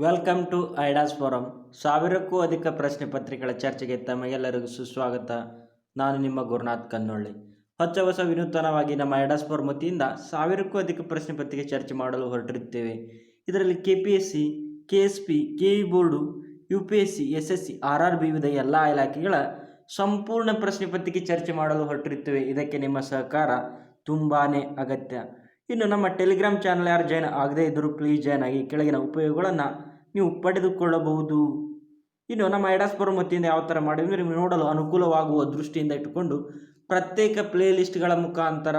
Welcome to ಐಡಾಸ್ forum. ಸಾವಿರಕ್ಕೂ ಅಧಿಕ ಪ್ರಶ್ನೆ ಪತ್ರಿಕೆಗಳ ಚರ್ಚೆಗೆ ತಮಗೆಲ್ಲರಿಗೂ ಸುಸ್ವಾಗತ. ನಾನು ನಿಮ್ಮ ಗುರುನಾಥ್ ಕನ್ನೊಳ್ಳಿ. ಹೊಸ ವಿನೂತನವಾಗಿ ನಮ್ಮ ಐಡಾಸ್ ಫೋರಂ ವತಿಯಿಂದ ಸಾವಿರಕ್ಕೂ ಅಧಿಕ ಪ್ರಶ್ನೆ ಪತ್ರಿಕೆ ಚರ್ಚೆ ಮಾಡಲು ಹೊರಟಿರುತ್ತೇವೆ. ಇದರಲ್ಲಿ KPSC, KSP, KE board, UPSC, SSC, RRB ವಿವಿಧ ಎಲ್ಲ ಇಲಾಖೆಗಳ ಸಂಪೂರ್ಣ ಪ್ರಶ್ನೆ ಪತ್ರಿಕೆ ಚರ್ಚೆ ಮಾಡಲು ಹೊರಟಿರುತ್ತೇವೆ. ಇದಕ್ಕೆ ನಿಮ್ಮ ಸಹಕಾರ ತುಂಬಾ ಅಗತ್ಯ. ಇನ್ನು ನಮ್ಮ ಟೆಲಿಗ್ರಾಮ್ ಚಾನಲ್ ಯಾರು ಜಾಯ್ನ್ ಆಗದೇ ಇದ್ದರೂ ಪ್ಲೀಸ್ ಜಾಯ್ನ್ ಆಗಿ ಕೆಳಗಿನ ಉಪಯೋಗಗಳನ್ನು ನೀವು ಪಡೆದುಕೊಳ್ಳಬಹುದು. ಇನ್ನು ನಮ್ಮ ಐಡಾಸ್ ಫೋರಂ ವತಿಯಿಂದ ಯಾವ ಥರ ಮಾಡಿದ್ರೆ ನಿಮಗೆ ನೋಡಲು ಅನುಕೂಲವಾಗುವ ದೃಷ್ಟಿಯಿಂದ ಇಟ್ಟುಕೊಂಡು ಪ್ರತ್ಯೇಕ ಪ್ಲೇ ಲಿಸ್ಟ್ಗಳ ಮುಖಾಂತರ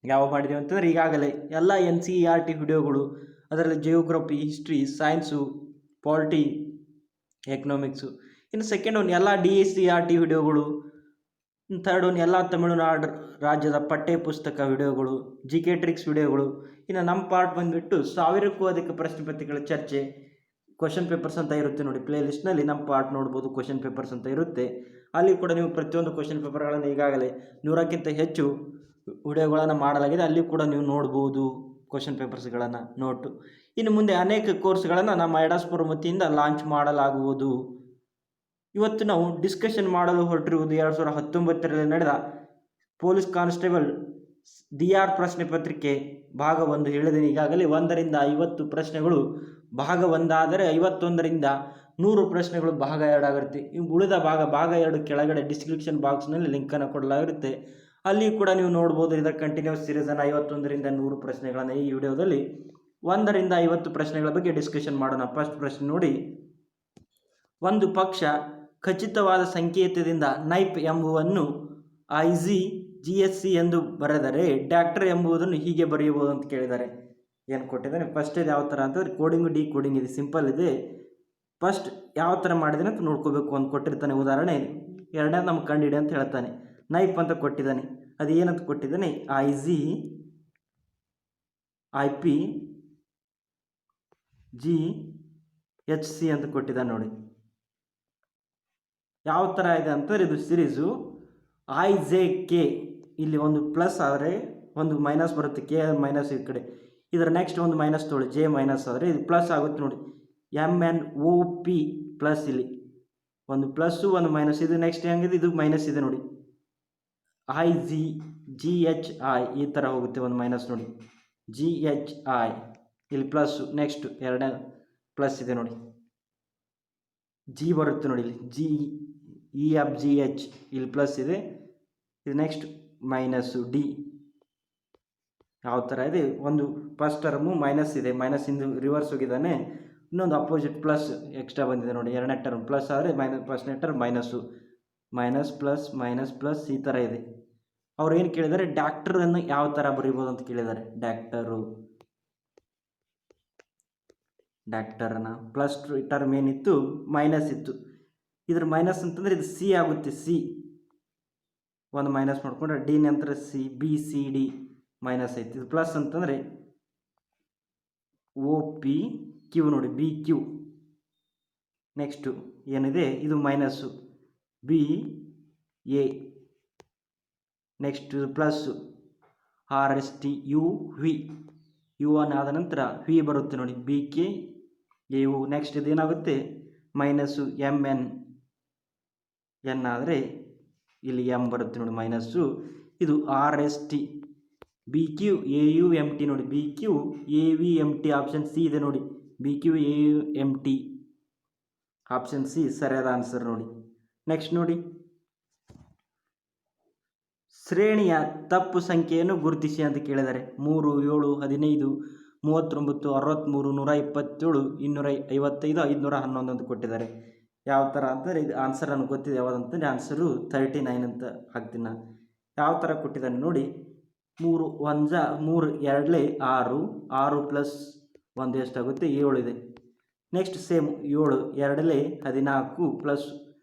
ಯಾವ ಮಾಡಿದೆವು ಅಂತಂದರೆ ಈಗಾಗಲೇ ಎಲ್ಲ NCERT ವಿಡಿಯೋಗಳು, ಅದರಲ್ಲಿ geography, history, science, polity, economics, ಇನ್ನು ಸೆಕೆಂಡ್ ಒನ್ ಎಲ್ಲ DSCRT ವಿಡಿಯೋಗಳು, ಥರ್ಡ್ ಒನ್ ಎಲ್ಲ ತಮಿಳುನಾಡು ರಾಜ್ಯದ ಪಠ್ಯ ಪುಸ್ತಕ ವಿಡಿಯೋಗಳು, GK ಟ್ರಿಕ್ಸ್ ವಿಡಿಯೋಗಳು. ಇನ್ನು ನಮ್ಮ ಪಾರ್ಟ್ ಬಂದುಬಿಟ್ಟು ಸಾವಿರಕ್ಕೂ ಅಧಿಕ ಪ್ರಶ್ನೆ ಪತ್ರಿಕೆಗಳ ಚರ್ಚೆ, ಕ್ವಶನ್ ಪೇಪರ್ಸ್ ಅಂತ ಇರುತ್ತೆ ನೋಡಿ. ಪ್ಲೇ ಲಿಸ್ಟ್ನಲ್ಲಿ ನಮ್ಮ ಪಾರ್ಟ್ ನೋಡ್ಬೋದು, ಕ್ವಶನ್ ಪೇಪರ್ಸ್ ಅಂತ ಇರುತ್ತೆ. ಅಲ್ಲಿ ಕೂಡ ನೀವು ಪ್ರತಿಯೊಂದು ಕ್ವಶನ್ ಪೇಪರ್ಗಳನ್ನು ಈಗಾಗಲೇ 100ಕ್ಕಿಂತ ಹೆಚ್ಚು ವಿಡಿಯೋಗಳನ್ನು ಮಾಡಲಾಗಿದೆ. ಅಲ್ಲಿ ಕೂಡ ನೀವು ನೋಡ್ಬೋದು ಕ್ವಶನ್ ಪೇಪರ್ಸ್ಗಳನ್ನು ನೋಟು. ಇನ್ನು ಮುಂದೆ ಅನೇಕ ಕೋರ್ಸ್ಗಳನ್ನು ನಮ್ಮ ಐಡಾಸ್ ಫೋರಂ ವತಿಯಿಂದ ಲಾಂಚ್ ಮಾಡಲಾಗುವುದು. ಇವತ್ತು ನಾವು ಡಿಸ್ಕಷನ್ ಮಾಡಲು ಹೊರಟಿರುವುದು 2019ರಲ್ಲಿ ನಡೆದ ಪೊಲೀಸ್ ಕಾನ್ಸ್ಟೇಬಲ್ DR ಪ್ರಶ್ನೆ ಪತ್ರಿಕೆ ಭಾಗ 1 ಹೇಳಿದ್ದೀನಿ. ಈಗಾಗಲೇ 1ರಿಂದ 50 ಪ್ರಶ್ನೆಗಳು ಭಾಗ 1 ಆದರೆ 51ರಿಂದ 100 ಪ್ರಶ್ನೆಗಳು ಭಾಗ 2 ಆಗಿರುತ್ತೆ. ಇವು ಉಳಿದ ಭಾಗ 2 ಕೆಳಗಡೆ ಡಿಸ್ಕ್ರಿಪ್ಷನ್ ಬಾಕ್ಸ್ನಲ್ಲಿ ಲಿಂಕನ್ನು ಕೊಡಲಾಗಿರುತ್ತೆ. ಅಲ್ಲಿ ಕೂಡ ನೀವು ನೋಡ್ಬೋದು. ಇದರ ಕಂಟಿನ್ಯೂಸ್ ಸೀರೀಸನ್ನು 51ರಿಂದ 100 ಪ್ರಶ್ನೆಗಳನ್ನು ಈ ವಿಡಿಯೋದಲ್ಲಿ 1ರಿಂದ 50 ಪ್ರಶ್ನೆಗಳ ಬಗ್ಗೆ ಡಿಸ್ಕಷನ್ ಮಾಡೋಣ. ಫಸ್ಟ್ ಪ್ರಶ್ನೆ ನೋಡಿ. ಒಂದು ಪಕ್ಷ ಖಚಿತವಾದ ಸಂಕೇತದಿಂದ ನೈಪ್ ಎಂಬುವನ್ನು IGGSC ಎಂದು ಬರೆದರೆ ಡಾಕ್ಟರ್ ಎಂಬುದನ್ನು ಹೀಗೆ ಬರೆಯಬಹುದು ಅಂತ ಕೇಳಿದ್ದಾರೆ. ಏನು ಕೊಟ್ಟಿದ್ದಾನೆ, ಫಸ್ಟ್ ಇದು ಯಾವ ಥರ ಅಂತಂದರೆ ಕೋಡಿಂಗು ಡಿಕೋಡಿಂಗ್ ಇದೆ, ಸಿಂಪಲ್ ಇದೆ. ಫಸ್ಟ್ ಯಾವ ಥರ ಮಾಡಿದ್ದಾನೆ ಅಂತ ನೋಡ್ಕೋಬೇಕು ಅಂತ ಕೊಟ್ಟಿರ್ತಾನೆ. ಉದಾಹರಣೆ ಎರಡನೇದು ನಮ್ಗೆ ಕಂಡಿಡಿ ಅಂತ ಹೇಳ್ತಾನೆ. ನೈಪ್ ಅಂತ ಕೊಟ್ಟಿದ್ದಾನೆ, ಅದು ಏನಂತ ಕೊಟ್ಟಿದ್ದಾನೆ, IGIPGHC ಅಂತ ಕೊಟ್ಟಿದ್ದಾನೆ ನೋಡಿ. ಯಾವ ಥರ ಇದೆ ಅಂತಂದರೆ ಇದು ಸಿರೀಸು IJK, ಇಲ್ಲಿ ಒಂದು ಪ್ಲಸ್ ಆದರೆ ಒಂದು ಮೈನಸ್ ಬರುತ್ತೆ, K ಮೈನಸ್ ಈ ಕಡೆ, ಇದರ ನೆಕ್ಸ್ಟ್ ಒಂದು ಮೈನಸ್ ತೊಗೊಳ್ಳಿ, J ಮೈನಸ್ ಆದರೆ ಇದು ಪ್ಲಸ್ ಆಗುತ್ತೆ ನೋಡಿ. MNOP ಪ್ಲಸ್, ಇಲ್ಲಿ ಒಂದು ಪ್ಲಸ್ಸು ಒಂದು ಮೈನಸ್, ಇದು ನೆಕ್ಸ್ಟ್ ಹೆಂಗಿದೆ, ಇದು ಮೈನಸ್ ಇದೆ ನೋಡಿ. IGGHI ಈ ಥರ ಹೋಗುತ್ತೆ, ಒಂದು ಮೈನಸ್ ನೋಡಿ. GHI ಇಲ್ಲಿ ಪ್ಲಸ್ಸು, ನೆಕ್ಸ್ಟ್ ಎರಡನೇ ಪ್ಲಸ್ ಇದೆ ನೋಡಿ. G ಬರುತ್ತೆ ನೋಡಿ, ಇಲ್ಲಿ GEFGH ಇಲ್ಲಿ ಪ್ಲಸ್ ಇದೆ, ಇದು ನೆಕ್ಸ್ಟ್ ಮೈನಸ್ಸು D. ಯಾವ ಥರ ಇದೆ, ಒಂದು ಫಸ್ಟ್ ಟರ್ಮು ಮೈನಸ್ ಇದೆ, ಮೈನಸ್ ಇಂದು ರಿವರ್ಸ್ ಹೋಗಿದ್ದಾನೆ. ಇನ್ನೊಂದು ಅಪೋಸಿಟ್ ಪ್ಲಸ್ ಎಕ್ಸ್ಟ್ರಾ ಬಂದಿದೆ ನೋಡಿ. ಎರಡನೇ ಟರ್ಮ್ ಪ್ಲಸ್ ಆದರೆ ಫಸ್ಟ್ನೇ ಟರ್ಮ್ ಮೈನಸ್ಸು, ಮೈನಸ್ ಪ್ಲಸ್ ಈ ಥರ ಇದೆ. ಅವ್ರು ಏನು ಕೇಳಿದ್ದಾರೆ, ಡಾಕ್ಟರನ್ನು ಯಾವ ಥರ ಬರೀಬೋದು ಅಂತ ಕೇಳಿದ್ದಾರೆ. ಡಾಕ್ಟರನ್ನ ಪ್ಲಸ್ ಟರ್ಮ್ ಏನಿತ್ತು, ಮೈನಸ್ ಇತ್ತು. ಇದ್ರ ಮೈನಸ್ ಅಂತಂದರೆ ಇದು C ಆಗುತ್ತೆ. C ಒಂದು ಮೈನಸ್ ಮಾಡ್ಕೊಂಡ್ರೆ D ನಂತರ C, BCD ಮೈನಸ್ ಐತಿ. ಇದು ಪ್ಲಸ್ ಅಂತಂದರೆ OPQ ನೋಡಿ, BQ. ನೆಕ್ಸ್ಟು ಏನಿದೆ, ಇದು ಮೈನಸ್ಸು BA. ನೆಕ್ಸ್ಟ್ ಇದು ಪ್ಲಸ್ಸು RSTUV. U1 ಆದ ನಂತರ V ಬರುತ್ತೆ ನೋಡಿ, BKAU. ನೆಕ್ಸ್ಟ್ ಇದು ಏನಾಗುತ್ತೆ, ಮೈನಸ್ಸು MN ಆದರೆ ಇಲ್ಲಿ M ಬರುತ್ತೆ ನೋಡಿ, ಮೈನಸ್ಸು. ಇದು RST BQAUMT ನೋಡಿ, BQAVMT ಆಪ್ಷನ್ C ಇದೆ ನೋಡಿ. BQAUMT ಆಪ್ಷನ್ C ಸರಿಯಾದ ಆನ್ಸರ್ ನೋಡಿ. ನೆಕ್ಸ್ಟ್ ನೋಡಿ, ಶ್ರೇಣಿಯ ತಪ್ಪು ಸಂಖ್ಯೆಯನ್ನು ಗುರುತಿಸಿ ಅಂತ ಕೇಳಿದ್ದಾರೆ. 3, 7, 15, 39, 63, 127, 255, 511 ಅಂತ ಕೊಟ್ಟಿದ್ದಾರೆ. ಯಾವ ಥರ ಅಂತಂದರೆ ಇದು ಆನ್ಸರ್ ನನಗೆ ಗೊತ್ತಿದೆ ಯಾವುದಂತಂದರೆ ಆನ್ಸರು 39 ಅಂತ ಹಾಕ್ತೀನಿ ನಾನು. ಯಾವ ಥರ ಕೊಟ್ಟಿದ್ದಾನೆ ನೋಡಿ. 3 1 3 2 6, 6 ಪ್ಲಸ್ 1 ಎಷ್ಟಾಗುತ್ತೆ, 7 ಇದೆ. ನೆಕ್ಸ್ಟ್ ಸೇಮ್ 7 2 14 ಪ್ಲಸ್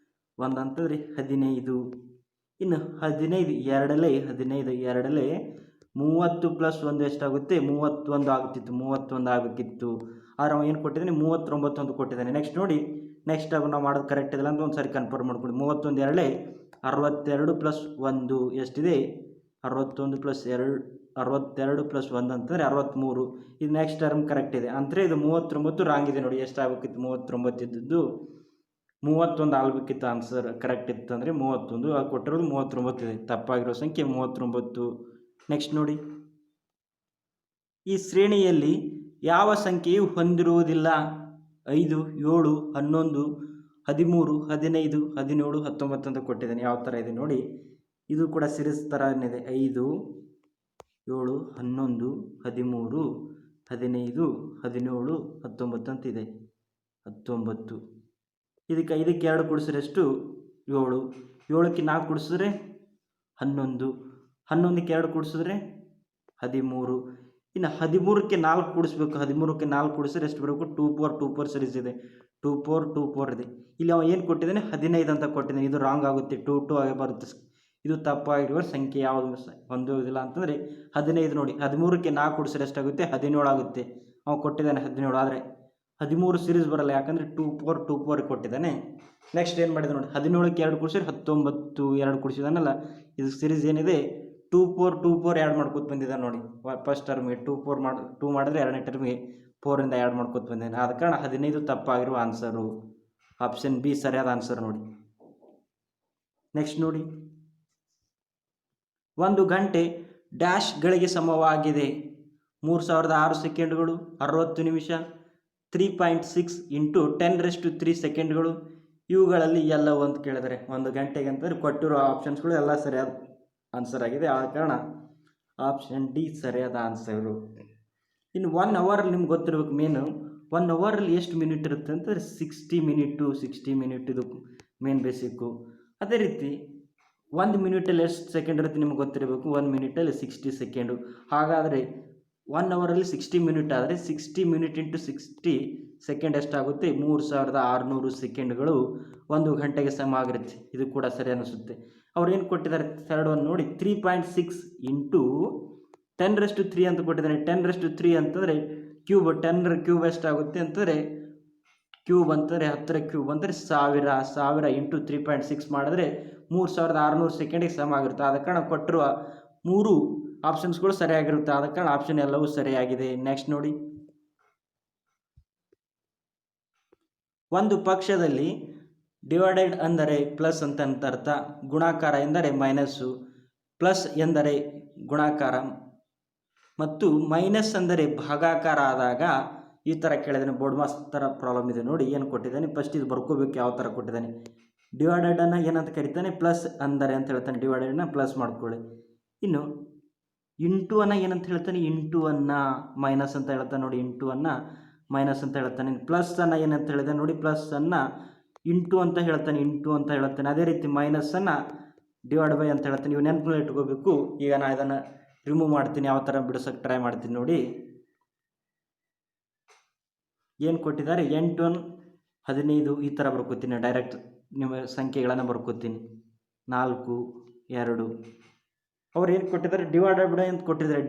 1 ಅಂತಂದರೆ 15. ಇನ್ನು 15 2 15 2 30 ಪ್ಲಸ್ 1 ಎಷ್ಟಾಗುತ್ತೆ, 31 ಆಗುತ್ತಿತ್ತು, 31 ಆಗಬೇಕಿತ್ತು. ಆದರೆ ಅವನು ಏನು ಕೊಟ್ಟಿದ್ದಾನೆ, 39 ಅಂತ ಕೊಟ್ಟಿದ್ದಾನೆ. ನೆಕ್ಸ್ಟ್ ನೋಡಿ, ನೆಕ್ಸ್ಟ್ ನಾವು ಮಾಡೋದು ಕರೆಕ್ಟ್ ಇದೆಲ್ಲ ಅಂತ ಒಂದು ಸಾರಿ ಕನ್ಫರ್ಮ್ ಮಾಡ್ಕೊಳ್ಳಿ. 31 2 62 ಪ್ಲಸ್ 1 ಎಷ್ಟಿದೆ, 61 ಪ್ಲಸ್ 2 62 ಪ್ಲಸ್ 1 ಅಂತಂದರೆ 63. ಇದು ನೆಕ್ಸ್ಟ್ ಟರ್ಮ್ ಕರೆಕ್ಟ್ ಇದೆ ಅಂದರೆ ಇದು 39 ರಾಂಗ್ ಇದೆ ನೋಡಿ. ಎಷ್ಟಾಗಬೇಕಿತ್ತು? 39 ಇದ್ದದ್ದು 31 ಆಗಬೇಕಿತ್ತು. ಆನ್ಸರ್ ಕರೆಕ್ಟ್ ಇತ್ತು ಅಂದರೆ 31, ಅದು ಕೊಟ್ಟಿರೋದು 39 ಇದೆ. ತಪ್ಪಾಗಿರೋ ಸಂಖ್ಯೆ 39. ನೆಕ್ಸ್ಟ್ ನೋಡಿ, ಈ ಶ್ರೇಣಿಯಲ್ಲಿ ಯಾವ ಸಂಖ್ಯೆಯು ಹೊಂದಿರುವುದಿಲ್ಲ? 5, 7, 11, 13, 15, 17, 19 ಅಂತ ಕೊಟ್ಟಿದ್ದೇನೆ. ಯಾವ ಥರ ಇದೆ ನೋಡಿ, ಇದು ಕೂಡ ಸಿರೀಸ್ ಥರನೇ 5, 7, 11, 13, 15, 17, 19 ಅಂತಿದೆ. 19. ಇದಕ್ಕೆ 5ಕ್ಕೆ 2 ಕೂಡಿಸಿದ್ರೆ ಎಷ್ಟು? 7. 7ಕ್ಕೆ 4 ಕೂಡಿಸಿದ್ರೆ 11. 11ಕ್ಕೆ 2 ಕೂಡಿಸಿದ್ರೆ 13. ಇನ್ನು 13ಕ್ಕೆ 4 ಕೂಡಿಸ್ಬೇಕು. 13ಕ್ಕೆ 4 ಕೂಡಿಸಿದ್ರೆ ಎಷ್ಟು ಬರಬೇಕು? 2 4 2 4 ಸೀರೀಸ್ ಇದೆ. 2 4 2 4 ಇದೆ. ಇಲ್ಲಿ ಅವ ಏನು ಕೊಟ್ಟಿದ್ದಾನೆ? 15 ಅಂತ ಕೊಟ್ಟಿದ್ದಾನೆ. ಇದು ರಾಂಗ್ ಆಗುತ್ತೆ. 2 2 ಆಗಿ ಬರುತ್ತೆ. ಇದು ತಪ್ಪಾಗಿರುವ ಸಂಖ್ಯೆ ಯಾವುದು ಹೊಂದುವುದಿಲ್ಲ ಅಂತಂದರೆ 15 ನೋಡಿ. 13ಕ್ಕೆ 4 ಕೂಡಿಸಿದ್ರೆ ಎಷ್ಟಾಗುತ್ತೆ? 17 ಆಗುತ್ತೆ. ಅವ ಕೊಟ್ಟಿದ್ದಾನೆ 17, ಆದರೆ 13 ಸೀರೀಸ್ ಬರಲ್ಲ, ಯಾಕಂದರೆ 2 4 2 4 ಕೊಟ್ಟಿದ್ದಾನೆ. ನೆಕ್ಸ್ಟ್ ಏನು ಮಾಡಿದೆ ನೋಡಿ, 17ಕ್ಕೆ 2 ಕೂಡಿಸಿದ್ರೆ 19, 2 ಕೂಡಿಸಿದಾನಲ್ಲ, ಇದು ಸೀರೀಸ್ ಏನಿದೆ 2 4 2 4 ಆ್ಯಡ್ ಮಾಡ್ಕೊತ ಬಂದಿದ್ದಾನೆ ನೋಡಿ. ಫಸ್ಟ್ ಟರ್ಮ್ಗೆ 2 ಮಾಡಿದ್ರೆ ಎರಡನೇ ಟರ್ಮ್ಗೆ 4ಇಂದ ಆ್ಯಡ್ ಮಾಡ್ಕೊತ ಬಂದಿದ್ದಾನೆ. ಆದ ಕಾರಣ 15 ತಪ್ಪಾಗಿರುವ ಆನ್ಸರು. ಆಪ್ಷನ್ ಬಿ ಸರಿಯಾದ ಆನ್ಸರ್ ನೋಡಿ. ನೆಕ್ಸ್ಟ್ ನೋಡಿ, 1 ಗಂಟೆ ಡ್ಯಾಶ್ಗಳಿಗೆ ಸಮವಾಗಿದೆ. 3006 ಸೆಕೆಂಡ್ಗಳು, 60 ನಿಮಿಷ, 3.6 × 10⁻³ ಸೆಕೆಂಡ್ಗಳು. ಇವುಗಳಲ್ಲಿ ಎಲ್ಲವೂ ಅಂತ ಕೇಳಿದರೆ 1 ಗಂಟೆಗೆ ಅಂತಂದರೆ ಕೊಟ್ಟಿರೋ ಆಪ್ಷನ್ಸ್ಗಳು ಎಲ್ಲ ಸರಿಯಾದ ಆನ್ಸರ್ ಆಗಿದೆ. ಆದ ಕಾರಣ ಆಪ್ಷನ್ ಡಿ ಸರಿಯಾದ ಆನ್ಸರು. ಇನ್ನು 1 ಅವರಲ್ಲಿ ನಿಮ್ಗೆ ಗೊತ್ತಿರಬೇಕು ಮೇನು. 1 ಅವರಲ್ಲಿ ಎಷ್ಟು ಮಿನಿಟ್ ಇರುತ್ತೆ ಅಂತಂದರೆ 60 ಮಿನಿಟ್ ಇದು ಮೇನ್ ಬೇಸಿಕ್ಕು. ಅದೇ ರೀತಿ 1 ಮಿನಿಟಲ್ಲಿ ಎಷ್ಟು ಸೆಕೆಂಡ್ ಇರುತ್ತೆ ನಿಮ್ಗೆ ಗೊತ್ತಿರಬೇಕು. 1 ಮಿನಿಟಲ್ಲಿ 60 ಸೆಕೆಂಡು. ಹಾಗಾದರೆ 1 ಅವರಲ್ಲಿ 60 ಮಿನಿಟ್ ಆದರೆ 60 ಮಿನಿಟ್ × 60 ಸೆಕೆಂಡ್ ಎಷ್ಟಾಗುತ್ತೆ? 3600 ಸೆಕೆಂಡ್ಗಳು 1 ಗಂಟೆಗೆ ಸಮ ಆಗಿರುತ್ತೆ. ಇದು ಕೂಡ ಸರಿ ಅನಿಸುತ್ತೆ. ಅವ್ರು ಏನು ಕೊಟ್ಟಿದ್ದಾರೆ ಥರ್ಡ್ ಒನ್ ನೋಡಿ, 3.6 × 10⁻³ ಅಂತ ಕೊಟ್ಟಿದ್ದಾನೆ. 10⁻³ ಅಂತಂದರೆ ಕ್ಯೂಬ್, 10 ಕ್ಯೂಬ್ ಎಷ್ಟಾಗುತ್ತೆ ಅಂತಂದರೆ ಕ್ಯೂಬ್ ಅಂತಂದರೆ 10 ಕ್ಯೂಬ್ ಅಂದರೆ 1000 × 3.6 ಮಾಡಿದ್ರೆ 3600 ಸೆಕೆಂಡಿಗೆ ಸಮ ಆಗಿರುತ್ತೆ. ಆದ ಕಾರಣ ಕೊಟ್ಟಿರುವ 3 ಆಪ್ಷನ್ಸ್ಗಳು ಸರಿಯಾಗಿರುತ್ತೆ. ಆದ ಕಾರಣ ಆಪ್ಷನ್ ಎಲ್ಲವೂ ಸರಿಯಾಗಿದೆ. ನೆಕ್ಸ್ಟ್ ನೋಡಿ, ಒಂದು ಪಕ್ಷದಲ್ಲಿ ಡಿವೈಡೆಡ್ ಅಂದರೆ ಪ್ಲಸ್ ಅಂತ ಅರ್ಥ, ಗುಣಾಕಾರ ಎಂದರೆ ಮೈನಸ್ಸು, ಪ್ಲಸ್ ಎಂದರೆ ಗುಣಾಕಾರ ಮತ್ತು ಮೈನಸ್ ಅಂದರೆ ಭಾಗಾಕಾರ ಆದಾಗ ಈ ಥರ ಕೇಳಿದ್ದಾನೆ. ಬೋರ್ಡ್ ಮಾಸ್ ಥರ ಪ್ರಾಬ್ಲಮ್ ಇದೆ ನೋಡಿ. ಏನು ಕೊಟ್ಟಿದ್ದಾನೆ ಫಸ್ಟ್ ಇದು ಬರ್ಕೋಬೇಕು. ಯಾವ ಥರ ಕೊಟ್ಟಿದ್ದಾನೆ? ಡಿವೈಡೆಡನ್ನು ಏನಂತ ಕರಿತಾನೆ? ಪ್ಲಸ್ ಅಂದರೆ ಅಂತ ಹೇಳ್ತಾನೆ. ಡಿವೈಡೆಡನ್ನ ಪ್ಲಸ್ ಮಾಡ್ಕೊಳ್ಳಿ. ಇನ್ನು ಇಂಟು ಅನ್ನು ಏನಂತ ಹೇಳ್ತಾನೆ? ಇಂಟುವನ್ನು ಮೈನಸ್ ಅಂತ ಹೇಳ್ತಾನೆ ನೋಡಿ. ಇಂಟುವನ್ನು ಮೈನಸ್ ಅಂತ ಹೇಳ್ತಾನೆ. ಪ್ಲಸ್ಸನ್ನು ಏನಂತ ಹೇಳಿದೆ ನೋಡಿ? ಪ್ಲಸ್ಸನ್ನು ಇಂಟು ಅಂತ ಹೇಳ್ತಾನೆ. ಅದೇ ರೀತಿ ಮೈನಸ್ಸನ್ನು ಡಿವೈಡ್ ಬೈ ಅಂತ ಹೇಳ್ತಾನೆ. ಇವು ನೆನಪಲ್ಲಿ ಇಟ್ಕೋಬೇಕು. ಈಗ ನಾನು ಇದನ್ನು ರಿಮೂವ್ ಮಾಡ್ತೀನಿ. ಯಾವ ಥರ ಬಿಡಿಸೋಕ್ಕೆ ಟ್ರೈ ಮಾಡ್ತೀನಿ ನೋಡಿ. ಏನು ಕೊಟ್ಟಿದ್ದಾರೆ? 8 1 15 ಈ ಥರ ಬರ್ಕೋತೀನಿ. ಡೈರೆಕ್ಟ್ ನಿಮ್ಮ ಸಂಖ್ಯೆಗಳನ್ನು ಬರ್ಕೋತೀನಿ. 4 2. ಅವ್ರು ಏನು ಕೊಟ್ಟಿದ್ದಾರೆ? ಡಿವೈಡೆಡ್ ಅಂತ ಕೊಟ್ಟಿದ್ದಾರೆ.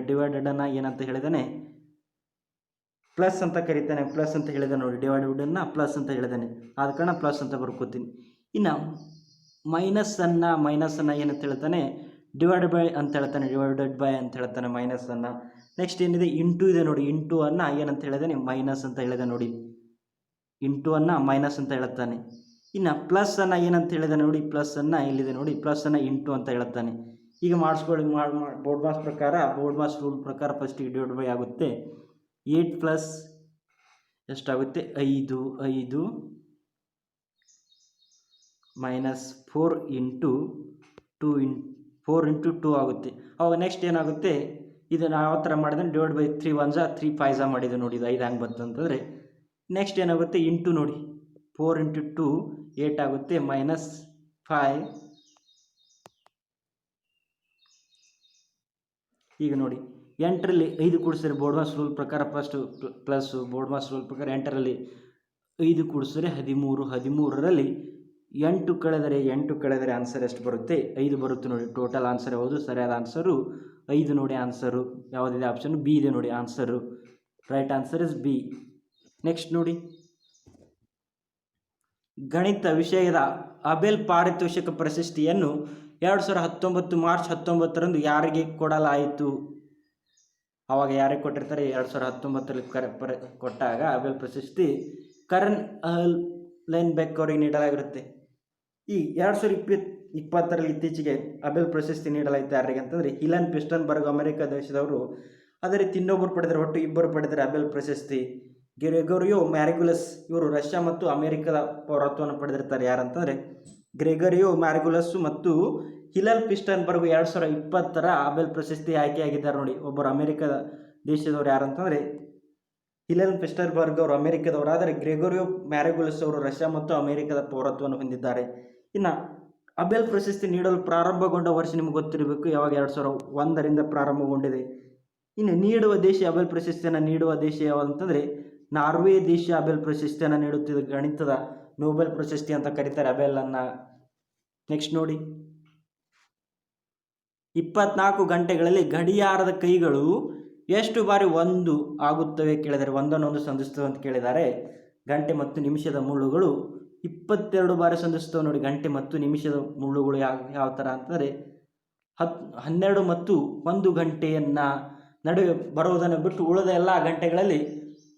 ಡಿವೈಡೆಡನ್ನು ಏನಂತ ಹೇಳಿದ್ದಾನೆ? ಪ್ಲಸ್ ಅಂತ ಕರೀತಾನೆ. ಪ್ಲಸ್ ಅಂತ ಹೇಳಿದೆ ನೋಡಿ. ಡಿವೈಡೆಡನ್ನು ಪ್ಲಸ್ ಅಂತ ಹೇಳಿದ್ದಾನೆ. ಆದ ಕಾರಣ ಪ್ಲಸ್ ಅಂತ ಬರ್ಕೋತೀನಿ. ಇನ್ನು ಮೈನಸ್ಸನ್ನು ಏನಂತ ಹೇಳ್ತಾನೆ? ಡಿವೈಡೆಡ್ ಬೈ ಅಂತ ಹೇಳ್ತಾನೆ. ಮೈನಸ್ಸನ್ನು ನೆಕ್ಸ್ಟ್ ಏನಿದೆ? ಇಂಟು ಇದೆ ನೋಡಿ. ಇಂಟುವನ್ನು ಏನಂತ ಹೇಳಿದಾನೆ? ಮೈನಸ್ ಅಂತ ಹೇಳಿದೆ ನೋಡಿ. ಇಂಟುವನ್ನು ಮೈನಸ್ ಅಂತ ಹೇಳ್ತಾನೆ. ಇನ್ನು ಪ್ಲಸ್ಸನ್ನು ಏನಂತ ಹೇಳಿದೆ ನೋಡಿ? ಪ್ಲಸ್ಸನ್ನು ಇಲ್ಲಿದೆ ನೋಡಿ. ಪ್ಲಸ್ಸನ್ನು ಇಂಟು ಅಂತ ಹೇಳ್ತಾನೆ. ಈಗ ಮಾಡಿಸ್ಕೊಳ್ಳಿ. ಬೋರ್ಡ್ ಮಾಸ್ ರೂಲ್ ಪ್ರಕಾರ ಫಸ್ಟಿಗೆ ಡಿವೈಡ್ ಬೈ ಆಗುತ್ತೆ. 8 ಪ್ಲಸ್ ಎಷ್ಟಾಗುತ್ತೆ? 5 ಮೈನಸ್ 4 × 2 ಆಗುತ್ತೆ. ಅವಾಗ ನೆಕ್ಸ್ಟ್ ಏನಾಗುತ್ತೆ? ಇದನ್ನು ಯಾವ ಥರ ಮಾಡಿದ್ರೆ ಡಿವೈಡ್ ಬೈ 3 1 3 5 ಮಾಡಿದೆ ನೋಡಿ. ಇದು 5 ಹಂಗೆ ಬಂತಂತಂದರೆ ನೆಕ್ಸ್ಟ್ ಏನಾಗುತ್ತೆ? ಇಂಟು ನೋಡಿ. 4 × 2 8 ಆಗುತ್ತೆ. ಮೈನಸ್ 5. ಈಗ ನೋಡಿ 8ರಲ್ಲಿ 5 ಕೂಡಿಸಿದ್ರೆ ಬೋರ್ಡ್ ಮಾಸ್ ರೂಲ್ ಪ್ರಕಾರ first plus. BODMAS rule ಪ್ರಕಾರ 8ರಲ್ಲಿ 5 ಕೂಡಿಸಿದ್ರೆ 13. 13ರಲ್ಲಿ 8 ಕಳೆದರೆ ಆನ್ಸರ್ ಎಷ್ಟು ಬರುತ್ತೆ? 5 ಬರುತ್ತೆ ನೋಡಿ. ಟೋಟಲ್ ಆನ್ಸರ್ ಯಾವುದು? ಸರಿಯಾದ ಆನ್ಸರು 5 ನೋಡಿ. ಆನ್ಸರು ಯಾವುದಿದೆ? ಆಪ್ಷನ್ ಬಿ ಇದೆ ನೋಡಿ. Answer right answer is B. Next ನೋಡಿ, ಗಣಿತ ವಿಷಯದ ಅಬೆಲ್ ಪಾರಿತೋಷಿಕ ಪ್ರಶಸ್ತಿಯನ್ನು 2019 ಮಾರ್ಚ್ 19ರಂದು ಯಾರಿಗೆ ಕೊಡಲಾಯಿತು? ಆವಾಗ ಯಾರಿಗೆ ಕೊಟ್ಟಿರ್ತಾರೆ? 2019ರಲ್ಲಿ ಕೊಟ್ಟಾಗ ಅಬೆಲ್ ಪ್ರಶಸ್ತಿ ಕರೆನ್ ಲೈನ್ಬೆಕ್ ಅವರಿಗೆ ನೀಡಲಾಗಿರುತ್ತೆ. ಈ 2020ರಲ್ಲಿ ಇತ್ತೀಚೆಗೆ ಅಬೆಲ್ ಪ್ರಶಸ್ತಿ ನೀಡಲಾಯಿತು ಯಾರಿಗೆ ಅಂತಂದರೆ ಇಲನ್ ಪಿಸ್ಟನ್ಬರ್ಗ್ ಅಮೆರಿಕ ದೇಶದವರು. ಅದೇ ರೀತಿ ಇನ್ನೊಬ್ಬರು ಪಡೆದರೆ, ಒಟ್ಟು ಇಬ್ಬರು ಪಡೆದರೆ ಅಬೆಲ್ ಪ್ರಶಸ್ತಿ. ಗ್ರೆಗೋರಿಯೋ ಮ್ಯಾರಿಗುಲಸ್ ಇವರು ರಷ್ಯಾ ಮತ್ತು ಅಮೆರಿಕದ ಪೌರತ್ವವನ್ನು ಪಡೆದಿರ್ತಾರೆ. ಯಾರಂತಂದರೆ ಗ್ರೆಗೋರಿಯೋ ಮ್ಯಾರಿಗುಲಸ್ ಮತ್ತು ಇಲನ್ ಪಿಸ್ಟನ್ಬರ್ಗ್ 2020ರ ಅಬೆಲ್ ಪ್ರಶಸ್ತಿ ಆಯ್ಕೆಯಾಗಿದ್ದಾರೆ ನೋಡಿ. ಒಬ್ಬರು ಅಮೆರಿಕದ ದೇಶದವರು ಯಾರಂತಂದರೆ ಇಲನ್ ಪಿಸ್ಟನ್ಬರ್ಗ್ ಅವರು ಅಮೆರಿಕದವರಾದರೆ ಗ್ರೆಗೋರಿಯೋ ಮ್ಯಾರಿಗುಲಸ್ ಅವರು ರಷ್ಯಾ ಮತ್ತು ಅಮೆರಿಕದ ಪೌರತ್ವವನ್ನು ಹೊಂದಿದ್ದಾರೆ. ಇನ್ನು ಅಬೆಲ್ ಪ್ರಶಸ್ತಿ ನೀಡಲು ಪ್ರಾರಂಭಗೊಂಡ ವರ್ಷ ನಿಮ್ಗೆ ಗೊತ್ತಿರಬೇಕು. ಯಾವಾಗ? 2001ರಿಂದ ಪ್ರಾರಂಭಗೊಂಡಿದೆ. ಇನ್ನು ನೀಡುವ ದೇಶ, ಅಬೆಲ್ ಪ್ರಶಸ್ತಿಯನ್ನು ನೀಡುವ ದೇಶ ಯಾವುದಂತಂದರೆ ನಾರ್ವೆ ದೇಶ ಅಬೆಲ್ ಪ್ರಶಸ್ತಿಯನ್ನು ನೀಡುತ್ತಿದೆ. ಗಣಿತದ ನೊಬೆಲ್ ಪ್ರಶಸ್ತಿ ಅಂತ ಕರೀತಾರೆ ಅಬೆಲನ್ನು. ನೆಕ್ಸ್ಟ್ ನೋಡಿ, 24 ಗಂಟೆಗಳಲ್ಲಿ ಗಡಿಯಾರದ ಕೈಗಳು ಎಷ್ಟು ಬಾರಿ ಒಂದು ಆಗುತ್ತವೆ ಕೇಳಿದ್ದಾರೆ? ಒಂದನ್ನೊಂದು ಸಂಧಿಸ್ತವೆ ಅಂತ ಕೇಳಿದ್ದಾರೆ. ಗಂಟೆ ಮತ್ತು ನಿಮಿಷದ ಮುಳ್ಳುಗಳು 22 ಬಾರಿ ಸಂಧಿಸ್ತವೆ ನೋಡಿ. ಗಂಟೆ ಮತ್ತು ನಿಮಿಷದ ಮುಳ್ಳುಗಳು ಯಾವ ಥರ ಅಂತಂದರೆ 12 ಮತ್ತು 1 ಗಂಟೆಯನ್ನು ನಡುವೆ ಬರುವುದನ್ನು ಬಿಟ್ಟು ಉಳಿದ ಎಲ್ಲ ಗಂಟೆಗಳಲ್ಲಿ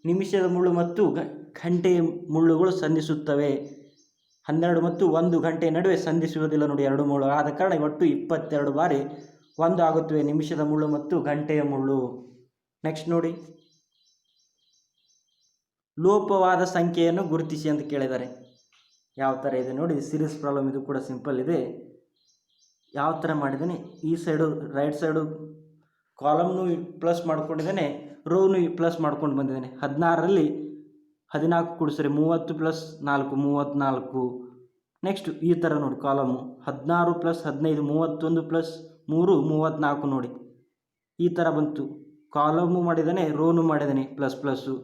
ನಿಮಿಷದ ಮುಳ್ಳು ಮತ್ತು ಗಂಟೆಯ ಮುಳ್ಳುಗಳು ಸಂಧಿಸುತ್ತವೆ. 12 ಮತ್ತು 1 ಗಂಟೆಯ ನಡುವೆ ಸಂಧಿಸುವುದಿಲ್ಲ ನೋಡಿ, ಎರಡು ಮುಳ್ಳು. ಆದ ಕಾರಣ ಒಟ್ಟು 22 ಬಾರಿ ಒಂದು ಆಗುತ್ತವೆ ನಿಮಿಷದ ಮುಳ್ಳು ಮತ್ತು ಗಂಟೆಯ ಮುಳ್ಳು. ನೆಕ್ಸ್ಟ್ ನೋಡಿ, ಲೋಪವಾದ ಸಂಖ್ಯೆಯನ್ನು ಗುರುತಿಸಿ ಅಂತ ಕೇಳಿದ್ದಾರೆ. ಯಾವ ಥರ ಇದೆ ನೋಡಿ, ಸೀರೀಸ್ ಪ್ರಾಬ್ಲಮ್. ಇದು ಕೂಡ ಸಿಂಪಲ್ ಇದೆ. ಯಾವ ಥರ ಮಾಡಿದ್ದೇನೆ, ಈ ಸೈಡು ರೈಟ್ ಸೈಡು ಕಾಲಮ್ನು ಪ್ಲಸ್ ಮಾಡ್ಕೊಂಡಿದ್ದೇನೆ, ರೋನು ಪ್ಲಸ್ ಮಾಡ್ಕೊಂಡು ಬಂದಿದ್ದೇನೆ. 16ರಲ್ಲಿ 14 ಕೂಡಿಸ್ರೆ 30 + 4 34. ನೆಕ್ಸ್ಟ್ ಈ ಥರ ನೋಡಿ, ಕಾಲಮು 16 + 15 31 + 3 34 ನೋಡಿ, ಈ ಥರ ಬಂತು. ಕಾಲಮು ಮಾಡಿದ್ದಾನೆ, ರೋನು ಮಾಡಿದ್ದಾನೆ ಪ್ಲಸ್ಸು.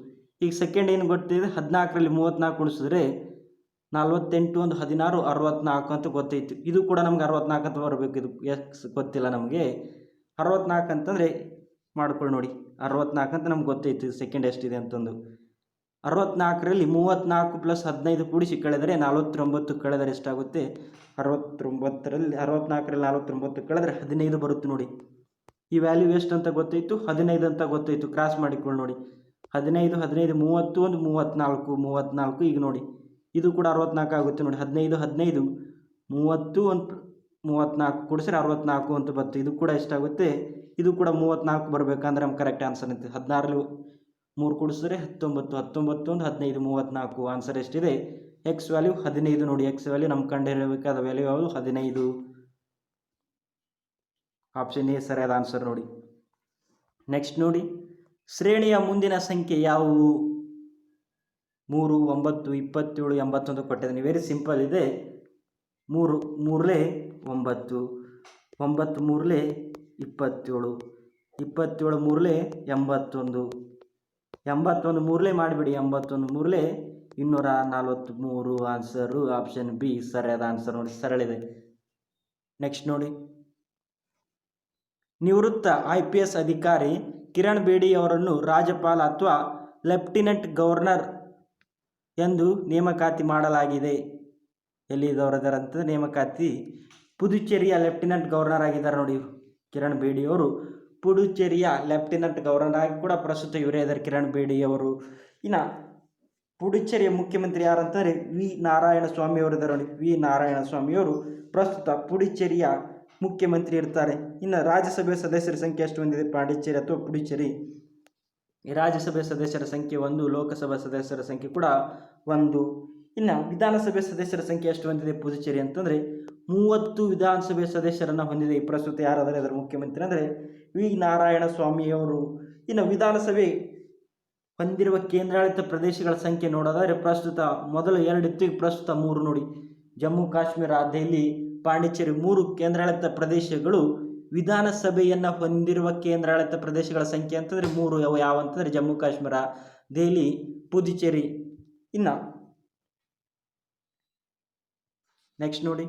ಈಗ ಸೆಕೆಂಡ್ ಏನು ಗೊತ್ತಿದೆ, 14ರಲ್ಲಿ 34 ಗುಣಿಸಿದ್ರೆ 48 1 16 64 ಅಂತ ಗೊತ್ತೈತು. ಇದು ಕೂಡ ನಮ್ಗೆ 64 ಅಂತ ಬರಬೇಕು. ಇದು ಎಕ್ಸ್ ಗೊತ್ತಿಲ್ಲ ನಮಗೆ. 64 ಅಂತಂದರೆ ಮಾಡ್ಕೊಳ್ಳಿ ನೋಡಿ, 64 ಅಂತ ನಮ್ಗೆ ಗೊತ್ತೈತಿ ಸೆಕೆಂಡ್ ಎಷ್ಟಿದೆ ಅಂತಂದು. 64ರಲ್ಲಿ 34 + 15 ಕೂಡಿಸಿ ಕಳೆದರೆ 49 ಕಳೆದರೆ ಎಷ್ಟಾಗುತ್ತೆ? 69ರಲ್ಲಿ 64ರಲ್ಲಿ 49 ಕಳೆದರೆ 15 ಬರುತ್ತೆ ನೋಡಿ. ಈ ವ್ಯಾಲ್ಯೂ ಎಷ್ಟು ಅಂತ ಗೊತ್ತಾಯಿತು, 15 ಅಂತ ಗೊತ್ತಾಯಿತು. ಕ್ರಾಸ್ ಮಾಡಿಕೊಳ್ಳಿ ನೋಡಿ, 15 15 31 34 34. ಈಗ ನೋಡಿ ಇದು ಕೂಡ 64 ಆಗುತ್ತೆ ನೋಡಿ. 15 15 30 34 ಕೂಡಿಸಿದ್ರೆ 64 ಅಂತ ಬಂತು. ಇದು ಕೂಡ ಎಷ್ಟಾಗುತ್ತೆ? ಇದು ಕೂಡ 34 ಬರಬೇಕಂದ್ರೆ ನಮ್ಮ ಕರೆಕ್ಟ್ ಆನ್ಸರ್ ಅಂತ. 16ರಲ್ಲಿ 3 ಕೂಡಿಸಿದ್ರೆ 19 19 1 15 34. ಆನ್ಸರ್ ಎಷ್ಟಿದೆ? ಎಕ್ಸ್ ವ್ಯಾಲ್ಯೂ 15 ನೋಡಿ. ಎಕ್ಸ್ ವ್ಯಾಲ್ಯೂ ನಮ್ಮ ಕಂಡುಹಿಡಿಯಬೇಕಾದ ವ್ಯಾಲ್ಯೂ ಯಾವುದು? 15. ಆಪ್ಷನ್ ಎ ಸರಿಯಾದ ಆನ್ಸರ್ ನೋಡಿ. ನೆಕ್ಸ್ಟ್ ನೋಡಿ, ಶ್ರೇಣಿಯ ಮುಂದಿನ ಸಂಖ್ಯೆ ಯಾವುವು? 3 9 27 81 ಕೊಟ್ಟಿದ್ದಾನೆ. ವೆರಿ ಸಿಂಪಲ್ ಇದೆ. 3 3ಲೆ 9 9 3ಲೆ 27 27 3ಲೆ 81 81 3ಲೆ ಮಾಡಿಬಿಡಿ, 81 3ಲೆ 243. ಆನ್ಸರು ಆಪ್ಷನ್ ಬಿ ಸರಿಯಾದ ಆನ್ಸರ್ ನೋಡಿ, ಸರಳಿದೆ. ನೆಕ್ಸ್ಟ್ ನೋಡಿ, ನಿವೃತ್ತ IPS ಅಧಿಕಾರಿ ಕಿರಣ್ ಬೇಡಿ ಅವರನ್ನು ರಾಜ್ಯಪಾಲ ಅಥವಾ ಲೆಫ್ಟಿನೆಂಟ್ ಗವರ್ನರ್ ಎಂದು ನೇಮಕಾತಿ ಮಾಡಲಾಗಿದೆ. ಎಲ್ಲಿದ್ದವರಿದ್ದಾರೆ ಅಂತ ನೇಮಕಾತಿ? ಪುದುಚೇರಿಯ ಲೆಫ್ಟಿನೆಂಟ್ ಗವರ್ನರ್ ಆಗಿದ್ದಾರೆ ನೋಡಿ ಕಿರಣ್ ಬೇಡಿ ಅವರು. ಪುದುಚೇರಿಯ ಲೆಫ್ಟಿನೆಂಟ್ ಗವರ್ನರ್ ಆಗಿ ಕೂಡ ಪ್ರಸ್ತುತ ಇವರೇ ಇದ್ದಾರೆ ಕಿರಣ್ ಬೇಡಿ ಅವರು. ಇನ್ನು ಪುದುಚೇರಿಯ ಮುಖ್ಯಮಂತ್ರಿ ಯಾರಂತಂದರೆ ವಿ ನಾರಾಯಣ ಸ್ವಾಮಿ ಅವರು ಇದ್ದಾರೆ ನೋಡಿ. ವಿ ನಾರಾಯಣ ಸ್ವಾಮಿಯವರು ಪ್ರಸ್ತುತ ಪುದುಚೇರಿಯ ಮುಖ್ಯಮಂತ್ರಿ ಇರ್ತಾರೆ. ಇನ್ನು ರಾಜ್ಯಸಭೆ ಸದಸ್ಯರ ಸಂಖ್ಯೆ ಎಷ್ಟು ಹೊಂದಿದೆ ಪಾಂಡಿಚೇರಿ ಅಥವಾ ಪುದುಚೇರಿ? ರಾಜ್ಯಸಭೆ ಸದಸ್ಯರ ಸಂಖ್ಯೆ 1, ಲೋಕಸಭಾ ಸದಸ್ಯರ ಸಂಖ್ಯೆ ಕೂಡ 1. ಇನ್ನು ವಿಧಾನಸಭೆ ಸದಸ್ಯರ ಸಂಖ್ಯೆ ಎಷ್ಟು ಹೊಂದಿದೆ ಪುದುಚೇರಿ ಅಂತಂದರೆ 30 ವಿಧಾನಸಭೆ ಸದಸ್ಯರನ್ನು ಹೊಂದಿದೆ. ಪ್ರಸ್ತುತ ಯಾರಾದರೆ ಅದರ ಮುಖ್ಯಮಂತ್ರಿ ಅಂದರೆ ವಿ ನಾರಾಯಣ ಸ್ವಾಮಿಯವರು. ಇನ್ನು ವಿಧಾನಸಭೆ ಹೊಂದಿರುವ ಕೇಂದ್ರಾಡಳಿತ ಪ್ರದೇಶಗಳ ಸಂಖ್ಯೆ ನೋಡೋದಾದರೆ ಪ್ರಸ್ತುತ ಮೊದಲು 2 ಇತ್ತು, ಪ್ರಸ್ತುತ 3 ನೋಡಿ. ಜಮ್ಮು ಕಾಶ್ಮೀರ, ದೆಹಲಿ, ಪಾಂಡಿಚೇರಿ 3 ಕೇಂದ್ರಾಡಳಿತ ಪ್ರದೇಶಗಳು. ವಿಧಾನಸಭೆಯನ್ನು ಹೊಂದಿರುವ ಕೇಂದ್ರಾಡಳಿತ ಪ್ರದೇಶಗಳ ಸಂಖ್ಯೆ ಅಂತಂದರೆ 3. ಯಾವ ಅಂತಂದರೆ ಜಮ್ಮು ಕಾಶ್ಮೀರ, ದೆಹಲಿ, ಪುದುಚೇರಿ. ಇನ್ನು ನೆಕ್ಸ್ಟ್ ನೋಡಿ,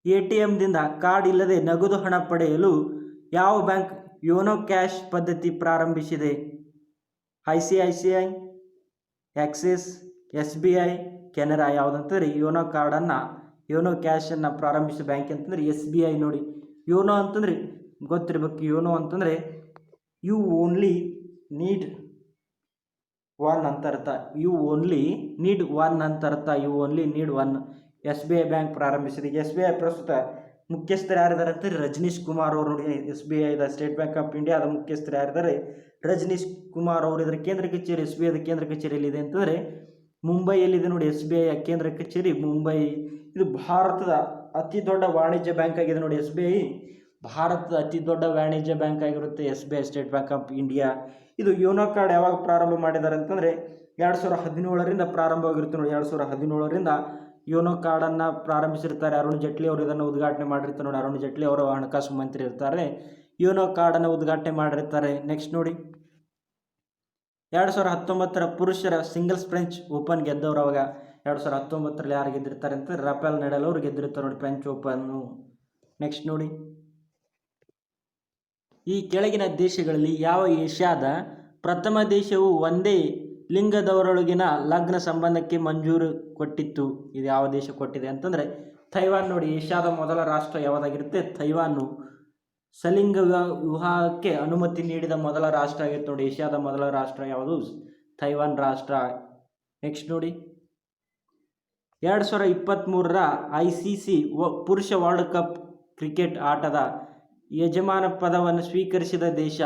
ATMದಿಂದ ಕಾರ್ಡ್ ಇಲ್ಲದೆ ನಗದು ಹಣ ಪಡೆಯಲು ಯಾವ ಬ್ಯಾಂಕ್ ಯೋನೋ ಕ್ಯಾಶ್ ಪದ್ಧತಿ ಪ್ರಾರಂಭಿಸಿದೆ? ICICI, ಆಕ್ಸಿಸ್, SBI, ಕೆನರಾ ಯಾವುದಂತಂದರೆ ಯೋನೋ ಕಾರ್ಡನ್ನು ಯೋನೋ ಕ್ಯಾಶನ್ನು ಪ್ರಾರಂಭಿಸಿದ ಬ್ಯಾಂಕ್ ಅಂತಂದರೆ SBI ನೋಡಿ. ಯೋನೋ ಅಂತಂದರೆ ಗೊತ್ತಿರಬೇಕು. ಯೋನೋ ಅಂತಂದರೆ ಯು ಓನ್ಲಿ ನೀಡ್ ಒನ್ ಅಂತ ಅರ್ಥ. ಯು ಓನ್ಲಿ ನೀಡ್ ಒನ್ ಅಂತ ಅರ್ಥ. You only need one. SBI bank ಪ್ರಾರಂಭಿಸಿದೆ. SBI ಪ್ರಸ್ತುತ ಮುಖ್ಯಸ್ಥರು ಯಾರಿದ್ದಾರೆ ಅಂತಂದರೆ ರಜನೀಶ್ ಕುಮಾರ್ ಅವರು ನೋಡಿ. SBIದ ಸ್ಟೇಟ್ ಬ್ಯಾಂಕ್ ಆಫ್ ಇಂಡಿಯಾದ ಮುಖ್ಯಸ್ಥರು ಯಾರಿದ್ದಾರೆ? ರಜನೀಶ್ ಕುಮಾರ್ ಅವರು. ಇದರ ಕೇಂದ್ರ ಕಚೇರಿ SBIದ ಕೇಂದ್ರ ಕಚೇರಿಯಲ್ಲಿದೆ ಅಂತಂದರೆ ಮುಂಬೈಯಲ್ಲಿದೆ ನೋಡಿ. SBIಯ ಕೇಂದ್ರ ಕಚೇರಿ ಮುಂಬೈ. ಇದು ಭಾರತದ ಅತಿ ದೊಡ್ಡ ವಾಣಿಜ್ಯ ಬ್ಯಾಂಕ್ ಆಗಿದೆ ನೋಡಿ. SBI ಭಾರತದ ಅತಿ ದೊಡ್ಡ ವಾಣಿಜ್ಯ ಬ್ಯಾಂಕ್ ಆಗಿರುತ್ತೆ SBI state bank of India. ಇದು ಯೋನೋ ಕಾರ್ಡ್ ಯಾವಾಗ ಪ್ರಾರಂಭ ಮಾಡಿದ್ದಾರೆ ಅಂತಂದರೆ 2017ರಿಂದ ಪ್ರಾರಂಭವಾಗಿರುತ್ತೆ ನೋಡಿ. 2017ರಿಂದ ಯೋನೋ ಕಾರ್ಡನ್ನು ಪ್ರಾರಂಭಿಸಿರ್ತಾರೆ. ಅರುಣ್ ಜೇಟ್ಲಿ ಅವರು ಇದನ್ನು ಉದ್ಘಾಟನೆ ಮಾಡಿರ್ತಾರೆ ನೋಡಿ. ಅರುಣ್ ಜೇಟ್ಲಿ ಅವರು ಹಣಕಾಸು ಮಂತ್ರಿ ಇರ್ತಾರೆ. ಯೋನೋ ಕಾರ್ಡನ್ನು ಉದ್ಘಾಟನೆ ಮಾಡಿರ್ತಾರೆ. ನೆಕ್ಸ್ಟ್ ನೋಡಿ, 2019ರ ಪುರುಷರ ಸಿಂಗಲ್ಸ್ ಫ್ರೆಂಚ್ ಓಪನ್ ಗೆದ್ದವರು. ಅವಾಗ 2019ರಲ್ಲಿ ಯಾರು ಗೆದ್ದಿರ್ತಾರೆ ಅಂತ ರಾಫೆಲ್ ನಡಾಲ್ ಅವರು ಗೆದ್ದಿರ್ತಾರೆ ನೋಡಿ ಫ್ರೆಂಚ್ ಓಪನ್ನು. ನೆಕ್ಸ್ಟ್ ನೋಡಿ, ಈ ಕೆಳಗಿನ ದೇಶಗಳಲ್ಲಿ ಯಾವ ಏಷ್ಯಾದ ಪ್ರಥಮ ದೇಶವು ಒಂದೇ ಲಿಂಗದವರೊಳಗಿನ ಲಗ್ನ ಸಂಬಂಧಕ್ಕೆ ಮಂಜೂರು ಕೊಟ್ಟಿತ್ತು? ಇದು ಯಾವ ದೇಶ ಕೊಟ್ಟಿದೆ ಅಂತಂದರೆ ಥೈವಾನ್ ನೋಡಿ. ಏಷ್ಯಾದ ಮೊದಲ ರಾಷ್ಟ್ರ ಯಾವುದಾಗಿರುತ್ತೆ? ಥೈವಾನು. ಸಲಿಂಗ ವಿವಾಹಕ್ಕೆ ಅನುಮತಿ ನೀಡಿದ ಮೊದಲ ರಾಷ್ಟ್ರ ಆಗಿತ್ತು ನೋಡಿ. ಏಷ್ಯಾದ ಮೊದಲ ರಾಷ್ಟ್ರ ಯಾವುದು? ಥೈವಾನ್ ರಾಷ್ಟ್ರ. ನೆಕ್ಸ್ಟ್ ನೋಡಿ, 2023ರ ICC ಪುರುಷ ವರ್ಲ್ಡ್ ಕಪ್ ಕ್ರಿಕೆಟ್ ಆಟದ ಯಜಮಾನ ಪದವನ್ನು ಸ್ವೀಕರಿಸಿದ ದೇಶ.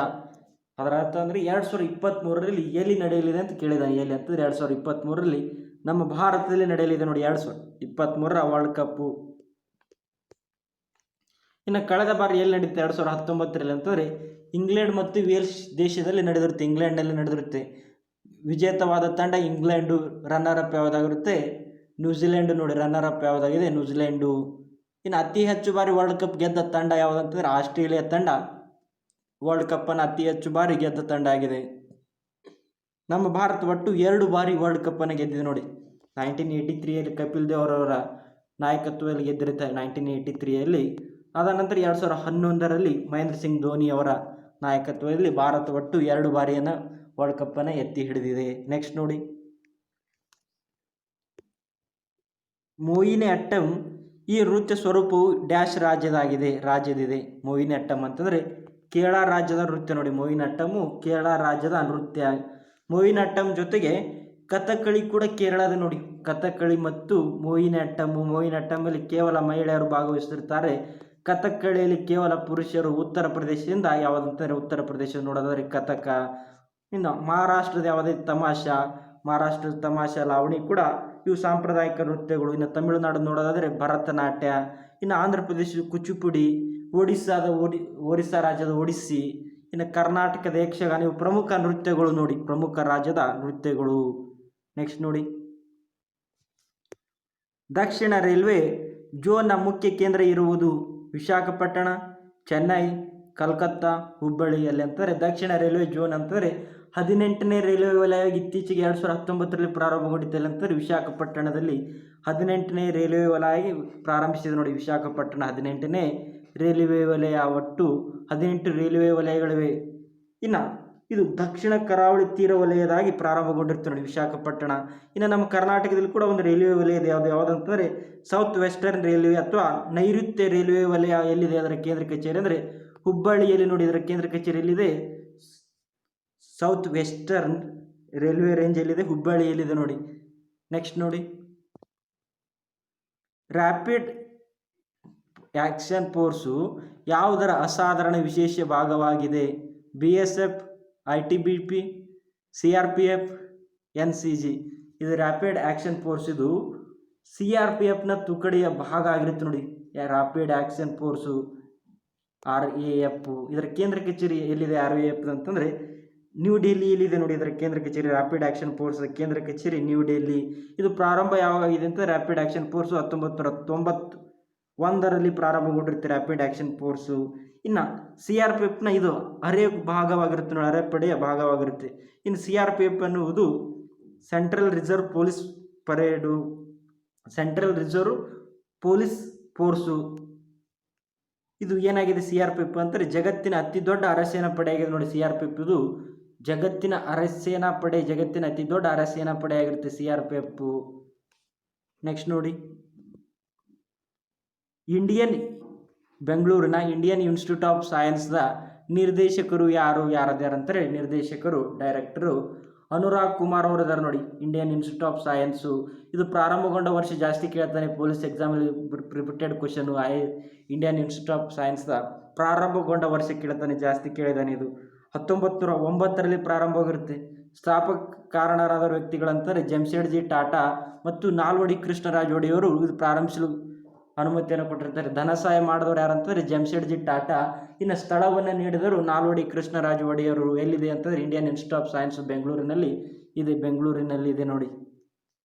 ಅದರ ಅರ್ಥ ಅಂದರೆ 2023ರಲ್ಲಿ ಎಲ್ಲಿ ನಡೆಯಲಿದೆ ಅಂತ ಕೇಳಿದ್ದಾನೆ. ಎಲ್ಲಿ ಅಂತಂದರೆ 2023ರಲ್ಲಿ ನಮ್ಮ ಭಾರತದಲ್ಲಿ ನಡೆಯಲಿದೆ ನೋಡಿ. 2023ರ ವರ್ಲ್ಡ್ ಕಪ್ಪು. ಇನ್ನು ಕಳೆದ ಬಾರಿ ಎಲ್ಲಿ ನಡೀತೆ 2019ರಲ್ಲಿ ಅಂತಂದರೆ ಇಂಗ್ಲೆಂಡ್ ಮತ್ತು ವೇಲ್ಸ್ ದೇಶದಲ್ಲಿ ನಡೆದಿರುತ್ತೆ. ಇಂಗ್ಲೆಂಡ್ನಲ್ಲಿ ನಡೆದಿರುತ್ತೆ. ವಿಜೇತವಾದ ತಂಡ ಇಂಗ್ಲೆಂಡು. ರನ್ನರ್ ಅಪ್ ಯಾವುದಾಗಿರುತ್ತೆ? ನ್ಯೂಜಿಲೆಂಡು ನೋಡಿ. ರನ್ನರ್ ಅಪ್ ಯಾವುದಾಗಿದೆ? ನ್ಯೂಜಿಲೆಂಡು. ಇನ್ನು ಅತಿ ಹೆಚ್ಚು ಬಾರಿ ವರ್ಲ್ಡ್ ಕಪ್ ಗೆದ್ದ ತಂಡ ಯಾವುದಂತಂದರೆ ಆಸ್ಟ್ರೇಲಿಯಾ ತಂಡ ವರ್ಲ್ಡ್ ಕಪ್ಪನ್ನು ಅತಿ ಹೆಚ್ಚು ಬಾರಿ ಗೆದ್ದ ತಂಡ ಆಗಿದೆ. ನಮ್ಮ ಭಾರತ ಒಟ್ಟು 2 ಬಾರಿ ವರ್ಲ್ಡ್ ಕಪ್ಪನ್ನು ಗೆದ್ದಿದೆ ನೋಡಿ. 1983ಯಲ್ಲಿ ಕಪಿಲ್ ದೇವ್ ಅವರವರ ನಾಯಕತ್ವದಲ್ಲಿ ಗೆದ್ದಿರುತ್ತೆ 1983ಯಲ್ಲಿ. ಅದ ನಂತರ 2011ರಲ್ಲಿ ಮಹೇಂದ್ರ ಸಿಂಗ್ ಧೋನಿ ಅವರ ನಾಯಕತ್ವದಲ್ಲಿ ಭಾರತ ಒಟ್ಟು 2 ಬಾರಿಯನ್ನು ವರ್ಲ್ಡ್ ಕಪ್ಪನ್ನು ಎತ್ತಿ ಹಿಡಿದಿದೆ. ನೆಕ್ಸ್ಟ್ ನೋಡಿ, ಮೋಹಿನಿಯಟ್ಟಂ ಈ ನೃತ್ಯ ಸ್ವರೂಪವು ಡ್ಯಾಶ್ ರಾಜ್ಯದಿದೆ. ಮೋಹಿನಿಯಟ್ಟಂ ಅಂತಂದರೆ ಕೇರಳ ರಾಜ್ಯದ ನೃತ್ಯ ನೋಡಿ. ಮೋಹಿನಿಯಟ್ಟಮ್ಮು ಕೇರಳ ರಾಜ್ಯದ ನೃತ್ಯ. ಮೋಹಿನಿಯಟ್ಟಂ ಜೊತೆಗೆ ಕಥಕ್ಕಳಿ ಕೂಡ ಕೇರಳದ ನೋಡಿ. ಕಥಕ್ಕಳಿ ಮತ್ತು ಮೋಹಿನಿಯಟ್ಟಮ್ಮಲ್ಲಿ ಕೇವಲ ಮಹಿಳೆಯರು ಭಾಗವಹಿಸುತ್ತಾರೆ. ಕಥಕ್ಕಳಿಯಲ್ಲಿ ಕೇವಲ ಪುರುಷರು. ಉತ್ತರ ಪ್ರದೇಶದಿಂದ ಯಾವುದಂತಾರೆ? ಉತ್ತರ ಪ್ರದೇಶ ನೋಡೋದಾದ್ರೆ ಕಥಕ. ಇನ್ನು ಮಹಾರಾಷ್ಟ್ರದ ಯಾವುದೇ ತಮಾಷಾ. ಮಹಾರಾಷ್ಟ್ರದ ತಮಾಷಾ, ಲಾವಣಿ ಕೂಡ ಇವು ಸಾಂಪ್ರದಾಯಿಕ ನೃತ್ಯಗಳು. ಇನ್ನು ತಮಿಳುನಾಡು ನೋಡೋದಾದರೆ ಭರತನಾಟ್ಯ. ಇನ್ನು ಆಂಧ್ರ ಪ್ರದೇಶದ ಕುಚಿಪುಡಿ. ಒರಿಸ್ಸಾ ರಾಜ್ಯದ ಒಡಿಸ್ಸಿ. ಇನ್ನು ಕರ್ನಾಟಕದ ಯಕ್ಷಗಾನ. ಇವು ಪ್ರಮುಖ ನೃತ್ಯಗಳು ನೋಡಿ. ಪ್ರಮುಖ ರಾಜ್ಯದ ನೃತ್ಯಗಳು. ನೆಕ್ಸ್ಟ್ ನೋಡಿ, ದಕ್ಷಿಣ ರೈಲ್ವೆ ಝೋನ್ನ ಮುಖ್ಯ ಕೇಂದ್ರ ಇರುವುದು ವಿಶಾಖಪಟ್ಟಣ, ಚೆನ್ನೈ, ಕಲ್ಕತ್ತಾ, ಹುಬ್ಬಳ್ಳಿಯಲ್ಲಿ ಅಂತಾರೆ. ದಕ್ಷಿಣ ರೈಲ್ವೆ ಝೋನ್ ಅಂತಂದರೆ 18ನೇ ರೈಲ್ವೆ ವಲಯ ಇತ್ತೀಚೆಗೆ 2019ರಲ್ಲಿ ಪ್ರಾರಂಭಗೊಂಡಿದ್ದಲ್ಲ ಅಂತಾರೆ. ವಿಶಾಖಪಟ್ಟಣದಲ್ಲಿ 18ನೇ ರೈಲ್ವೆ ವಲಯ ಪ್ರಾರಂಭಿಸಿದೆ ನೋಡಿ. ವಿಶಾಖಪಟ್ಟಣ 18ನೇ ರೈಲ್ವೆ ವಲಯ. ಒಟ್ಟು 18 ರೈಲ್ವೆ ವಲಯಗಳಿವೆ. ಇನ್ನು ಇದು ದಕ್ಷಿಣ ಕರಾವಳಿ ತೀರ ವಲಯದಾಗಿ ಪ್ರಾರಂಭಗೊಂಡಿರುತ್ತೆ ನೋಡಿ ವಿಶಾಖಪಟ್ಟಣ. ಇನ್ನು ನಮ್ಮ ಕರ್ನಾಟಕದಲ್ಲಿ ಕೂಡ ಒಂದು ರೈಲ್ವೆ ವಲಯ ಇದೆ. ಯಾವುದಂತಂದರೆ ಸೌತ್ ವೆಸ್ಟರ್ನ್ ರೈಲ್ವೆ ಅಥವಾ ನೈಋತ್ಯ ರೈಲ್ವೆ ವಲಯ. ಎಲ್ಲಿದೆ ಅದರ ಕೇಂದ್ರ ಕಚೇರಿ ಅಂದರೆ ಹುಬ್ಬಳ್ಳಿಯಲ್ಲಿ ನೋಡಿ. ಇದರ ಕೇಂದ್ರ ಕಚೇರಿ ಎಲ್ಲಿದೆ? ಸೌತ್ ವೆಸ್ಟರ್ನ್ ರೈಲ್ವೆ ರೇಂಜ್ ಎಲ್ಲಿದೆ? ಹುಬ್ಬಳ್ಳಿಯಲ್ಲಿದೆ ನೋಡಿ. ನೆಕ್ಸ್ಟ್ ನೋಡಿ, ರ್ಯಾಪಿಡ್ ಆ್ಯಕ್ಷನ್ ಫೋರ್ಸು ಯಾವುದರ ಅಸಾಧಾರಣ ವಿಶೇಷ ಭಾಗವಾಗಿದೆ? BSF, ITBP, CRPF, NCG. ಇದು ರ್ಯಾಪಿಡ್ ಆ್ಯಕ್ಷನ್ ಫೋರ್ಸ್. ಇದು CRPFನ ತುಕಡಿಯ ಭಾಗ ಆಗಿರುತ್ತೆ ನೋಡಿ. Rapid action force RAF. ಇದರ ಕೇಂದ್ರ ಕಚೇರಿ ಎಲ್ಲಿದೆ? RAF ಅಂತಂದರೆ ನ್ಯೂ ಡೆಲ್ಲಿಯಲ್ಲಿದೆ ನೋಡಿ. ಇದರ ಕೇಂದ್ರ ಕಚೇರಿ ರ್ಯಾಪಿಡ್ ಆ್ಯಕ್ಷನ್ ಫೋರ್ಸ್ ಕೇಂದ್ರ ಕಚೇರಿ ನ್ಯೂ ಡೆಲ್ಲಿ. ಇದು ಪ್ರಾರಂಭ ಯಾವಾಗಿದೆ ಅಂತ ರ್ಯಾಪಿಡ್ ಆ್ಯಕ್ಷನ್ ಫೋರ್ಸು 1991ರಲ್ಲಿ ಪ್ರಾರಂಭಗೊಂಡಿರುತ್ತೆ ರ್ಯಾಪಿಡ್ ಆ್ಯಕ್ಷನ್ ಫೋರ್ಸು. ಇನ್ನು CRPFನ ಇದು ಅರೆ ಭಾಗವಾಗಿರುತ್ತೆ ನೋಡಿ. ಅರೆಪಡೆಯ ಭಾಗವಾಗಿರುತ್ತೆ. ಇನ್ನು CRPF ಅನ್ನುವುದು ಸೆಂಟ್ರಲ್ ರಿಸರ್ವ್ ಪೊಲೀಸ್ ಫೋರ್ಸು. ಇದು ಏನಾಗಿದೆ? CRPF ಅಂತಾರೆ ಜಗತ್ತಿನ ಅತಿ ದೊಡ್ಡ ಅರೆಸೇನಾ ಪಡೆಯಾಗಿದೆ ನೋಡಿ. CRPF ಇದು ಜಗತ್ತಿನ ಅರೆಸೇನಾ ಪಡೆ, ಜಗತ್ತಿನ ಅತಿ ದೊಡ್ಡ ಅರೆಸೇನಾ ಪಡೆ ಆಗಿರುತ್ತೆ CRPF. ನೆಕ್ಸ್ಟ್ ನೋಡಿ, ಬೆಂಗಳೂರಿನ ಇಂಡಿಯನ್ ಇನ್ಸ್ಟಿಟ್ಯೂಟ್ ಆಫ್ ಸೈನ್ಸ್ದ ನಿರ್ದೇಶಕರು ಯಾರದಾರಂತಾರೆ ನಿರ್ದೇಶಕರು ಡೈರೆಕ್ಟರು ಅನುರಾಗ್ ಕುಮಾರ್ ಅವರು ಇದ್ದಾರೆ ನೋಡಿ. ಇಂಡಿಯನ್ ಇನ್ಸ್ಟಿಟ್ಯೂಟ್ ಆಫ್ ಸೈನ್ಸು ಇದು ಪ್ರಾರಂಭಗೊಂಡ ವರ್ಷ ಜಾಸ್ತಿ ಕೇಳ್ತಾನೆ ಪೊಲೀಸ್ ಎಕ್ಸಾಮಲ್ಲಿ repeated question. Indian Institute of ಸೈನ್ಸ್ದ ಪ್ರಾರಂಭಗೊಂಡ ವರ್ಷ ಕೇಳ್ತಾನೆ, ಜಾಸ್ತಿ ಕೇಳಿದಾನೆ. ಇದು 1909ರಲ್ಲಿ ಪ್ರಾರಂಭವಾಗಿರುತ್ತೆ. ಸ್ಥಾಪಕ ಕಾರಣರಾದ ವ್ಯಕ್ತಿಗಳಂತಾರೆ ಜಮ್ಶೆಡ್ಜಿ ಟಾಟಾ ಮತ್ತು ನಾಲ್ವಡಿ ಕೃಷ್ಣರಾಜ ಒಡೆಯವರು ಇದು ಪ್ರಾರಂಭಿಸಲು ಅನುಮತಿಯನ್ನು ಕೊಟ್ಟಿರ್ತಾರೆ. ಧನ ಸಹಾಯ ಮಾಡಿದವರು ಯಾರಂತಂದರೆ ಜಮ್ಶೆಡ್ಜಿ ಟಾಟಾ. ಇನ್ನು ಸ್ಥಳವನ್ನು ನೀಡಿದರು ನಾಲ್ವಡಿ ಕೃಷ್ಣರಾಜ ಒಡೆಯರು. ಎಲ್ಲಿದೆ ಅಂತಂದರೆ ಇಂಡಿಯನ್ ಇನ್ಸ್ಟಿಟ್ಯೂಟ್ ಆಫ್ ಸೈನ್ಸ್ ಬೆಂಗಳೂರಿನಲ್ಲಿ ಇದೆ ನೋಡಿ.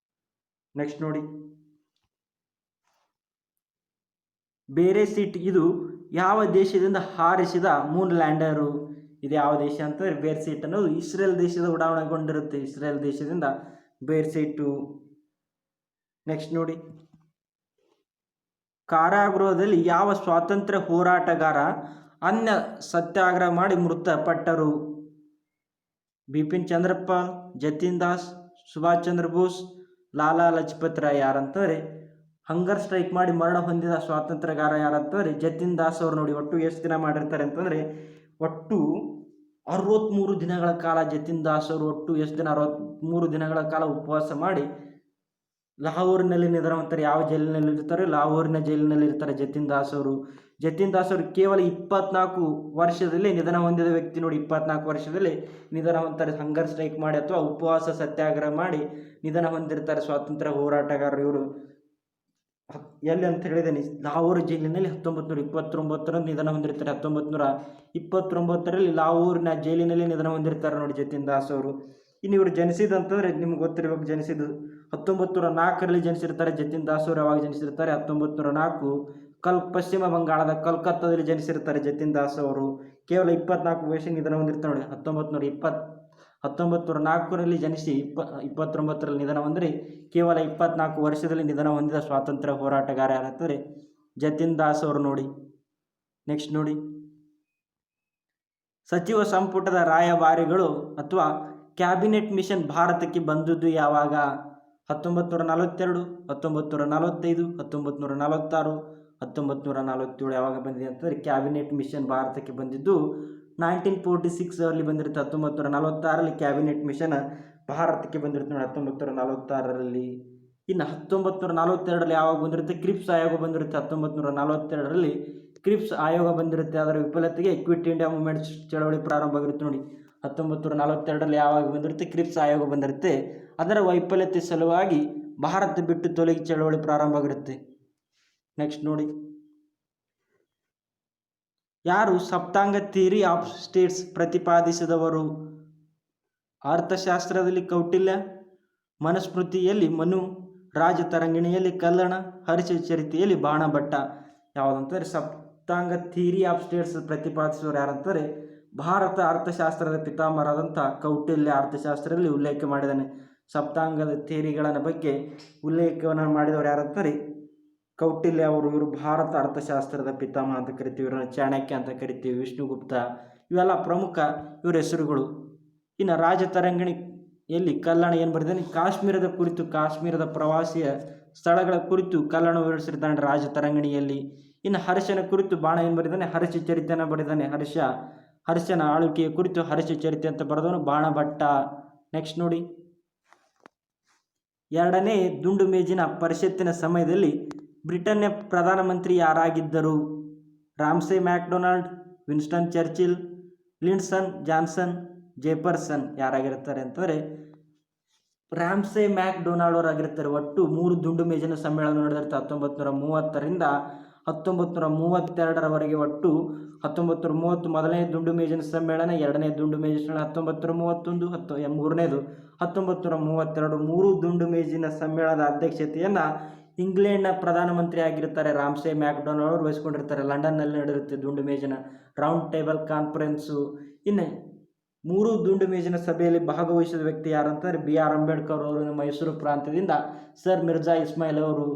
ನೆಕ್ಸ್ಟ್ ನೋಡಿ, ಬೇರೆ ಸೀಟ್ ಇದು ಯಾವ ದೇಶದಿಂದ ಹಾರಿಸಿದ ಮೂನ್ ಲ್ಯಾಂಡರು? ಇದು ಯಾವ ದೇಶ ಅಂತಂದರೆ ಬೇರ್ ಸೀಟ್ ಅನ್ನೋದು ಇಸ್ರೇಲ್ ದೇಶದ ಉಡಾವಣೆಗೊಂಡಿರುತ್ತೆ. ಇಸ್ರೇಲ್ ದೇಶದಿಂದ ಬೇರ್ ಸೀಟು. ನೆಕ್ಸ್ಟ್ ನೋಡಿ, ಕಾರಾಗೃಹದಲ್ಲಿ ಯಾವ ಸ್ವಾತಂತ್ರ್ಯ ಹೋರಾಟಗಾರ ಅನ್ನ ಸತ್ಯಾಗ್ರಹ ಮಾಡಿ ಮೃತಪಟ್ಟರು? ಬಿಪಿನ್ ಚಂದ್ರಪಾಲ್, ಜತಿನ್ ದಾಸ್, ಸುಭಾಷ್ ಚಂದ್ರ ಬೋಸ್, ಲಾಲಾ ಲಜಪತ್ ರಾಯ್. ಯಾರಂತಂದರೆ ಹಂಗರ್ ಸ್ಟ್ರೈಕ್ ಮಾಡಿ ಮರಣ ಹೊಂದಿದ ಸ್ವಾತಂತ್ರ್ಯಗಾರ ಯಾರಂತಂದರೆ ಜತಿನ್ ದಾಸ್ ಅವರು ನೋಡಿ. ಒಟ್ಟು ಎಷ್ಟು ದಿನ ಮಾಡಿರ್ತಾರೆ ಅಂತಂದರೆ ಒಟ್ಟು 63 ದಿನಗಳ ಕಾಲ ಜತಿನ್ ದಾಸ್ ಅವರು ಒಟ್ಟು ಎಷ್ಟು ದಿನ 63 ದಿನಗಳ ಕಾಲ ಉಪವಾಸ ಮಾಡಿ ಲಾಹೋರಿನಲ್ಲಿ ನಿಧನ ಹೊಂದ್ತಾರೆ. ಯಾವ ಜೈಲಿನಲ್ಲಿ ಇರ್ತಾರೆ? ಲಾಹೋರಿನ ಜೈಲಿನಲ್ಲಿ ಇರ್ತಾರೆ ಜತಿನ್ ದಾಸ್ ಅವರು. ಜತಿನ್ ದಾಸ್ ಅವರು ಕೇವಲ 24 ವರ್ಷದಲ್ಲಿ ನಿಧನ ಹೊಂದಿದ ವ್ಯಕ್ತಿ ನೋಡಿ. 24 ವರ್ಷದಲ್ಲಿ ನಿಧನ ಹೊಂದ್ತಾರೆ. ಹಂಗರ್ ಸ್ಟ್ರೈಕ್ ಮಾಡಿ ಅಥವಾ ಉಪವಾಸ ಸತ್ಯಾಗ್ರಹ ಮಾಡಿ ನಿಧನ ಹೊಂದಿರ್ತಾರೆ ಸ್ವಾತಂತ್ರ್ಯ ಹೋರಾಟಗಾರರು ಇವರು. ಎಲ್ಲಿ ಅಂತ ಹೇಳಿದ್ದೇನೆ, ಲಾಹೋರ್ ಜೈಲಿನಲ್ಲಿ 1929ರಂದು ನಿಧನ ಹೊಂದಿರ್ತಾರೆ. 1929ರಲ್ಲಿ ಲಾಹೋರಿನ ಜೈಲಿನಲ್ಲಿ ನಿಧನ ಹೊಂದಿರ್ತಾರೆ ನೋಡಿ ಜತಿನ್ ದಾಸ್ ಅವರು. ಇನ್ನು ಇವರು ಜನಿಸಿದಂತಂದರೆ ನಿಮ್ಗೆ ಗೊತ್ತಿರಬೇಕು, ಜನಿಸಿದ್ದು 1904ರಲ್ಲಿ ಜನಿಸಿರ್ತಾರೆ. ಜತಿನ್ ದಾಸ್ ಅವರು ಯಾವಾಗ ಜನಿಸಿರ್ತಾರೆ? 1904 ಪಶ್ಚಿಮ ಬಂಗಾಳದ ಕಲ್ಕತ್ತಾದಲ್ಲಿ ಜನಿಸಿರ್ತಾರೆ ಜತಿನ್ ದಾಸ್ ಅವರು. ಕೇವಲ 24 ವಯಸ್ಸಿಗೆ ನಿಧನ ಹೊಂದಿರ್ತಾರೆ ನೋಡಿ. 1904ರಲ್ಲಿ ಜನಿಸಿ 29ರಲ್ಲಿ ನಿಧನ ಹೊಂದಿರಿ. ಕೇವಲ 24 ವರ್ಷದಲ್ಲಿ ನಿಧನ ಹೊಂದಿದ ಸ್ವಾತಂತ್ರ್ಯ ಹೋರಾಟಗಾರ ಯಾರಂತಾರೆ ಜತಿನ್ ದಾಸ್ ಅವರು ನೋಡಿ. ನೆಕ್ಸ್ಟ್ ನೋಡಿ, ಸಚಿವ ಸಂಪುಟದ ರಾಯಭಾರಿಗಳು ಅಥವಾ ಕ್ಯಾಬಿನೆಟ್ ಮಿಷನ್ ಭಾರತಕ್ಕೆ ಬಂದದ್ದು ಯಾವಾಗ? 1942, 1945, 1946, 1947. ಯಾವಾಗ ಬಂದಿದೆ ಅಂತಂದರೆ ಕ್ಯಾಬಿನೆಟ್ ಮಿಷನ್ ಭಾರತಕ್ಕೆ ಬಂದಿದ್ದು 1946 ಬಂದಿರುತ್ತೆ. 1946ರಲ್ಲಿ ಕ್ಯಾಬಿನೆಟ್ ಮಿಷನ್ ಭಾರತಕ್ಕೆ ಬಂದಿರುತ್ತೆ ನೋಡಿ. 1946ರಲ್ಲಿ. ಇನ್ನು 1942ರಲ್ಲಿ ಯಾವಾಗ ಬಂದಿರುತ್ತೆ? ಕ್ರಿಪ್ಸ್ ಆಯೋಗ ಬಂದಿರುತ್ತೆ. 1942ರಲ್ಲಿ ಕ್ರಿಪ್ಸ್ ಆಯೋಗ ಬಂದಿರುತ್ತೆ. ಅದರ ವಿಫಲತೆಗೆ ಕ್ವಿಟ್ ಇಂಡಿಯಾ ಮೂವ್ಮೆಂಟ್ ಚಳವಳಿ ಪ್ರಾರಂಭ ಆಗಿರುತ್ತೆ ನೋಡಿ. 1942ರಲ್ಲಿ ಯಾವಾಗ ಬಂದಿರುತ್ತೆ? ಕ್ರಿಪ್ಸ್ ಆಯೋಗ ಬಂದಿರುತ್ತೆ. ಅದರ ವೈಫಲ್ಯತೆ ಸಲುವಾಗಿ ಭಾರತ ಬಿಟ್ಟು ತೊಲಗಿ ಚಳವಳಿ ಪ್ರಾರಂಭ ಆಗಿರುತ್ತೆ. ನೆಕ್ಸ್ಟ್ ನೋಡಿ, ಯಾರು ಸಪ್ತಾಂಗ ಥಿಯರಿ ಆಫ್ ಸ್ಟೇಟ್ಸ್ ಪ್ರತಿಪಾದಿಸಿದವರು? ಅರ್ಥಶಾಸ್ತ್ರದಲ್ಲಿ ಕೌಟಿಲ್ಯ, ಮನುಸ್ಮೃತಿಯಲ್ಲಿ ಮನು, ರಾಜತರಂಗಿಣಿಯಲ್ಲಿ ಕಲ್ಲಣ, ಹರ್ಷಚರಿತೆಯಲ್ಲಿ ಬಾಣಭಟ್ಟ. ಯಾವುದಂತಂದರೆ ಸಪ್ತಾಂಗ ಥಿಯರಿ ಆಫ್ ಸ್ಟೇಟ್ಸ್ ಪ್ರತಿಪಾದಿಸುವವರು ಯಾರಂತಾರೆ ಭಾರತ ಅರ್ಥಶಾಸ್ತ್ರದ ಪಿತಾಮಹರಾದಂಥ ಕೌಟಿಲ್ಯ ಅರ್ಥಶಾಸ್ತ್ರದಲ್ಲಿ ಉಲ್ಲೇಖ ಮಾಡಿದ್ದಾನೆ. ಸಪ್ತಾಂಗದ ಥಿಯರಿಗಳ ಬಗ್ಗೆ ಉಲ್ಲೇಖವನ್ನು ಮಾಡಿದವರು ಯಾರಂತಾರೆ ಕೌಟಿಲ್ಯ ಅವರು. ಇವರು ಭಾರತ ಅರ್ಥಶಾಸ್ತ್ರದ ಪಿತಾಮಹ ಅಂತ ಕರಿತೀವಿ. ಇವರನ್ನು ಚಾಣಕ್ಯ ಅಂತ ಕರಿತೀವಿ, ವಿಷ್ಣುಗುಪ್ತ, ಇವೆಲ್ಲ ಪ್ರಮುಖ ಇವರ ಹೆಸರುಗಳು. ಇನ್ನು ರಾಜತರಂಗಿಣಿಯಲ್ಲಿ ಕಲ್ಲಣ ಏನು ಬರೆದಿದ್ದಾನೆ? ಕಾಶ್ಮೀರದ ಕುರಿತು, ಕಾಶ್ಮೀರದ ಪ್ರವಾಸಿಯ ಸ್ಥಳಗಳ ಕುರಿತು ಕಲ್ಲಣ ವಿವರಿಸಿರ್ತಾನೆ ರಾಜತರಂಗಿಣಿಯಲ್ಲಿ. ಇನ್ನು ಹರ್ಷನ ಕುರಿತು ಬಾಣ ಏನು ಬರೆದಿದ್ದಾನೆ? ಹರ್ಷಚರಿತೆಯನ್ನು ಬರೆದಿದ್ದಾನೆ. ಹರ್ಷನ ಆಳ್ವಿಕೆಯ ಕುರಿತು ಹರ್ಷಚರಿತೆ ಅಂತ ಬರೆದವನು ಬಾಣಭಟ್ಟ. ನೆಕ್ಸ್ಟ್ ನೋಡಿ, ಎರಡನೇ ದುಂಡು ಮೇಜಿನ ಪರಿಷತ್ತಿನ ಸಮಯದಲ್ಲಿ ಬ್ರಿಟನ್ನ ಪ್ರಧಾನಮಂತ್ರಿ ಯಾರಾಗಿದ್ದರು? Ramsay MacDonald, Winston Churchill, Lyndon Johnson, Jefferson. ಯಾರಾಗಿರ್ತಾರೆ ಅಂತಂದರೆ ರಾಮ್ಸೆ ಮ್ಯಾಕ್ಡೊನಾಲ್ಡ್ ಅವರಾಗಿರ್ತಾರೆ. ಒಟ್ಟು 3 ದುಂಡು ಮೇಜಿನ ಸಮ್ಮೇಳನ ನಡೆದಿರುತ್ತೆ 1930ರಿಂದ 1932ರವರೆಗೆ. ಒಟ್ಟು 1930 ಮೊದಲನೇ ದುಂಡು ಮೇಜಿನ ಸಮ್ಮೇಳನ, ಎರಡನೇ ದುಂಡು ಮೇಜಿನ ಸಮ್ಮೇಳನ 1931, ಮೂರನೇದು 1932. 3 ದುಂಡು ಮೇಜಿನ ಸಮ್ಮೇಳನದ ಅಧ್ಯಕ್ಷತೆಯನ್ನು ಇಂಗ್ಲೆಂಡ್ನ ಪ್ರಧಾನಮಂತ್ರಿ ಆಗಿರ್ತಾರೆ ರಾಮ್ಸೆ ಮ್ಯಾಕ್ಡೊನಾಲ್ಡ್ ಅವರು ವಹಿಸ್ಕೊಂಡಿರ್ತಾರೆ. ಲಂಡನ್ನಲ್ಲಿ ನಡೆಯುತ್ತೆ ದುಂಡು ಮೇಜಿನ ರೌಂಡ್ ಟೇಬಲ್ ಕಾನ್ಫರೆನ್ಸು. ಇನ್ನು 3 ದುಂಡು ಮೇಜಿನ ಸಭೆಯಲ್ಲಿ ಭಾಗವಹಿಸಿದ ವ್ಯಕ್ತಿ ಯಾರಂತಂದರೆ BR ಅಂಬೇಡ್ಕರ್ ಅವರು, ಮೈಸೂರು ಪ್ರಾಂತ್ಯದಿಂದ ಸರ್ ಮಿರ್ಜಾ ಇಸ್ಮಾಯಿಲ್ ಅವರು.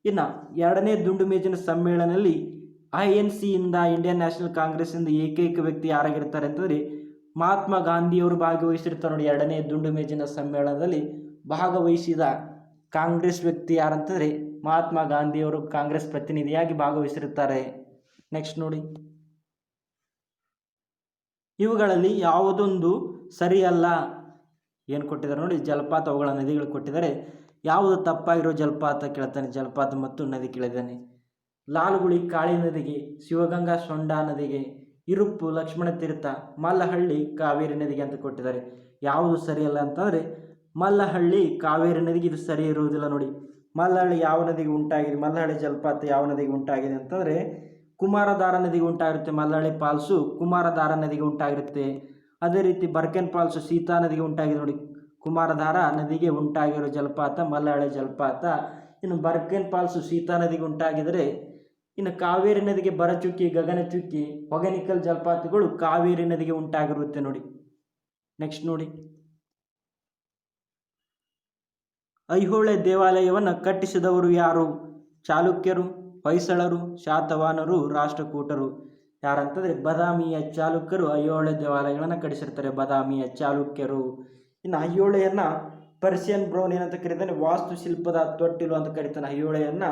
ಇನ್ನು ಎರಡನೇ ದುಂಡು ಮೇಜಿನ ಸಮ್ಮೇಳನದಲ್ಲಿ INCಯಿಂದ ಇಂಡಿಯನ್ ನ್ಯಾಷನಲ್ ಕಾಂಗ್ರೆಸ್ಸಿಂದ ಏಕೈಕ ವ್ಯಕ್ತಿ ಯಾರಾಗಿರ್ತಾರೆ ಅಂತಂದರೆ ಮಹಾತ್ಮ ಗಾಂಧಿಯವರು ಭಾಗವಹಿಸಿರ್ತಾರೆ ನೋಡಿ. ಎರಡನೇ ದುಂಡು ಮೇಜಿನ ಸಮ್ಮೇಳನದಲ್ಲಿ ಭಾಗವಹಿಸಿದ ಕಾಂಗ್ರೆಸ್ ವ್ಯಕ್ತಿ ಯಾರಂತಂದರೆ ಮಹಾತ್ಮ ಗಾಂಧಿಯವರು ಕಾಂಗ್ರೆಸ್ ಪ್ರತಿನಿಧಿಯಾಗಿ ಭಾಗವಹಿಸಿರುತ್ತಾರೆ. ನೆಕ್ಸ್ಟ್ ನೋಡಿ, ಇವುಗಳಲ್ಲಿ ಯಾವುದೊಂದು ಸರಿಯಲ್ಲ. ಏನು ಕೊಟ್ಟಿದ್ದಾರೆ ನೋಡಿ, ಜಲಪಾತ, ಅವುಗಳ ನದಿಗಳು ಕೊಟ್ಟಿದ್ದಾರೆ. ಯಾವುದು ತಪ್ಪಾಗಿರೋ ಜಲಪಾತ ಕೇಳ್ತಾನೆ. ಜಲಪಾತ ಮತ್ತು ನದಿ ಕೇಳಿದ್ದಾನೆ. ಲಾಲ್ಗುಳಿ ಕಾಳಿ ನದಿಗೆ, ಶಿವಗಂಗಾ ಸೊಂಡಾ ನದಿಗೆ, ಇರುಪ್ಪು ಲಕ್ಷ್ಮಣ ತೀರ್ಥ, ಮಲ್ಲಹಳ್ಳಿ ಕಾವೇರಿ ನದಿಗೆ ಅಂತ ಕೊಟ್ಟಿದ್ದಾರೆ. ಯಾವುದು ಸರಿಯಲ್ಲ ಅಂತಂದರೆ ಮಲ್ಲಹಳ್ಳಿ ಕಾವೇರಿ ನದಿಗೆ ಇದು ಸರಿ ಇರುವುದಿಲ್ಲ ನೋಡಿ. ಮಲ್ಲಹಳ್ಳಿ ಯಾವ ನದಿಗೆ ಉಂಟಾಗಿದೆ, ಮಲ್ಲಹಳ್ಳಿ ಜಲಪಾತ ಯಾವ ನದಿಗೆ ಉಂಟಾಗಿದೆ ಅಂತಂದರೆ ಕುಮಾರಧಾರ ನದಿಗೆ ಉಂಟಾಗಿರುತ್ತೆ. ಮಲ್ಲಹಳ್ಳಿ ಫಾಲ್ಸು ಕುಮಾರಧಾರ ನದಿಗೆ ಉಂಟಾಗಿರುತ್ತೆ. ಅದೇ ರೀತಿ ಬರ್ಕೆನ್ ಫಾಲ್ಸು ಸೀತಾ ನದಿಗೆ ಉಂಟಾಗಿದೆ ನೋಡಿ. ಕುಮಾರಧಾರ ನದಿಗೆ ಉಂಟಾಗಿರೋ ಜಲಪಾತ ಮಲ್ಲಹಳ್ಳಿ ಜಲಪಾತ. ಇನ್ನು ಬರ್ಕೆನ್ ಫಾಲ್ಸು ಸೀತಾ ನದಿಗೆ ಉಂಟಾಗಿದರೆ, ಇನ್ನು ಕಾವೇರಿ ನದಿಗೆ ಬರಚುಕ್ಕಿ, ಗಗನಚುಕ್ಕಿ, ಹೊಗನಿಕಲ್ ಜಲಪಾತಗಳು ಕಾವೇರಿ ನದಿಗೆ ಉಂಟಾಗಿರುತ್ತೆ ನೋಡಿ. ನೆಕ್ಸ್ಟ್ ನೋಡಿ, ಐಹೊಳೆ ದೇವಾಲಯವನ್ನು ಕಟ್ಟಿಸಿದವರು ಯಾರು? ಚಾಲುಕ್ಯರು, ಹೊಯ್ಸಳರು, ಶಾತವಾಹನರು, ರಾಷ್ಟ್ರಕೂಟರು. ಯಾರಂತಂದರೆ ಬದಾಮಿಯ ಚಾಲುಕ್ಯರು ಐಹೊಳೆ ದೇವಾಲಯಗಳನ್ನು ಕಟ್ಟಿಸಿರ್ತಾರೆ. ಬದಾಮಿಯ ಚಾಲುಕ್ಯರು. ಇನ್ನು ಐಹೊಳೆಯನ್ನು ಪರ್ಷಿಯನ್ ಬ್ರೌನ್ ಏನಂತ ಕರೀತಾನೆ? ವಾಸ್ತುಶಿಲ್ಪದ ತೊಟ್ಟಿಲು ಅಂತ ಕರೀತಾನೆ. ಐಹೊಳೆಯನ್ನು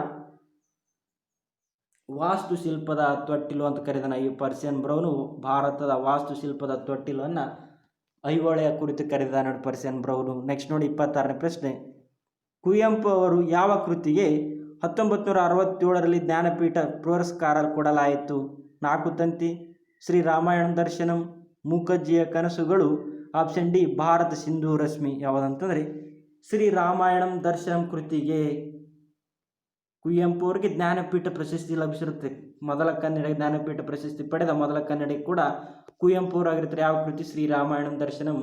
ವಾಸ್ತುಶಿಲ್ಪದ ತೊಟ್ಟಿಲು ಅಂತ ಕರೀತಾನೆ. ಈ ಪರ್ಷಿಯನ್ ಬ್ರೌನು ಭಾರತದ ವಾಸ್ತುಶಿಲ್ಪದ ತೊಟ್ಟಿಲನ್ನು ಐಹೊಳೆಯ ಕುರಿತು ಕರೀತಾನೆ ನೋಡಿ ಪರ್ಷಿಯನ್ ಬ್ರೌನು. ನೆಕ್ಸ್ಟ್ ನೋಡಿ, 26ನೇ ಪ್ರಶ್ನೆ. ಕುವೆಂಪು ಅವರು ಯಾವ ಕೃತಿಗೆ 1967ರಲ್ಲಿ ಜ್ಞಾನಪೀಠ ಪುರಸ್ಕಾರ ಕೊಡಲಾಯಿತು? 4 ತಂತಿ, ಶ್ರೀ ರಾಮಾಯಣ ದರ್ಶನಂ, ಮೂಕಜ್ಜಿಯ ಕನಸುಗಳು, ಆಪ್ಷನ್ ಡಿ ಭಾರತ ಸಿಂಧು ರಶ್ಮಿ. ಯಾವುದಂತಂದರೆ ಶ್ರೀ ರಾಮಾಯಣಂ ದರ್ಶನಂ ಕೃತಿಗೆ ಕುವೆಂಪು ಅವರಿಗೆ ಜ್ಞಾನಪೀಠ ಪ್ರಶಸ್ತಿ ಲಭಿಸಿರುತ್ತೆ. ಮೊದಲ ಕನ್ನಡ ಜ್ಞಾನಪೀಠ ಪ್ರಶಸ್ತಿ ಪಡೆದ ಮೊದಲ ಕನ್ನಡಿ ಕೂಡ ಕುವೆಂಪು ಅವರಾಗಿರ್ತಾರೆ. ಯಾವ ಕೃತಿ? ಶ್ರೀ ರಾಮಾಯಣಂ ದರ್ಶನಂ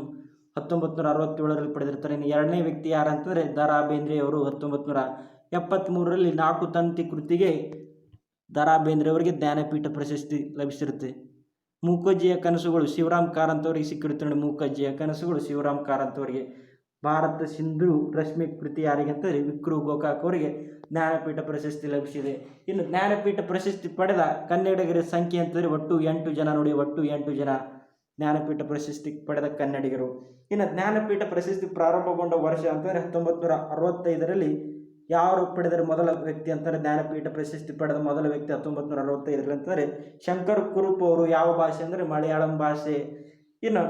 1967ರಲ್ಲಿ ಪಡೆದಿರ್ತಾರೆ. ಇನ್ನು ಎರಡನೇ ವ್ಯಕ್ತಿ ಯಾರಂತಂದರೆ ದ.ರಾ ಬೇಂದ್ರೆ ಅವರು 1973ರಲ್ಲಿ 4 ತಂತಿ ಕೃತಿಗೆ ದ.ರಾ ಬೇಂದ್ರೆ ಅವರಿಗೆ ಜ್ಞಾನಪೀಠ ಪ್ರಶಸ್ತಿ ಲಭಿಸಿರುತ್ತೆ. ಮೂಕಜ್ಜಿಯ ಕನಸುಗಳು ಶಿವರಾಮ್ ಕಾರಂತ್ ಅವರಿಗೆ ಸಿಕ್ಕಿರುತ್ತೆ ನೋಡಿ. ಮೂಕಜ್ಜಿಯ ಕನಸುಗಳು ಶಿವರಾಮ್ ಕಾರಂತ್ ಅವರಿಗೆ. ಭಾರತ ಸಿಂಧು ರಶ್ಮಿ ಕೃತಿ ಯಾರಿಗೆ ಅಂತಂದರೆ ವಿಕ್ರು ಗೋಕಾಕ್ ಅವರಿಗೆ ಜ್ಞಾನಪೀಠ ಪ್ರಶಸ್ತಿ ಲಭಿಸಿದೆ. ಇನ್ನು ಜ್ಞಾನಪೀಠ ಪ್ರಶಸ್ತಿ ಪಡೆದ ಕನ್ನಡಿಗರ ಸಂಖ್ಯೆ ಅಂತಂದರೆ ಒಟ್ಟು 8 ಜನ ನೋಡಿ. ಒಟ್ಟು 8 ಜನ ಜ್ಞಾನಪೀಠ ಪ್ರಶಸ್ತಿ ಪಡೆದ ಕನ್ನಡಿಗರು. ಇನ್ನು ಜ್ಞಾನಪೀಠ ಪ್ರಶಸ್ತಿ ಪ್ರಾರಂಭಗೊಂಡ ವರ್ಷ ಅಂತಂದರೆ 1965ರಲ್ಲಿ ಯಾರು ಪಡೆದರೆ ಮೊದಲ ವ್ಯಕ್ತಿ ಅಂತಾರೆ? ಜ್ಞಾನಪೀಠ ಪ್ರಶಸ್ತಿ ಪಡೆದ ಮೊದಲ ವ್ಯಕ್ತಿ 1965ರಲ್ಲಿ ಅಂತಂದರೆ ಶಂಕರ್ ಕುರುಪ್ ಅವರು. ಯಾವ ಭಾಷೆ ಅಂದರೆ ಮಲಯಾಳಂ ಭಾಷೆ. ಇನ್ನು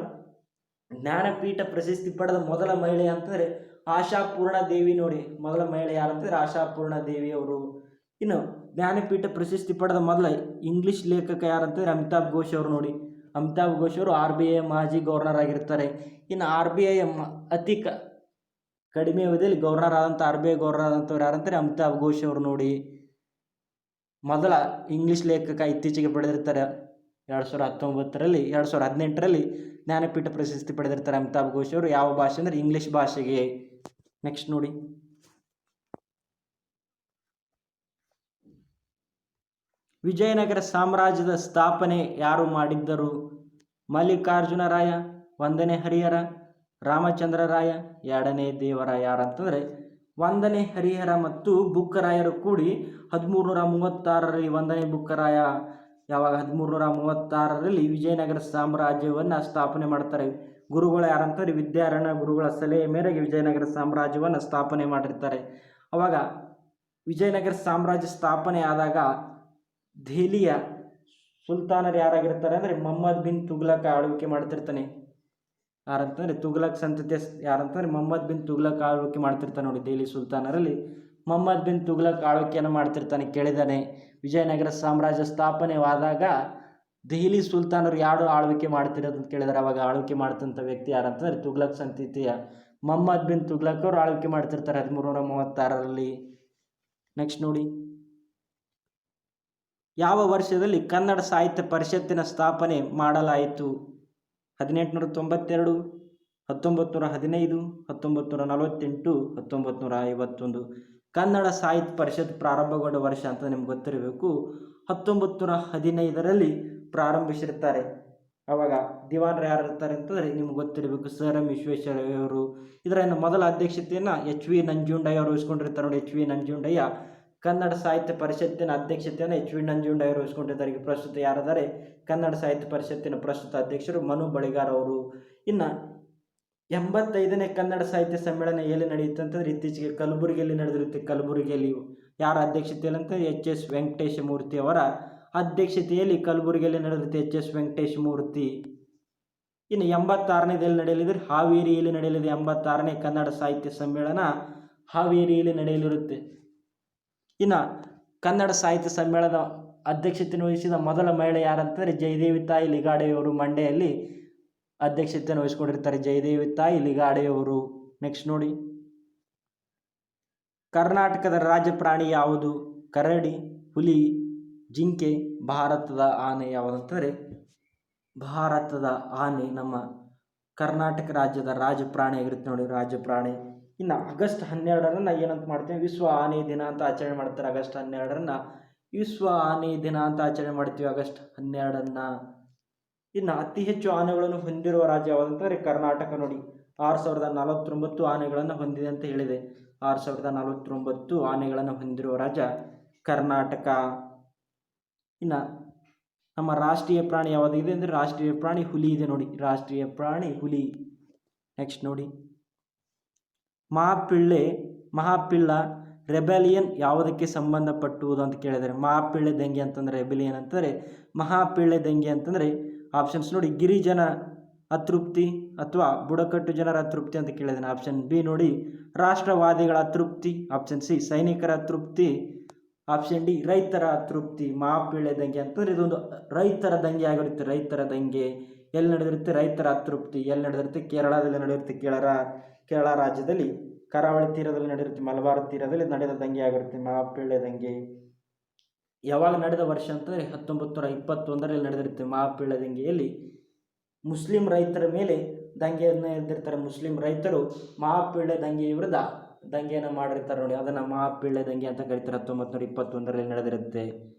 ಜ್ಞಾನಪೀಠ ಪ್ರಶಸ್ತಿ ಪಡೆದ ಮೊದಲ ಮಹಿಳೆ ಅಂತಂದರೆ ಆಶಾಪೂರ್ಣ ದೇವಿ ನೋಡಿ. ಮೊದಲ ಮಹಿಳೆ ಯಾರಂತಂದರೆ ಆಶಾಪೂರ್ಣ ದೇವಿ ಅವರು. ಇನ್ನು ಜ್ಞಾನಪೀಠ ಪ್ರಶಸ್ತಿ ಪಡೆದ ಮೊದಲ ಇಂಗ್ಲಿಷ್ ಲೇಖಕ ಯಾರಂತಂದರೆ ಅಮಿತಾಬ್ ಘೋಷ್ ಅವರು ನೋಡಿ. ಅಮಿತಾಬ್ ಘೋಷ್ ಅವರು RBI ಮಾಜಿ ಗವರ್ನರ್ ಆಗಿರ್ತಾರೆ. ಇನ್ನು RBI ಅತಿ ಕಡಿಮೆ ಅವಧಿಯಲ್ಲಿ ಗವರ್ನರ್ ಆದಂಥ RBI ಗವರ್ನರ್ ಆದಂಥವ್ರು ಯಾರಂತಾರೆ? ಅಮಿತಾಬ್ ಘೋಷ್ ಅವರು ನೋಡಿ. ಮೊದಲ ಇಂಗ್ಲಿಷ್ ಲೇಖಕ ಇತ್ತೀಚೆಗೆ ಪಡೆದಿರ್ತಾರೆ 2019ರಲ್ಲಿ 2018ರಲ್ಲಿ ಜ್ಞಾನಪೀಠ ಪ್ರಶಸ್ತಿ ಪಡೆದಿರ್ತಾರೆ ಅಮಿತಾಬ್ ಘೋಷ್ ಅವರು. ಯಾವ ಭಾಷೆ ಅಂದರೆ ಇಂಗ್ಲಿಷ್ ಭಾಷೆಗೆ. ನೆಕ್ಸ್ಟ್ ನೋಡಿ, ವಿಜಯನಗರ ಸಾಮ್ರಾಜ್ಯದ ಸ್ಥಾಪನೆ ಯಾರು ಮಾಡಿದ್ದರು? ಮಲ್ಲಿಕಾರ್ಜುನ ರಾಯ, 1ನೇ ಹರಿಹರ, ರಾಮಚಂದ್ರ ರಾಯ, 2ನೇ ದೇವರಾಯ. ಯಾರಂತಂದರೆ 1ನೇ ಹರಿಹರ ಮತ್ತು ಬುಕ್ಕರಾಯರು ಕೂಡಿ 1336ರಲ್ಲಿ 1ನೇ ಬುಕ್ಕರಾಯ ಯಾವಾಗ 1336ರಲ್ಲಿ ವಿಜಯನಗರ ಸಾಮ್ರಾಜ್ಯವನ್ನು ಸ್ಥಾಪನೆ ಮಾಡ್ತಾರೆ. ಗುರುಗಳು ಯಾರಂತಾರೆ? ವಿದ್ಯಾರಣ್ಯ ಗುರುಗಳ ಸಲಹೆ ಮೇರೆಗೆ ವಿಜಯನಗರ ಸಾಮ್ರಾಜ್ಯವನ್ನು ಸ್ಥಾಪನೆ ಮಾಡಿರ್ತಾರೆ. ಅವಾಗ ವಿಜಯನಗರ ಸಾಮ್ರಾಜ್ಯ ಸ್ಥಾಪನೆ ಆದಾಗ ದೆಹಲಿಯ ಸುಲ್ತಾನರು ಯಾರಾಗಿರ್ತಾರೆ ಅಂದರೆ ಮೊಹಮ್ಮದ್ ಬಿನ್ ತುಘಲಕ್ ಆಳ್ವಿಕೆ ಮಾಡ್ತಿರ್ತಾನೆ. ಯಾರಂತಂದರೆ ತುಘಲಕ್ ಸಂತತಿಯ ಯಾರಂತಂದರೆ ಮೊಹಮ್ಮದ್ ಬಿನ್ ತುಘಲಕ್ ಆಳ್ವಿಕೆ ಮಾಡ್ತಿರ್ತಾನೆ ನೋಡಿ. ದೆಹಲಿ ಸುಲ್ತಾನರಲ್ಲಿ ಮೊಹಮ್ಮದ್ ಬಿನ್ ತುಘಲಕ್ ಆಳ್ವಿಕೆಯನ್ನು ಮಾಡ್ತಿರ್ತಾನೆ. ಕೇಳಿದ್ದಾನೆ, ವಿಜಯನಗರ ಸಾಮ್ರಾಜ್ಯ ಸ್ಥಾಪನೆವಾದಾಗ ದೆಹಲಿ ಸುಲ್ತಾನರು ಯಾರು ಆಳ್ವಿಕೆ ಮಾಡ್ತಿರೋದು ಅಂತ ಕೇಳಿದರೆ ಅವಾಗ ಆಳ್ವಿಕೆ ಮಾಡ್ತಂಥ ವ್ಯಕ್ತಿ ಯಾರಂತಂದರೆ ತುಘಲಕ್ ಸಂತತಿಯ ಮೊಹಮ್ಮದ್ ಬಿನ್ ತುಘಲಕ್ ಅವರು ಆಳ್ವಿಕೆ ಮಾಡ್ತಿರ್ತಾರೆ 1336ರಲ್ಲಿ. ನೆಕ್ಸ್ಟ್ ನೋಡಿ, ಯಾವ ವರ್ಷದಲ್ಲಿ ಕನ್ನಡ ಸಾಹಿತ್ಯ ಪರಿಷತ್ತಿನ ಸ್ಥಾಪನೆ ಮಾಡಲಾಯಿತು? 1892, 1915, 1948, 1951. ಕನ್ನಡ ಸಾಹಿತ್ಯ ಪರಿಷತ್ ಪ್ರಾರಂಭಗೊಂಡ ವರ್ಷ ಅಂತ ನಿಮ್ಗೆ ಗೊತ್ತಿರಬೇಕು. 1915ರಲ್ಲಿ ಪ್ರಾರಂಭಿಸಿರ್ತಾರೆ. ಆವಾಗ ದಿವಾನರು ಯಾರು ಇರ್ತಾರೆ ಅಂತಂದರೆ ನಿಮ್ಗೆ ಗೊತ್ತಿರಬೇಕು, ಸರ್ ಎಂ ವಿಶ್ವೇಶ್ವರಯ್ಯ ಅವರು. ಇದರ ಮೊದಲ ಅಧ್ಯಕ್ಷತೆಯನ್ನು H.V. ನಂಜುಂಡಯ್ಯ ಅವರು ವಹಿಸ್ಕೊಂಡಿರ್ತಾರೆ ನೋಡಿ. H.V. ನಂಜುಂಡಯ್ಯ ಕನ್ನಡ ಸಾಹಿತ್ಯ ಪರಿಷತ್ತಿನ ಅಧ್ಯಕ್ಷತೆಯನ್ನು ಎಚ್ ವಿ ನಂಜುಂಡಯ್ಯವರು ವಹಿಸಿಕೊಂಡಿದ್ದಾರೆ. ಈಗ ಪ್ರಸ್ತುತ ಯಾರಾದರೆ ಕನ್ನಡ ಸಾಹಿತ್ಯ ಪರಿಷತ್ತಿನ ಪ್ರಸ್ತುತ ಅಧ್ಯಕ್ಷರು ಮನು ಬಳಿಗಾರ್ ಅವರು. ಇನ್ನು 85ನೇ ಕನ್ನಡ ಸಾಹಿತ್ಯ ಸಮ್ಮೇಳನ ಎಲ್ಲಿ ನಡೆಯುತ್ತೆ ಅಂತಂದರೆ ಇತ್ತೀಚೆಗೆ ಕಲಬುರಗಿಯಲ್ಲಿ ನಡೆದಿರುತ್ತೆ. ಕಲಬುರಗಿಯಲ್ಲಿ ಯಾರ ಅಧ್ಯಕ್ಷತೆಯಲ್ಲಿ ಅಂತ ಎಚ್ ಎಸ್ ವೆಂಕಟೇಶ ಮೂರ್ತಿ ಅವರ ಅಧ್ಯಕ್ಷತೆಯಲ್ಲಿ ಕಲಬುರಗಿಯಲ್ಲಿ ನಡೆದಿರುತ್ತೆ ಎಚ್ ಎಸ್ ವೆಂಕಟೇಶ ಮೂರ್ತಿ. ಇನ್ನು 86ನೇದಲ್ಲಿ ನಡೆಯಲಿದೆ ಹಾವೇರಿಯಲ್ಲಿ ನಡೆಯಲಿದೆ. 86ನೇ ಕನ್ನಡ ಸಾಹಿತ್ಯ ಸಮ್ಮೇಳನ ಹಾವೇರಿಯಲ್ಲಿ ನಡೆಯಲಿರುತ್ತೆ. ಇನ್ನು ಕನ್ನಡ ಸಾಹಿತ್ಯ ಸಮ್ಮೇಳನ ಅಧ್ಯಕ್ಷತೆಯನ್ನು ವಹಿಸಿದ ಮೊದಲ ಮಹಿಳೆ ಯಾರಂತಂದರೆ ಜಯದೇವಿ ತಾಯಿ ಲಿಗಾಡೆಯವರು ಮಂಡ್ಯದಲ್ಲಿ ಅಧ್ಯಕ್ಷತೆಯನ್ನು ವಹಿಸಿಕೊಂಡಿರ್ತಾರೆ. ಜಯದೇವಿ ತಾಯಿ ಲಿಗಾಡೆಯವರು. ನೆಕ್ಸ್ಟ್ ನೋಡಿ, ಕರ್ನಾಟಕದ ರಾಜ್ಯ ಪ್ರಾಣಿ ಯಾವುದು? ಕರಡಿ, ಹುಲಿ, ಜಿಂಕೆ, ಭಾರತದ ಆನೆ ಯಾವುದಂತಂದರೆ ಭಾರತದ ಆನೆ ನಮ್ಮ ಕರ್ನಾಟಕ ರಾಜ್ಯದ ರಾಜ ಪ್ರಾಣಿ ಆಗಿರುತ್ತೆ ನೋಡಿ, ರಾಜ ಪ್ರಾಣಿ. ಇನ್ನು ಆಗಸ್ಟ್ 12ರಂದು ಏನಂತ ಮಾಡ್ತೀವಿ? ವಿಶ್ವ ಆನೆ ದಿನ ಅಂತ ಆಚರಣೆ ಮಾಡ್ತಾರೆ. ಆಗಸ್ಟ್ 12ರಂದು ವಿಶ್ವ ಆನೆ ದಿನ ಅಂತ ಆಚರಣೆ ಮಾಡ್ತೀವಿ ಆಗಸ್ಟ್ 12ರಂದು. ಇನ್ನು ಅತಿ ಹೆಚ್ಚು ಆನೆಗಳನ್ನು ಹೊಂದಿರುವ ರಾಜ್ಯ ಯಾವುದಂತಂದರೆ ಕರ್ನಾಟಕ ನೋಡಿ. 6049 ಆನೆಗಳನ್ನು ಹೊಂದಿದೆ ಅಂತ ಹೇಳಿದೆ. 6049 ಆನೆಗಳನ್ನು ಹೊಂದಿರುವ ರಾಜ್ಯ ಕರ್ನಾಟಕ. ಇನ್ನು ನಮ್ಮ ರಾಷ್ಟ್ರೀಯ ಪ್ರಾಣಿ ಯಾವುದಿದೆ ಅಂದರೆ ರಾಷ್ಟ್ರೀಯ ಪ್ರಾಣಿ ಹುಲಿ ಇದೆ ನೋಡಿ, ರಾಷ್ಟ್ರೀಯ ಪ್ರಾಣಿ ಹುಲಿ. ನೆಕ್ಸ್ಟ್ ನೋಡಿ, ಮಹಾಪಿಳ್ಳ ರೆಬೆಲಿಯನ್ ಯಾವುದಕ್ಕೆ ಸಂಬಂಧಪಟ್ಟುವುದು ಅಂತ ಕೇಳಿದರೆ, ಮಹಾಪಿಳ್ಳೆ ದಂಗೆ ಅಂತಂದರೆ ರೆಬೆಲಿಯನ್ ಅಂತಂದರೆ ಮಹಾಪಿಳ್ಳೆ ದಂಗೆ ಅಂತಂದರೆ ಆಪ್ಷನ್ಸ್ ನೋಡಿ, ಗಿರಿಜನ ಅತೃಪ್ತಿ ಅಥವಾ ಬುಡಕಟ್ಟು ಜನರ ಅತೃಪ್ತಿ ಅಂತ ಕೇಳಿದ್ದೇನೆ. ಆಪ್ಷನ್ ಬಿ ನೋಡಿ, ರಾಷ್ಟ್ರವಾದಿಗಳ ಅತೃಪ್ತಿ. ಆಪ್ಷನ್ ಸಿ, ಸೈನಿಕರ ಅತೃಪ್ತಿ. ಆಪ್ಷನ್ ಡಿ, ರೈತರ ಅತೃಪ್ತಿ. ಮಹಾಪಿಳ್ಳೆ ದಂಗೆ ಅಂತಂದರೆ ಇದೊಂದು ರೈತರ ದಂಗೆ ಆಗಿರುತ್ತೆ. ರೈತರ ದಂಗೆ ಎಲ್ಲಿ ನಡೆದಿರುತ್ತೆ? ರೈತರ ಅತೃಪ್ತಿ ಎಲ್ಲಿ ನಡೆದಿರುತ್ತೆ? ಕೇರಳದಲ್ಲಿ ನಡೆದಿರುತ್ತೆ. ಕೇರಳ ರಾಜ್ಯದಲ್ಲಿ ಕರಾವಳಿ ತೀರದಲ್ಲಿ ನಡೆದಿರುತ್ತೆ. ಮಲಬಾರ್ ತೀರದಲ್ಲಿ ನಡೆದ ದಂಗೆ ಆಗಿರುತ್ತೆ ಮಹಾಪಿಳ್ಳೆ ದಂಗೆ. ಯಾವಾಗ ನಡೆದ ವರ್ಷ ಅಂತಂದರೆ 1921ರಲ್ಲಿ ನಡೆದಿರುತ್ತೆ ಮಹಾಪಿಳ್ಳೆ ದಂಗೆಯಲ್ಲಿ. ಮುಸ್ಲಿಂ ರೈತರ ಮೇಲೆ ದಂಗೆಯನ್ನು ಎದ್ದಿರ್ತಾರೆ. ಮುಸ್ಲಿಂ ರೈತರು ಮಹಾಪಿಳ್ಳೆ ದಂಗೆ ವಿರುದ್ಧ ದಂಗೆಯನ್ನು ಮಾಡಿರ್ತಾರೆ ನೋಡಿ, ಅದನ್ನು ಮಹಾಪಿಳ್ಳೆ ದಂಗೆ ಅಂತ ಕರೀತಾರೆ. 1921ರಲ್ಲಿ ನಡೆದಿರುತ್ತೆ.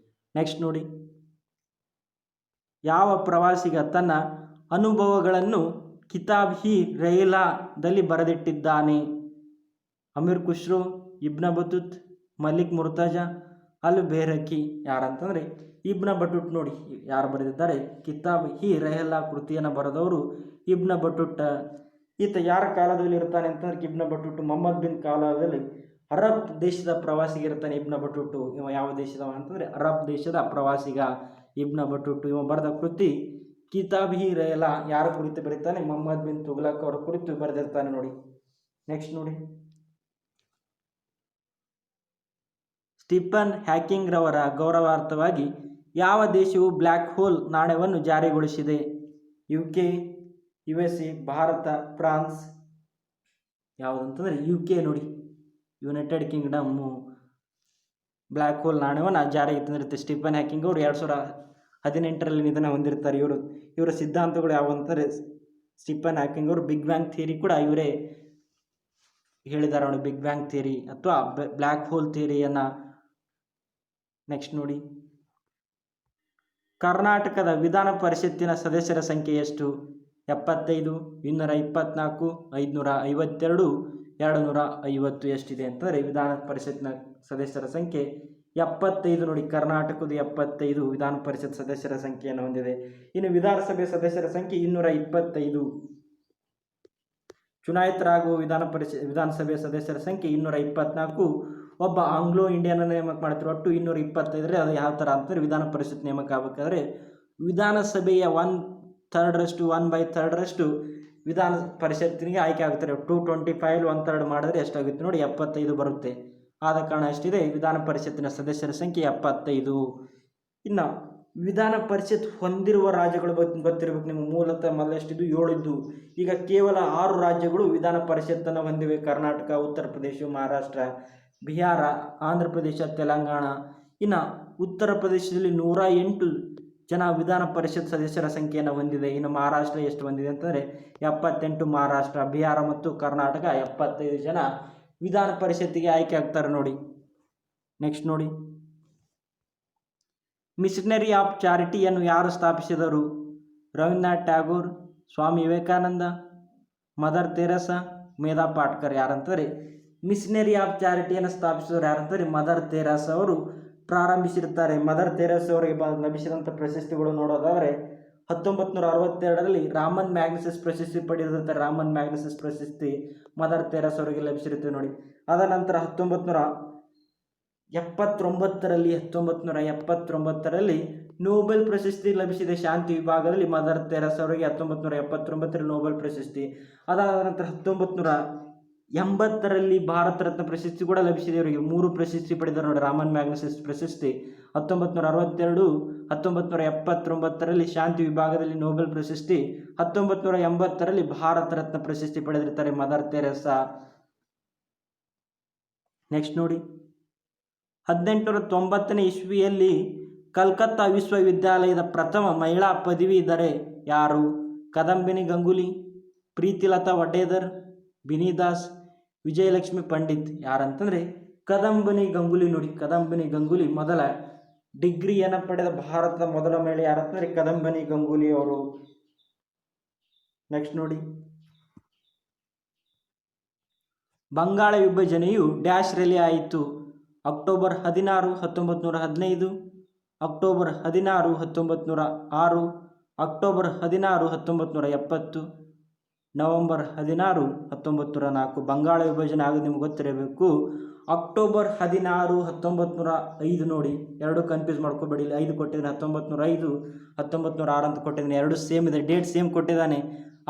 ನೆಕ್ಸ್ಟ್ ನೋಡಿ, ಯಾವ ಪ್ರವಾಸಿಗ ತನ್ನ ಅನುಭವಗಳನ್ನು ಕಿತಾಬ್ ಹಿ ರಹೀಲಾದಲ್ಲಿ ಬರೆದಿಟ್ಟಿದ್ದಾನೆ? ಅಮೀರ್ ಖುಷ್ರೋ, ಇಬ್ನ ಬತೂತ್, ಮಲಿಕ್ ಮುರ್ತಾಜಾ, ಅಲ್ ಬೇರಕಿ. ಯಾರಂತಂದರೆ ಇಬ್ನ ಬಟೂಟ್ ನೋಡಿ ಯಾರು ಬರೆದಿದ್ದಾರೆ? ಕಿತಾಬ್ ಹಿ ರಹೀಲಾ ಕೃತಿಯನ್ನು ಬರೆದವರು ಇಬ್ನ ಬಟೂಟ್. ಈತ ಯಾರ ಕಾಲದಲ್ಲಿ ಇರ್ತಾನೆ ಅಂತಂದ್ರೆ ಇಬ್ನ ಬಟೂಟ್ ಮೊಹಮ್ಮದ್ ಬಿನ್ ಕಾಲದಲ್ಲಿ ಅರಬ್ ದೇಶದ ಪ್ರವಾಸಿಗ ಇರ್ತಾನೆ ಇಬ್ನ ಬಟೂಟು. ಇವ ಯಾವ ದೇಶದವ ಅಂತಂದರೆ ಅರಬ್ ದೇಶದ ಪ್ರವಾಸಿಗ ಇಬ್ನ ಬಟೂಟು. ಇವ ಬರೆದ ಕೃತಿ ಕಿತಾಬ್ ಹಿ ರಹೀಲಾ. ಯಾರ ಕುರಿತು ಬರೀತಾನೆ? ಮೊಹಮ್ಮದ್ ಬಿನ್ ತುಘಲಕ್ ಅವರ ಕುರಿತು ಬರೆದಿರ್ತಾನೆ ನೋಡಿ. ನೆಕ್ಸ್ಟ್ ನೋಡಿ, ಸ್ಟೀಫನ್ ಹಾಕಿಂಗ್ ರವರ ಗೌರವಾರ್ಥವಾಗಿ ಯಾವ ದೇಶವು ಬ್ಲ್ಯಾಕ್ ಹೋಲ್ ನಾಣ್ಯವನ್ನು ಜಾರಿಗೊಳಿಸಿದೆ? UK, USA, Bharat, France. ಯಾವುದಂತಂದರೆ UK ನೋಡಿ, ಯುನೈಟೆಡ್ ಕಿಂಗ್ಡಮ್ಮು ಬ್ಲ್ಯಾಕ್ ಹೋಲ್ ನಾಣ್ಯವನ್ನು ಜಾರಿಗೆ ತಂದಿರುತ್ತೆ. ಸ್ಟೀಫನ್ ಹಾಕಿಂಗ್ ಅವರು 2018ರಲ್ಲಿ ನಿಧನ ಹೊಂದಿರ್ತಾರೆ. ಇವರ ಸಿದ್ಧಾಂತಗಳು ಯಾವುವಂತಂದರೆ ಸ್ಟೀಫನ್ ಹಾಕಿಂಗ್ ಅವರು ಬಿಗ್ ಬ್ಯಾಂಗ್ ಥಿಯರಿ ಕೂಡ ಇವರೇ ಹೇಳಿದ್ದಾರೆ ನೋಡಿ, ಬಿಗ್ ಬ್ಯಾಂಗ್ ಥಿಯರಿ ಅಥವಾ ಬ್ಲ್ಯಾಕ್ ಹೋಲ್ ಥಿಯರಿಯನ್ನು. ನೆಕ್ಸ್ಟ್ ನೋಡಿ, ಕರ್ನಾಟಕದ ವಿಧಾನ ಪರಿಷತ್ತಿನ ಸದಸ್ಯರ ಸಂಖ್ಯೆ ಎಷ್ಟು? 75, 224, 552, 250. ಎಷ್ಟಿದೆ ಅಂತಂದರೆ ವಿಧಾನ ಪರಿಷತ್ತಿನ ಸದಸ್ಯರ ಸಂಖ್ಯೆ 75 ನೋಡಿ. ಕರ್ನಾಟಕದ 75 ವಿಧಾನ ಪರಿಷತ್ ಸದಸ್ಯರ ಸಂಖ್ಯೆಯನ್ನು ಹೊಂದಿದೆ. ಇನ್ನು ವಿಧಾನಸಭೆ ಸದಸ್ಯರ ಸಂಖ್ಯೆ 225. ಚುನಾಯಿತರಾಗುವ ವಿಧಾನಸಭೆ ಸದಸ್ಯರ ಸಂಖ್ಯೆ 224. ಒಬ್ಬ ಆಂಗ್ಲೋ ಇಂಡಿಯನ್ ನೇಮಕ ಮಾಡ್ತಾರೆ. ಒಟ್ಟು 225. ಅದು ಯಾವ ಥರ ಅಂತಂದರೆ ವಿಧಾನ ಪರಿಷತ್ ನೇಮಕ ಆಗಬೇಕಾದ್ರೆ ವಿಧಾನಸಭೆಯ 1/3 ವಿಧಾನ ಪರಿಷತ್ತಿನಿಗೆ ಆಯ್ಕೆ ಆಗ್ತಾರೆ. 225 1/3 ಮಾಡಿದ್ರೆ ಎಷ್ಟಾಗುತ್ತೆ ನೋಡಿ? 75 ಬರುತ್ತೆ. ಆದ ಕಾರಣ ಎಷ್ಟಿದೆ? ವಿಧಾನ ಪರಿಷತ್ತಿನ ಸದಸ್ಯರ ಸಂಖ್ಯೆ 75. ಇನ್ನು ವಿಧಾನ ಪರಿಷತ್ ಹೊಂದಿರುವ ರಾಜ್ಯಗಳು ಗೊತ್ತಿರಬೇಕು ನಿಮಗೆ. ಮೂಲತಃ ಮೊದಲೆಷ್ಟಿದ್ದು 7 ಇದ್ದು, ಈಗ ಕೇವಲ 6 ರಾಜ್ಯಗಳು ವಿಧಾನ ಪರಿಷತ್ತನ್ನು ಹೊಂದಿವೆ. ಕರ್ನಾಟಕ, ಉತ್ತರ ಪ್ರದೇಶ, ಮಹಾರಾಷ್ಟ್ರ, ಬಿಹಾರ, ಆಂಧ್ರ ಪ್ರದೇಶ, ತೆಲಂಗಾಣ. ಇನ್ನು ಉತ್ತರ ಪ್ರದೇಶದಲ್ಲಿ 108 ಜನ ವಿಧಾನ ಪರಿಷತ್ ಸದಸ್ಯರ ಸಂಖ್ಯೆಯನ್ನು ಹೊಂದಿದೆ. ಇನ್ನು ಮಹಾರಾಷ್ಟ್ರ ಎಷ್ಟು ಹೊಂದಿದೆ ಅಂತಂದರೆ 78 ಮಹಾರಾಷ್ಟ್ರ. ಬಿಹಾರ ಮತ್ತು ಕರ್ನಾಟಕ 75 ಜನ ವಿಧಾನ ಪರಿಷತ್ತಿಗೆ ಆಯ್ಕೆ ಆಗ್ತಾರೆ ನೋಡಿ. ನೆಕ್ಸ್ಟ್ ನೋಡಿ, ಮಿಷನರಿ ಆಫ್ ಚಾರಿಟಿಯನ್ನು ಯಾರು ಸ್ಥಾಪಿಸಿದರು? Rabindranath Tagore, Swami Vivekananda, Mother Teresa, Medha Patkar. ಯಾರಂತಂದರೆ ಮಿಷನರಿ ಆಫ್ ಚಾರಿಟಿಯನ್ನು ಸ್ಥಾಪಿಸಿದವರು ಯಾರಂತಂದರೆ ಮದರ್ ತೆರೇಸಾ ಅವರು ಪ್ರಾರಂಭಿಸಿರ್ತಾರೆ. ಮದರ್ ತೆರೇಸಾ ಅವರಿಗೆ ಲಭಿಸಿದಂಥ ಪ್ರಶಸ್ತಿಗಳು ನೋಡೋದಾದರೆ 1962ರಲ್ಲಿ ರಾಮನ್ ಮ್ಯಾಗ್ನಸಸ್ ಪ್ರಶಸ್ತಿ ಪಡೆದಿರ್ತಾರೆ. ರಾಮನ್ ಮ್ಯಾಗ್ನಸಸ್ ಪ್ರಶಸ್ತಿ ಮದರ್ ತೆರೇಸಾ ಅವರಿಗೆ ಲಭಿಸಿರುತ್ತೆ ನೋಡಿ. ಅದ ನಂತರ 1979ರಲ್ಲಿ ನೋಬೆಲ್ ಪ್ರಶಸ್ತಿ ಲಭಿಸಿದೆ ಶಾಂತಿ ವಿಭಾಗದಲ್ಲಿ ಮದರ್ ತೆರೇಸಾ ಅವರಿಗೆ 1979ರಲ್ಲಿ ನೋಬೆಲ್ ಪ್ರಶಸ್ತಿ. ಅದಾದ ನಂತರ 1980ರಲ್ಲಿ ಭಾರತ ರತ್ನ ಪ್ರಶಸ್ತಿ ಕೂಡ ಲಭಿಸಿದೆ ಇವರಿಗೆ. 3 ಪ್ರಶಸ್ತಿ ಪಡೆದರು ನೋಡಿ. ರಾಮನ್ ಮ್ಯಾಗ್ನಸಸ್ ಪ್ರಶಸ್ತಿ 1962, 1979ರಲ್ಲಿ ಶಾಂತಿ ವಿಭಾಗದಲ್ಲಿ ನೋಬೆಲ್ ಪ್ರಶಸ್ತಿ, 1980ರಲ್ಲಿ ಭಾರತ ರತ್ನ ಪ್ರಶಸ್ತಿ ಪಡೆದಿರ್ತಾರೆ ಮದರ್ ತೆರೇಸಾ. ನೆಕ್ಸ್ಟ್ ನೋಡಿ, 1890ನೇ ಇಸ್ವಿಯಲ್ಲಿ ಕಲ್ಕತ್ತಾ ವಿಶ್ವವಿದ್ಯಾಲಯದ ಪ್ರಥಮ ಮಹಿಳಾ ಪದವೀಧರೆ ಯಾರು? ಕದಂಬಿನಿ ಗಂಗೂಲಿ, ಪ್ರೀತಿಲತಾ ವಡೇದರ್, ಬಿನಿದಾಸ್, ವಿಜಯಲಕ್ಷ್ಮಿ ಪಂಡಿತ್. ಯಾರಂತಂದರೆ ಕದಂಬಿನಿ ಗಂಗೂಲಿ ನೋಡಿ. ಕದಂಬಿನಿ ಗಂಗೂಲಿ ಮೊದಲ ಡಿಗ್ರಿಯನ್ನು ಪಡೆದ ಭಾರತದ ಮೊದಲ ಮಹಿಳೆ ಯಾರಂತಂದರೆ ಕದಂಬಿನಿ ಗಂಗೂಲಿ ಅವರು. ನೆಕ್ಸ್ಟ್ ನೋಡಿ, ಬಂಗಾಳ ವಿಭಜನೆಯು ಡ್ಯಾಶ್ ರಲ್ಲಿ ಆಯಿತು? October 16, 1915, October 16, 1906, October 16, 1970, November 16, 1904. Bengal ವಿಭಜನೆ ಆಗೋದು ನಿಮ್ಗೆ ಗೊತ್ತಿರಬೇಕು. ಅಕ್ಟೋಬರ್ 16, 1905 ನೋಡಿ. ಎರಡು ಕನ್ಫ್ಯೂಸ್ ಮಾಡ್ಕೋಬೇಡಿ. 5 ಕೊಟ್ಟಿದ್ದಾನೆ, 1905, 1906 ಅಂತ ಕೊಟ್ಟಿದ್ದಾನೆ. ಎರಡು ಸೇಮ್ ಇದೆ, ಡೇಟ್ ಸೇಮ್ ಕೊಟ್ಟಿದ್ದಾನೆ.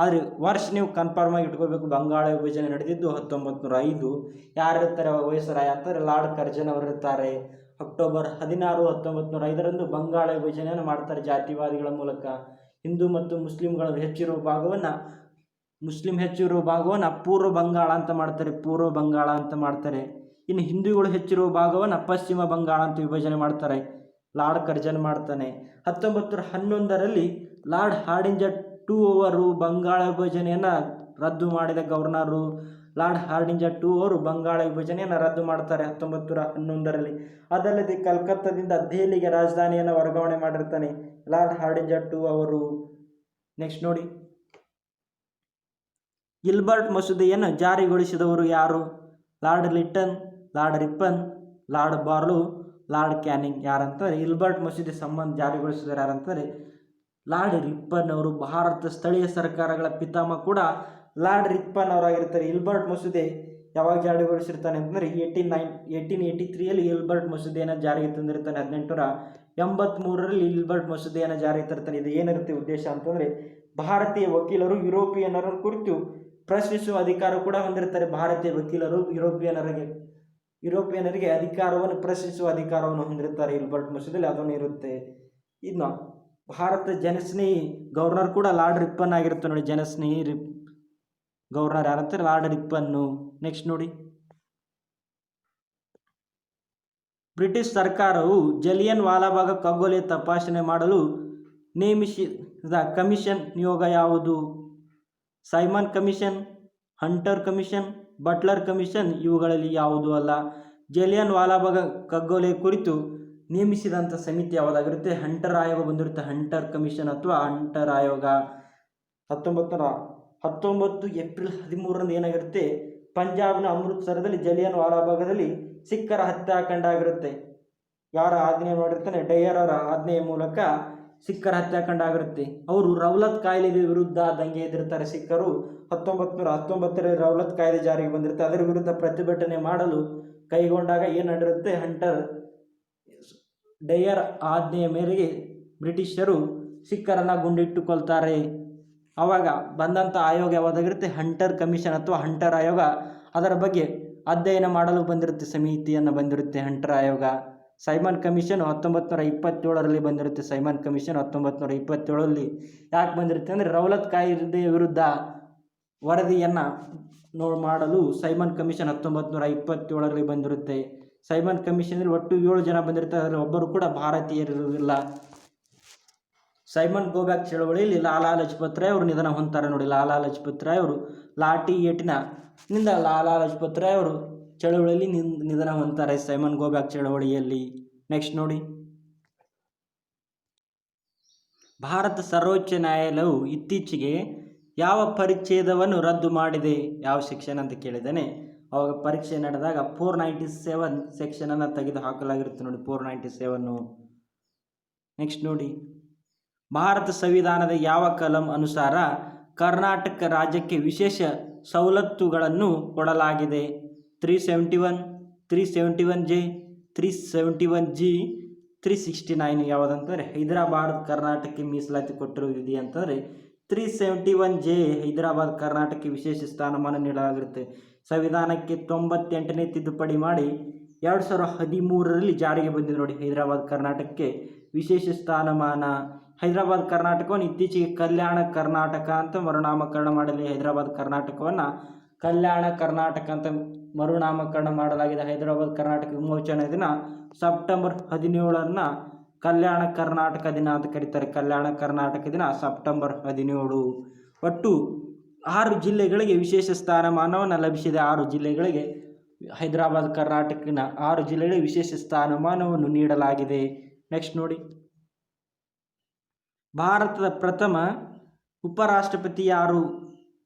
ಆದರೆ ವರ್ಷ ನೀವು ಕನ್ಫರ್ಮ್ ಆಗಿ ಇಟ್ಕೋಬೇಕು. ಬಂಗಾಳ ವಿಭಜನೆ ನಡೆದಿದ್ದು 1905. ಯಾರಿರ್ತಾರೆ ವೈಸರಾಯ್ ಅಂತಂದರೆ ಲಾರ್ಡ್ ಕರ್ಜನ್ ಅವರಿರ್ತಾರೆ. ಅಕ್ಟೋಬರ್ 16, 1905ರಂದು ಬಂಗಾಳ ವಿಭಜನೆಯನ್ನು ಮಾಡ್ತಾರೆ ಜಾತಿವಾದಿಗಳ ಮೂಲಕ. ಹಿಂದೂ ಮತ್ತು ಮುಸ್ಲಿಂಗಳ ಹೆಚ್ಚಿರುವ ಭಾಗವನ್ನು ಪೂರ್ವ ಬಂಗಾಳ ಅಂತ ಮಾಡ್ತಾರೆ. ಪೂರ್ವ ಬಂಗಾಳ ಅಂತ ಮಾಡ್ತಾರೆ. ಇನ್ನು ಹಿಂದೂಗಳು ಹೆಚ್ಚಿರುವ ಭಾಗವನ್ನು ಪಶ್ಚಿಮ ಬಂಗಾಳ ಅಂತ ವಿಭಜನೆ ಮಾಡ್ತಾರೆ. ಲಾರ್ಡ್ ಕರ್ಜನ್ ಮಾಡ್ತಾನೆ. 1911ರಲ್ಲಿ ಲಾರ್ಡ್ ಹಾರ್ಡಿಂಜರ್ ಟೂ ಅವರು ಬಂಗಾಳ ವಿಭಜನೆಯನ್ನು ರದ್ದು ಮಾಡಿದ ಗವರ್ನರು. ಲಾರ್ಡ್ ಹಾರ್ಡಿಂಜರ್ ಟೂ ಅವರು ಬಂಗಾಳ ವಿಭಜನೆಯನ್ನು ರದ್ದು ಮಾಡ್ತಾರೆ 1911ರಲ್ಲಿ. ಅದಲ್ಲದೆ ಕಲ್ಕತ್ತಾದಿಂದ ದೆಹಲಿಗೆ ರಾಜಧಾನಿಯನ್ನು ವರ್ಗಾವಣೆ ಮಾಡಿರ್ತಾನೆ ಲಾರ್ಡ್ ಹಾರ್ಡಿಂಜರ್ ಟೂ ಅವರು. ನೆಕ್ಸ್ಟ್ ನೋಡಿ, ಗಿಲ್ಬರ್ಟ್ ಮಸೂದೆಯನ್ನು ಜಾರಿಗೊಳಿಸಿದವರು ಯಾರು? Lord Lytton, Lord Ripon, Lord Barlow, Lord Canning. ಯಾರಂತಾರೆ ಗಿಲ್ಬರ್ಟ್ ಮಸೂದೆ ಜಾರಿಗೊಳಿಸಿದವರು ಯಾರಂತಾರೆ ಲಾರ್ಡ್ ರಿಪ್ಪನ್ ಅವರು. ಭಾರತ ಸ್ಥಳೀಯ ಸರ್ಕಾರಗಳ ಪಿತಾಮಹ ಕೂಡ ಲಾರ್ಡ್ ರಿಪ್ಪನ್ ಅವರಾಗಿರ್ತಾರೆ. ಗಿಲ್ಬರ್ಟ್ ಮಸೂದೆ ಯಾವಾಗ ಜಾರಿಗೊಳಿಸಿರ್ತಾನೆ ಅಂತಂದರೆ 1883ಯಲ್ಲಿ ಗಿಲ್ಬರ್ಟ್ ಮಸೂದೆಯನ್ನು ಜಾರಿಗೆ ತಂದಿರ್ತಾನೆ. 1883ರಲ್ಲಿ ಗಿಲ್ಬರ್ಟ್ ಮಸೂದೆಯನ್ನು ಜಾರಿಗೆ ತರ್ತಾನೆ. ಇದು ಏನಿರುತ್ತೆ ಉದ್ದೇಶ ಅಂತಂದರೆ ಭಾರತೀಯ ವಕೀಲರು ಯುರೋಪಿಯನ್ನರ ಕುರಿತು ಪ್ರಶ್ನಿಸುವ ಅಧಿಕಾರ ಕೂಡ ಹೊಂದಿರ್ತಾರೆ. ಭಾರತೀಯ ವಕೀಲರು ಯುರೋಪಿಯನ್ನರಿಗೆ ಅಧಿಕಾರವನ್ನು ಪ್ರಶ್ನಿಸುವ ಅಧಿಕಾರವನ್ನು ಹೊಂದಿರುತ್ತಾರೆ. ಗಿಲ್ಬರ್ಟ್ ಮಸೂದೆಯಲ್ಲಿ ಅದನ್ನು ಇರುತ್ತೆ. ಇನ್ನು ಭಾರತ ಜನಸ್ನೇಹಿ ಗವರ್ನರ್ ಕೂಡ ಲಾರ್ಡ್ ರಿಪ್ಪನ್ ಆಗಿರುತ್ತೆ ನೋಡಿ. ಜನಸ್ನೇಹಿ ಗವರ್ನರ್ ಯಾರಂತಾರೆ ಲಾರ್ಡ್ ರಿಪ್ಪನ್ನು. ನೆಕ್ಸ್ಟ್ ನೋಡಿ, ಬ್ರಿಟಿಷ್ ಸರ್ಕಾರವು ಜಲಿಯನ್ ವಾಲಾಬಾಗ್ ಖಗೋಲೆ ತಪಾಸಣೆ ಮಾಡಲು ನೇಮಿಸಿದ ಕಮಿಷನ್ ನಿಯೋಗ ಯಾವುದು? Simon commission, Hunter commission, Butler commission. ಇವುಗಳಲ್ಲಿ ಯಾವುದೂ ಅಲ್ಲ. ಜಲಿಯನ್ ವಾಲಾಬಾಗ್ ಖಗೋಲೆ ಕುರಿತು ನೇಮಿಸಿದಂಥ ಸಮಿತಿ ಯಾವುದಾಗಿರುತ್ತೆ? ಹಂಟರ್ ಆಯೋಗ ಬಂದಿರುತ್ತೆ. ಹಂಟರ್ ಕಮಿಷನ್ ಅಥವಾ ಹಂಟರ್ ಆಯೋಗ. 1919 ಏಪ್ರಿಲ್ 13ರಂದು ಏನಾಗಿರುತ್ತೆ? ಪಂಜಾಬ್ನ ಅಮೃತ್ಸರದಲ್ಲಿ ಜಲಿಯನ್ ವಾಲಾಬಾಗದಲ್ಲಿ ಸಿಖ್ಖರ ಹತ್ಯಾಕಾಂಡ ಆಗಿರುತ್ತೆ. ಯಾರ ಆಜ್ಞೆ ಮಾಡಿರ್ತಾನೆ? ಡಯರ್ ಅವರ ಆಜ್ಞೆಯ ಮೂಲಕ ಸಿಖ್ಖರ ಹತ್ಯಾಕಾಂಡ ಆಗಿರುತ್ತೆ. ಅವರು ರೌಲತ್ ಕಾಯ್ದೆ ವಿರುದ್ಧ ದಂಗೆ ಎದ್ದಿರ್ತಾರೆ ಸಿಖ್ಖರು. 1919ರಲ್ಲಿ ರೌಲತ್ ಕಾಯ್ದೆ ಜಾರಿಗೆ ಬಂದಿರುತ್ತೆ. ಅದರ ವಿರುದ್ಧ ಪ್ರತಿಭಟನೆ ಮಾಡಲು ಕೈಗೊಂಡಾಗ ಏನಾಗಿರುತ್ತೆ? ಡಯರ್ ಆಜ್ಞೆಯ ಮೇರೆಗೆ ಬ್ರಿಟಿಷರು ಸಿಖ್ಖರನ್ನು ಗುಂಡಿಟ್ಟುಕೊಳ್ತಾರೆ. ಆವಾಗ ಬಂದಂಥ ಆಯೋಗ ಯಾವುದಾಗಿರುತ್ತೆ? ಹಂಟರ್ ಕಮಿಷನ್ ಅಥವಾ ಹಂಟರ್ ಆಯೋಗ. ಅದರ ಬಗ್ಗೆ ಅಧ್ಯಯನ ಮಾಡಲು ಬಂದಿರುತ್ತೆ, ಸಮಿತಿಯನ್ನು ಬಂದಿರುತ್ತೆ ಹಂಟರ್ ಆಯೋಗ. ಸೈಮನ್ ಕಮಿಷನ್ 1927ರಲ್ಲಿ ಬಂದಿರುತ್ತೆ. ಸೈಮನ್ ಕಮಿಷನ್ 1927ರಲ್ಲಿ ಯಾಕೆ ಬಂದಿರುತ್ತೆ ಅಂದರೆ ರೌಲತ್ ಕಾಯ್ದೆಯ ವಿರುದ್ಧ ವರದಿಯನ್ನು ಮಾಡಲು ಸೈಮನ್ ಕಮಿಷನ್ 1927ರಲ್ಲಿ ಬಂದಿರುತ್ತೆ. ಸೈಮನ್ ಕಮಿಷನಲ್ಲಿ ಒಟ್ಟು 7 ಜನ ಬಂದಿರ್ತಾರೆ. ಅದರಲ್ಲಿ ಒಬ್ಬರು ಕೂಡ ಭಾರತೀಯರಿರುವುದಿಲ್ಲ. ಸೈಮನ್ ಗೋಬ್ಯಾಕ್ ಚಳವಳಿಯಲ್ಲಿ ಲಾಲಾ ಲಜಪತ್ ರಾಯ್ ಅವರು ನಿಧನ ಹೊಂದ್ತಾರೆ ನೋಡಿ. ಲಾಲಾ ಲಜಪತ್ ರಾಯ್ ಅವರು ಲಾಠಿ ಏಟಿನಿಂದ ಲಾಲಾ ಲಜಪತ್ ರಾಯ್ ಅವರು ಚಳವಳಿಯಲ್ಲಿ ನಿಧನ ಹೊಂದ್ತಾರೆ ಸೈಮನ್ ಗೋಬ್ಯಾಕ್ ಚಳವಳಿಯಲ್ಲಿ. ನೆಕ್ಸ್ಟ್ ನೋಡಿ, ಭಾರತ ಸರ್ವೋಚ್ಚ ನ್ಯಾಯಾಲಯವು ಇತ್ತೀಚೆಗೆ ಯಾವ ಪರಿಚ್ಛೇದವನ್ನು ರದ್ದು ಮಾಡಿದೆ? ಯಾವ ಸೆಕ್ಷನ್ ಅಂತ ಕೇಳಿದ್ದಾನೆ. ಅವಾಗ ಪರೀಕ್ಷೆ ನಡೆದಾಗ 497 ಸೆಕ್ಷನನ್ನು ತೆಗೆದು ಹಾಕಲಾಗಿರುತ್ತೆ ನೋಡಿ, 497. ನೆಕ್ಸ್ಟ್ ನೋಡಿ, ಭಾರತ ಸಂವಿಧಾನದ ಯಾವ ಕಲಂ ಅನುಸಾರ ಕರ್ನಾಟಕ ರಾಜ್ಯಕ್ಕೆ ವಿಶೇಷ ಸವಲತ್ತುಗಳನ್ನು ಕೊಡಲಾಗಿದೆ? 371, 371J, 371G, 369 ಯಾವುದಂತಂದರೆ ಹೈದರಾಬಾದ್ ಕರ್ನಾಟಕಕ್ಕೆ ಮೀಸಲಾತಿ ಕೊಟ್ಟಿರುವ ವಿಧಿ ಅಂತಂದರೆ 371J ಹೈದರಾಬಾದ್ ಕರ್ನಾಟಕಕ್ಕೆ ವಿಶೇಷ ಸ್ಥಾನಮಾನ ನೀಡಲಾಗಿರುತ್ತೆ. ಸಂವಿಧಾನಕ್ಕೆ 98ನೇ ತಿದ್ದುಪಡಿ ಮಾಡಿ 2013ರಲ್ಲಿ ಜಾರಿಗೆ ಬಂದಿದೆ ನೋಡಿ. ಹೈದರಾಬಾದ್ ಕರ್ನಾಟಕಕ್ಕೆ ವಿಶೇಷ ಸ್ಥಾನಮಾನ. ಹೈದರಾಬಾದ್ ಕರ್ನಾಟಕವನ್ನು ಇತ್ತೀಚೆಗೆ ಕಲ್ಯಾಣ ಕರ್ನಾಟಕ ಅಂತ ಮರುನಾಮಕರಣ ಮಾಡಲಿ. ಹೈದರಾಬಾದ್ ಕರ್ನಾಟಕವನ್ನು ಕಲ್ಯಾಣ ಕರ್ನಾಟಕ ಅಂತ ಮರುನಾಮಕರಣ ಮಾಡಲಾಗಿದೆ. ಹೈದರಾಬಾದ್ ಕರ್ನಾಟಕ ವಿಮೋಚನೆ ದಿನ ಸೆಪ್ಟೆಂಬರ್ 17 ಕಲ್ಯಾಣ ಕರ್ನಾಟಕ ದಿನ ಅಂತ ಕರೀತಾರೆ. ಕಲ್ಯಾಣ ಕರ್ನಾಟಕ ದಿನ ಸೆಪ್ಟೆಂಬರ್ 17. ಒಟ್ಟು 6 ಜಿಲ್ಲೆಗಳಿಗೆ ವಿಶೇಷ ಸ್ಥಾನಮಾನವನ್ನು ಲಭಿಸಿದೆ. 6 ಜಿಲ್ಲೆಗಳಿಗೆ ಹೈದರಾಬಾದ್ ಕರ್ನಾಟಕನ 6 ಜಿಲ್ಲೆಗಳಿಗೆ ವಿಶೇಷ ಸ್ಥಾನಮಾನವನ್ನು ನೀಡಲಾಗಿದೆ. ನೆಕ್ಸ್ಟ್ ನೋಡಿ, ಭಾರತದ ಪ್ರಥಮ ಉಪರಾಷ್ಟ್ರಪತಿ ಯಾರು?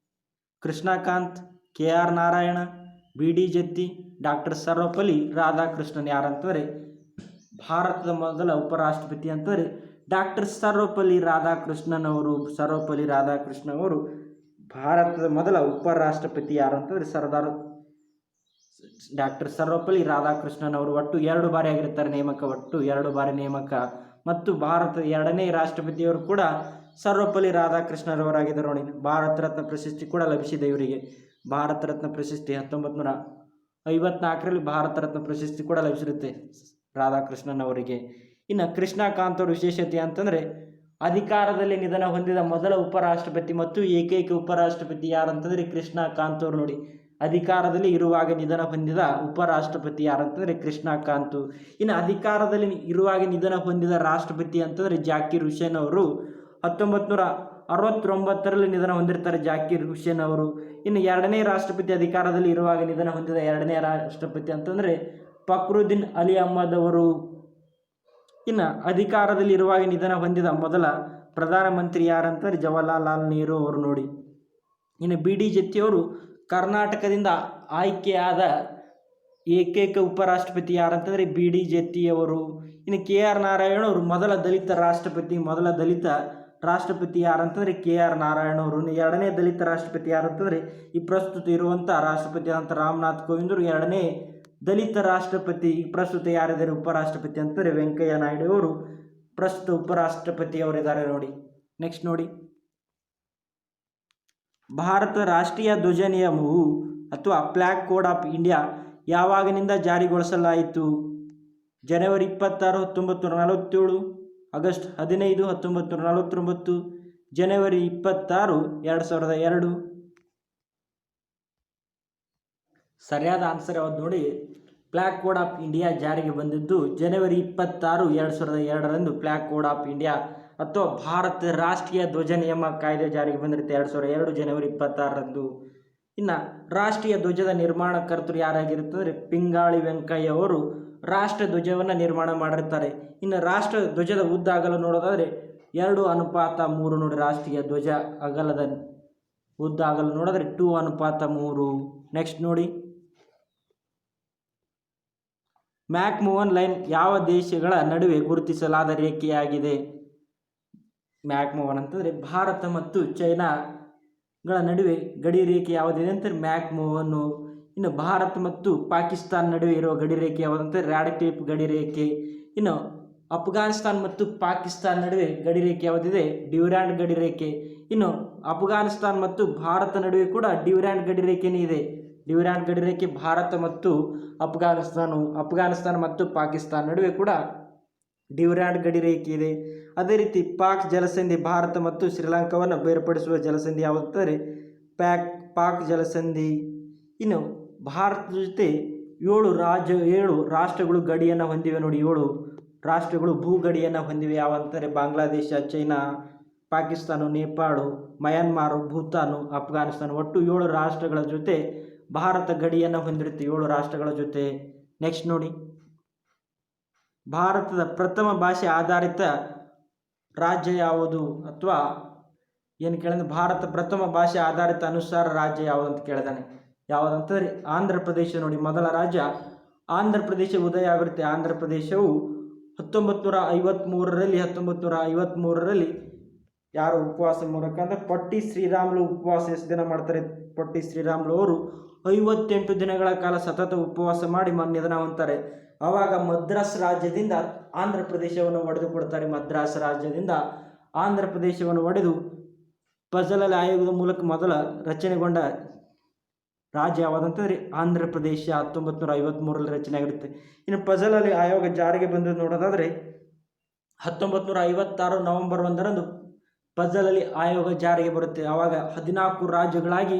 Krishnakant, KR Narayana, BD Jatti, doctor Sarvepalli Radhakrishnan. ಯಾರಂತಂದರೆ ಭಾರತದ ಮೊದಲ ಉಪರಾಷ್ಟ್ರಪತಿ ಅಂತಂದರೆ ಡಾಕ್ಟರ್ ಸರ್ವಪಲ್ಲಿ ರಾಧಾಕೃಷ್ಣನ್ ಅವರು. ಸರ್ವಪಲ್ಲಿ ರಾಧಾಕೃಷ್ಣನ್ ಅವರು ಭಾರತದ ಮೊದಲ ಉಪರಾಷ್ಟ್ರಪತಿ ಯಾರು ಅಂತಂದರೆ ಡಾಕ್ಟರ್ ಸರ್ವಪಲ್ಲಿ ರಾಧಾಕೃಷ್ಣನ್ ಅವರು. ಒಟ್ಟು 2 ಬಾರಿ ಆಗಿರ್ತಾರೆ ನೇಮಕ, ಒಟ್ಟು 2 ಬಾರಿ ನೇಮಕ. ಮತ್ತು ಭಾರತದ 2ನೇ ರಾಷ್ಟ್ರಪತಿಯವರು ಕೂಡ ಸರ್ವಪಲ್ಲಿ ರಾಧಾಕೃಷ್ಣರವರಾಗಿದ್ದರು ನೋಡಿ. ಭಾರತ ರತ್ನ ಪ್ರಶಸ್ತಿ ಕೂಡ ಲಭಿಸಿದೆ ಇವರಿಗೆ. ಭಾರತ ರತ್ನ ಪ್ರಶಸ್ತಿ 1954ರಲ್ಲಿ ಭಾರತ ರತ್ನ ಪ್ರಶಸ್ತಿ ಕೂಡ ಲಭಿಸಿರುತ್ತೆ ರಾಧಾಕೃಷ್ಣನ್ ಅವರಿಗೆ. ಇನ್ನು ಕೃಷ್ಣಕಾಂತ್ ಅವರ ವಿಶೇಷತೆ ಅಂತಂದರೆ ಅಧಿಕಾರದಲ್ಲಿ ನಿಧನ ಹೊಂದಿದ ಮೊದಲ ಉಪರಾಷ್ಟ್ರಪತಿ ಮತ್ತು ಏಕೈಕ ಉಪರಾಷ್ಟ್ರಪತಿ ಯಾರಂತಂದರೆ ಕೃಷ್ಣಕಾಂತ್ ಅವರು ನೋಡಿ. ಅಧಿಕಾರದಲ್ಲಿ ಇರುವಾಗ ನಿಧನ ಹೊಂದಿದ ಉಪರಾಷ್ಟ್ರಪತಿ ಯಾರಂತಂದರೆ ಕೃಷ್ಣಕಾಂತ್. ಇನ್ನು ಅಧಿಕಾರದಲ್ಲಿ ಇರುವಾಗ ನಿಧನ ಹೊಂದಿದ ರಾಷ್ಟ್ರಪತಿ ಅಂತಂದರೆ ಜಾಕಿರ್ ಹುಸೇನ್ ಅವರು. 1969ರಲ್ಲಿ ನಿಧನ ಹೊಂದಿರ್ತಾರೆ ಜಾಕಿರ್ ಹುಸೇನ್ ಅವರು. ಇನ್ನು 2ನೇ ರಾಷ್ಟ್ರಪತಿ ಅಧಿಕಾರದಲ್ಲಿ ಇರುವಾಗ ನಿಧನ ಹೊಂದಿದ 2ನೇ ರಾಷ್ಟ್ರಪತಿ ಅಂತಂದರೆ ಫಕ್ರುದ್ದೀನ್ ಅಲಿ ಅಹ್ಮದ್ ಅವರು. ಇನ್ನು ಅಧಿಕಾರದಲ್ಲಿ ಇರುವಾಗ ನಿಧನ ಹೊಂದಿದ ಮೊದಲ ಪ್ರಧಾನಮಂತ್ರಿ ಯಾರಂತಂದರೆ ಜವಾಹರ್ಲಾಲ್ ನೆಹರು ಅವರು ನೋಡಿ. ಇನ್ನು BD ಜತ್ತಿಯವರು ಕರ್ನಾಟಕದಿಂದ ಆಯ್ಕೆಯಾದ ಏಕೈಕ ಉಪರಾಷ್ಟ್ರಪತಿ ಯಾರಂತಂದರೆ BD ಜತ್ತಿಯವರು. ಇನ್ನು KR ನಾರಾಯಣ ಅವರು ಮೊದಲ ದಲಿತ ರಾಷ್ಟ್ರಪತಿ ಯಾರಂತಂದರೆ KR ನಾರಾಯಣ ಅವರು. 2ನೇ ದಲಿತ ರಾಷ್ಟ್ರಪತಿ ಯಾರಂತಂದರೆ ಈ ಪ್ರಸ್ತುತ ಇರುವಂಥ ರಾಷ್ಟ್ರಪತಿ ಅಂತ ರಾಮನಾಥ್ ಕೋವಿಂದ್ ಅವರು 2ನೇ ದಲಿತ ರಾಷ್ಟ್ರಪತಿ. ಪ್ರಸ್ತುತ ಯಾರಿದ್ದಾರೆ ಉಪರಾಷ್ಟ್ರಪತಿ ಅಂತಂದರೆ ವೆಂಕಯ್ಯ ನಾಯ್ಡು ಅವರು ಪ್ರಸ್ತುತ ಉಪರಾಷ್ಟ್ರಪತಿ ಅವರಿದ್ದಾರೆ ನೋಡಿ. ನೆಕ್ಸ್ಟ್ ನೋಡಿ, ಭಾರತ ರಾಷ್ಟ್ರೀಯ ಧ್ವಜ ನಿಯಮವು ಅಥವಾ ಫ್ಲ್ಯಾಗ್ ಕೋಡ್ ಆಫ್ ಇಂಡಿಯಾ ಯಾವಾಗಿನಿಂದ ಜಾರಿಗೊಳಿಸಲಾಯಿತು? ಜನವರಿ 26, 1947, ಆಗಸ್ಟ್ 15, 1949, ಜನವರಿ 26, 2002. ಸರಿಯಾದ ಆನ್ಸರ್ ಯಾವುದು ನೋಡಿ, ಫ್ಲ್ಯಾಗ್ ಕೋಡ್ ಆಫ್ ಇಂಡಿಯಾ ಜಾರಿಗೆ ಬಂದಿದ್ದು ಜನವರಿ 26, 2002ರಂದು ಫ್ಲ್ಯಾಗ್ ಕೋಡ್ ಆಫ್ ಇಂಡಿಯಾ ಅಥವಾ ಭಾರತ ರಾಷ್ಟ್ರೀಯ ಧ್ವಜ ನಿಯಮ ಕಾಯ್ದೆ ಜಾರಿಗೆ ಬಂದಿರುತ್ತೆ 2002 ಜನವರಿ 26ರಂದು. ಇನ್ನು ರಾಷ್ಟ್ರೀಯ ಧ್ವಜದ ನಿರ್ಮಾಣಕರ್ತರು ಯಾರಾಗಿರುತ್ತಂದರೆ ಪಿಂಗಾಳಿ ವೆಂಕಯ್ಯ ಅವರು ರಾಷ್ಟ್ರ ಧ್ವಜವನ್ನು ನಿರ್ಮಾಣ ಮಾಡಿರ್ತಾರೆ. ಇನ್ನು ರಾಷ್ಟ್ರ ಧ್ವಜದ ಉದ್ದ ಅಗಲ ನೋಡೋದಾದರೆ 2:3 ನೋಡಿ. ರಾಷ್ಟ್ರೀಯ ಧ್ವಜ ಅಗಲದ ಉದ್ದ ಅಗಲ ನೋಡಿದ್ರೆ 2:3. ನೆಕ್ಸ್ಟ್ ನೋಡಿ, ಮ್ಯಾಕ್ಮೋಹನ್ ಲೈನ್ ಯಾವ ದೇಶಗಳ ನಡುವೆ ಗುರುತಿಸಲಾದ ರೇಖೆಯಾಗಿದೆ? ಮ್ಯಾಕ್ಮೋಹನ್ ಅಂತಂದರೆ ಭಾರತ ಮತ್ತು ಚೈನಾಗಳ ನಡುವೆ ಗಡಿ ರೇಖೆ ಯಾವುದಿದೆ ಅಂತಾರೆ ಮ್ಯಾಕ್ಮೋಹನ್. ಇನ್ನು ಭಾರತ ಮತ್ತು ಪಾಕಿಸ್ತಾನ ನಡುವೆ ಇರುವ ಗಡಿ ರೇಖೆ ಯಾವುದಂತಾರೆ ರ್ಯಾಡಕ್ಲಿಪ್ ಗಡಿ ರೇಖೆ. ಇನ್ನು ಅಫ್ಘಾನಿಸ್ತಾನ ಮತ್ತು ಪಾಕಿಸ್ತಾನ ನಡುವೆ ಗಡಿ ರೇಖೆ ಯಾವುದಿದೆ ಡ್ಯೂರಾಂಡ್ ಗಡಿ ರೇಖೆ. ಇನ್ನು ಅಫ್ಘಾನಿಸ್ತಾನ ಮತ್ತು ಭಾರತ ನಡುವೆ ಕೂಡ ಡ್ಯೂರಾಂಡ್ ಗಡಿ ರೇಖೆನೇ ಇದೆ. ಡ್ಯೂರಾಂಡ್ ಗಡಿ ರೇಖೆ ಭಾರತ ಮತ್ತು ಅಫ್ಘಾನಿಸ್ತಾನ ಮತ್ತು ಪಾಕಿಸ್ತಾನ ನಡುವೆ ಕೂಡ ಡ್ಯೂರಾಂಡ್ ಗಡಿ ರೇಖೆ ಇದೆ. ಅದೇ ರೀತಿ ಪಾಕ್ ಜಲಸಂಧಿ ಭಾರತ ಮತ್ತು ಶ್ರೀಲಂಕಾವನ್ನು ಬೇರ್ಪಡಿಸುವ ಜಲಸಂಧಿ ಯಾವುದಂದರೆ ಪಾಕ್ ಜಲಸಂಧಿ. ಇನ್ನು ಭಾರತದ ಜೊತೆ 7 ರಾಷ್ಟ್ರಗಳು ಗಡಿಯನ್ನು ಹೊಂದಿವೆ ನೋಡಿ. 7 ರಾಷ್ಟ್ರಗಳು ಭೂಗಡಿಯನ್ನು ಹೊಂದಿವೆ ಯಾವಂದರೆ ಬಾಂಗ್ಲಾದೇಶ, ಚೈನಾ, ಪಾಕಿಸ್ತಾನ, ನೇಪಾಳ, ಮಯನ್ಮಾರ್, ಭೂತಾನ್, ಅಫ್ಘಾನಿಸ್ತಾನ. ಒಟ್ಟು 7 ರಾಷ್ಟ್ರಗಳ ಜೊತೆ ಭಾರತ ಗಡಿಯನ್ನು ಹೊಂದಿರುತ್ತೆ 7 ರಾಷ್ಟ್ರಗಳ ಜೊತೆ. ನೆಕ್ಸ್ಟ್ ನೋಡಿ, ಭಾರತದ ಪ್ರಥಮ ಭಾಷೆ ಆಧಾರಿತ ರಾಜ್ಯ ಯಾವುದು? ಅಥವಾ ಏನು ಕೇಳಿದ್ರೆ ಭಾರತ ಪ್ರಥಮ ಭಾಷೆ ಆಧಾರಿತ ಅನುಸಾರ ರಾಜ್ಯ ಯಾವುದು ಅಂತ ಕೇಳಿದಾನೆ. ಯಾವುದಂತಂದರೆ ಆಂಧ್ರ ಪ್ರದೇಶ. ನೋಡಿ, ಮೊದಲ ರಾಜ್ಯ ಆಂಧ್ರ ಪ್ರದೇಶ ಉದಯ ಆಗಿರುತ್ತೆ. ಆಂಧ್ರ ಪ್ರದೇಶವು 1953ರಲ್ಲಿ ಯಾರು ಉಪವಾಸ ಮೂಲಕ ಅಂದರೆ ಪೊಟ್ಟಿ ಶ್ರೀರಾಮುಲು ಉಪವಾಸ ಎಷ್ಟು ದಿನ ಮಾಡ್ತಾರೆ? ಪೊಟ್ಟಿ ಶ್ರೀರಾಮುಲು ಅವರು 58 ದಿನಗಳ ಕಾಲ ಸತತ ಉಪವಾಸ ಮಾಡಿ ನಿಧನ ಹೊಂದ್ತಾರೆ. ಆವಾಗ ಮದ್ರಾಸ್ ರಾಜ್ಯದಿಂದ ಆಂಧ್ರ ಪ್ರದೇಶವನ್ನು ಒಡೆದು ಕೊಡ್ತಾರೆ. ಮದ್ರಾಸ್ ರಾಜ್ಯದಿಂದ ಆಂಧ್ರ ಪ್ರದೇಶವನ್ನು ಒಡೆದು ಫಜಲ್ ಆಯೋಗದ ಮೂಲಕ ಮೊದಲ ರಚನೆಗೊಂಡ ರಾಜ್ಯ ಯಾವುದಂತಂದರೆ ಆಂಧ್ರ ಪ್ರದೇಶ 1953ರಲ್ಲಿ ರಚನೆ ಆಗಿರುತ್ತೆ. ಇನ್ನು ಫಜಲ್ ಆಯೋಗ ಜಾರಿಗೆ ಬಂದು ನೋಡೋದಾದರೆ 1956 ನವೆಂಬರ್ 1ರಂದು ಫಜಲ್ ಆಯೋಗ ಜಾರಿಗೆ ಬರುತ್ತೆ. ಆವಾಗ 14 ರಾಜ್ಯಗಳಾಗಿ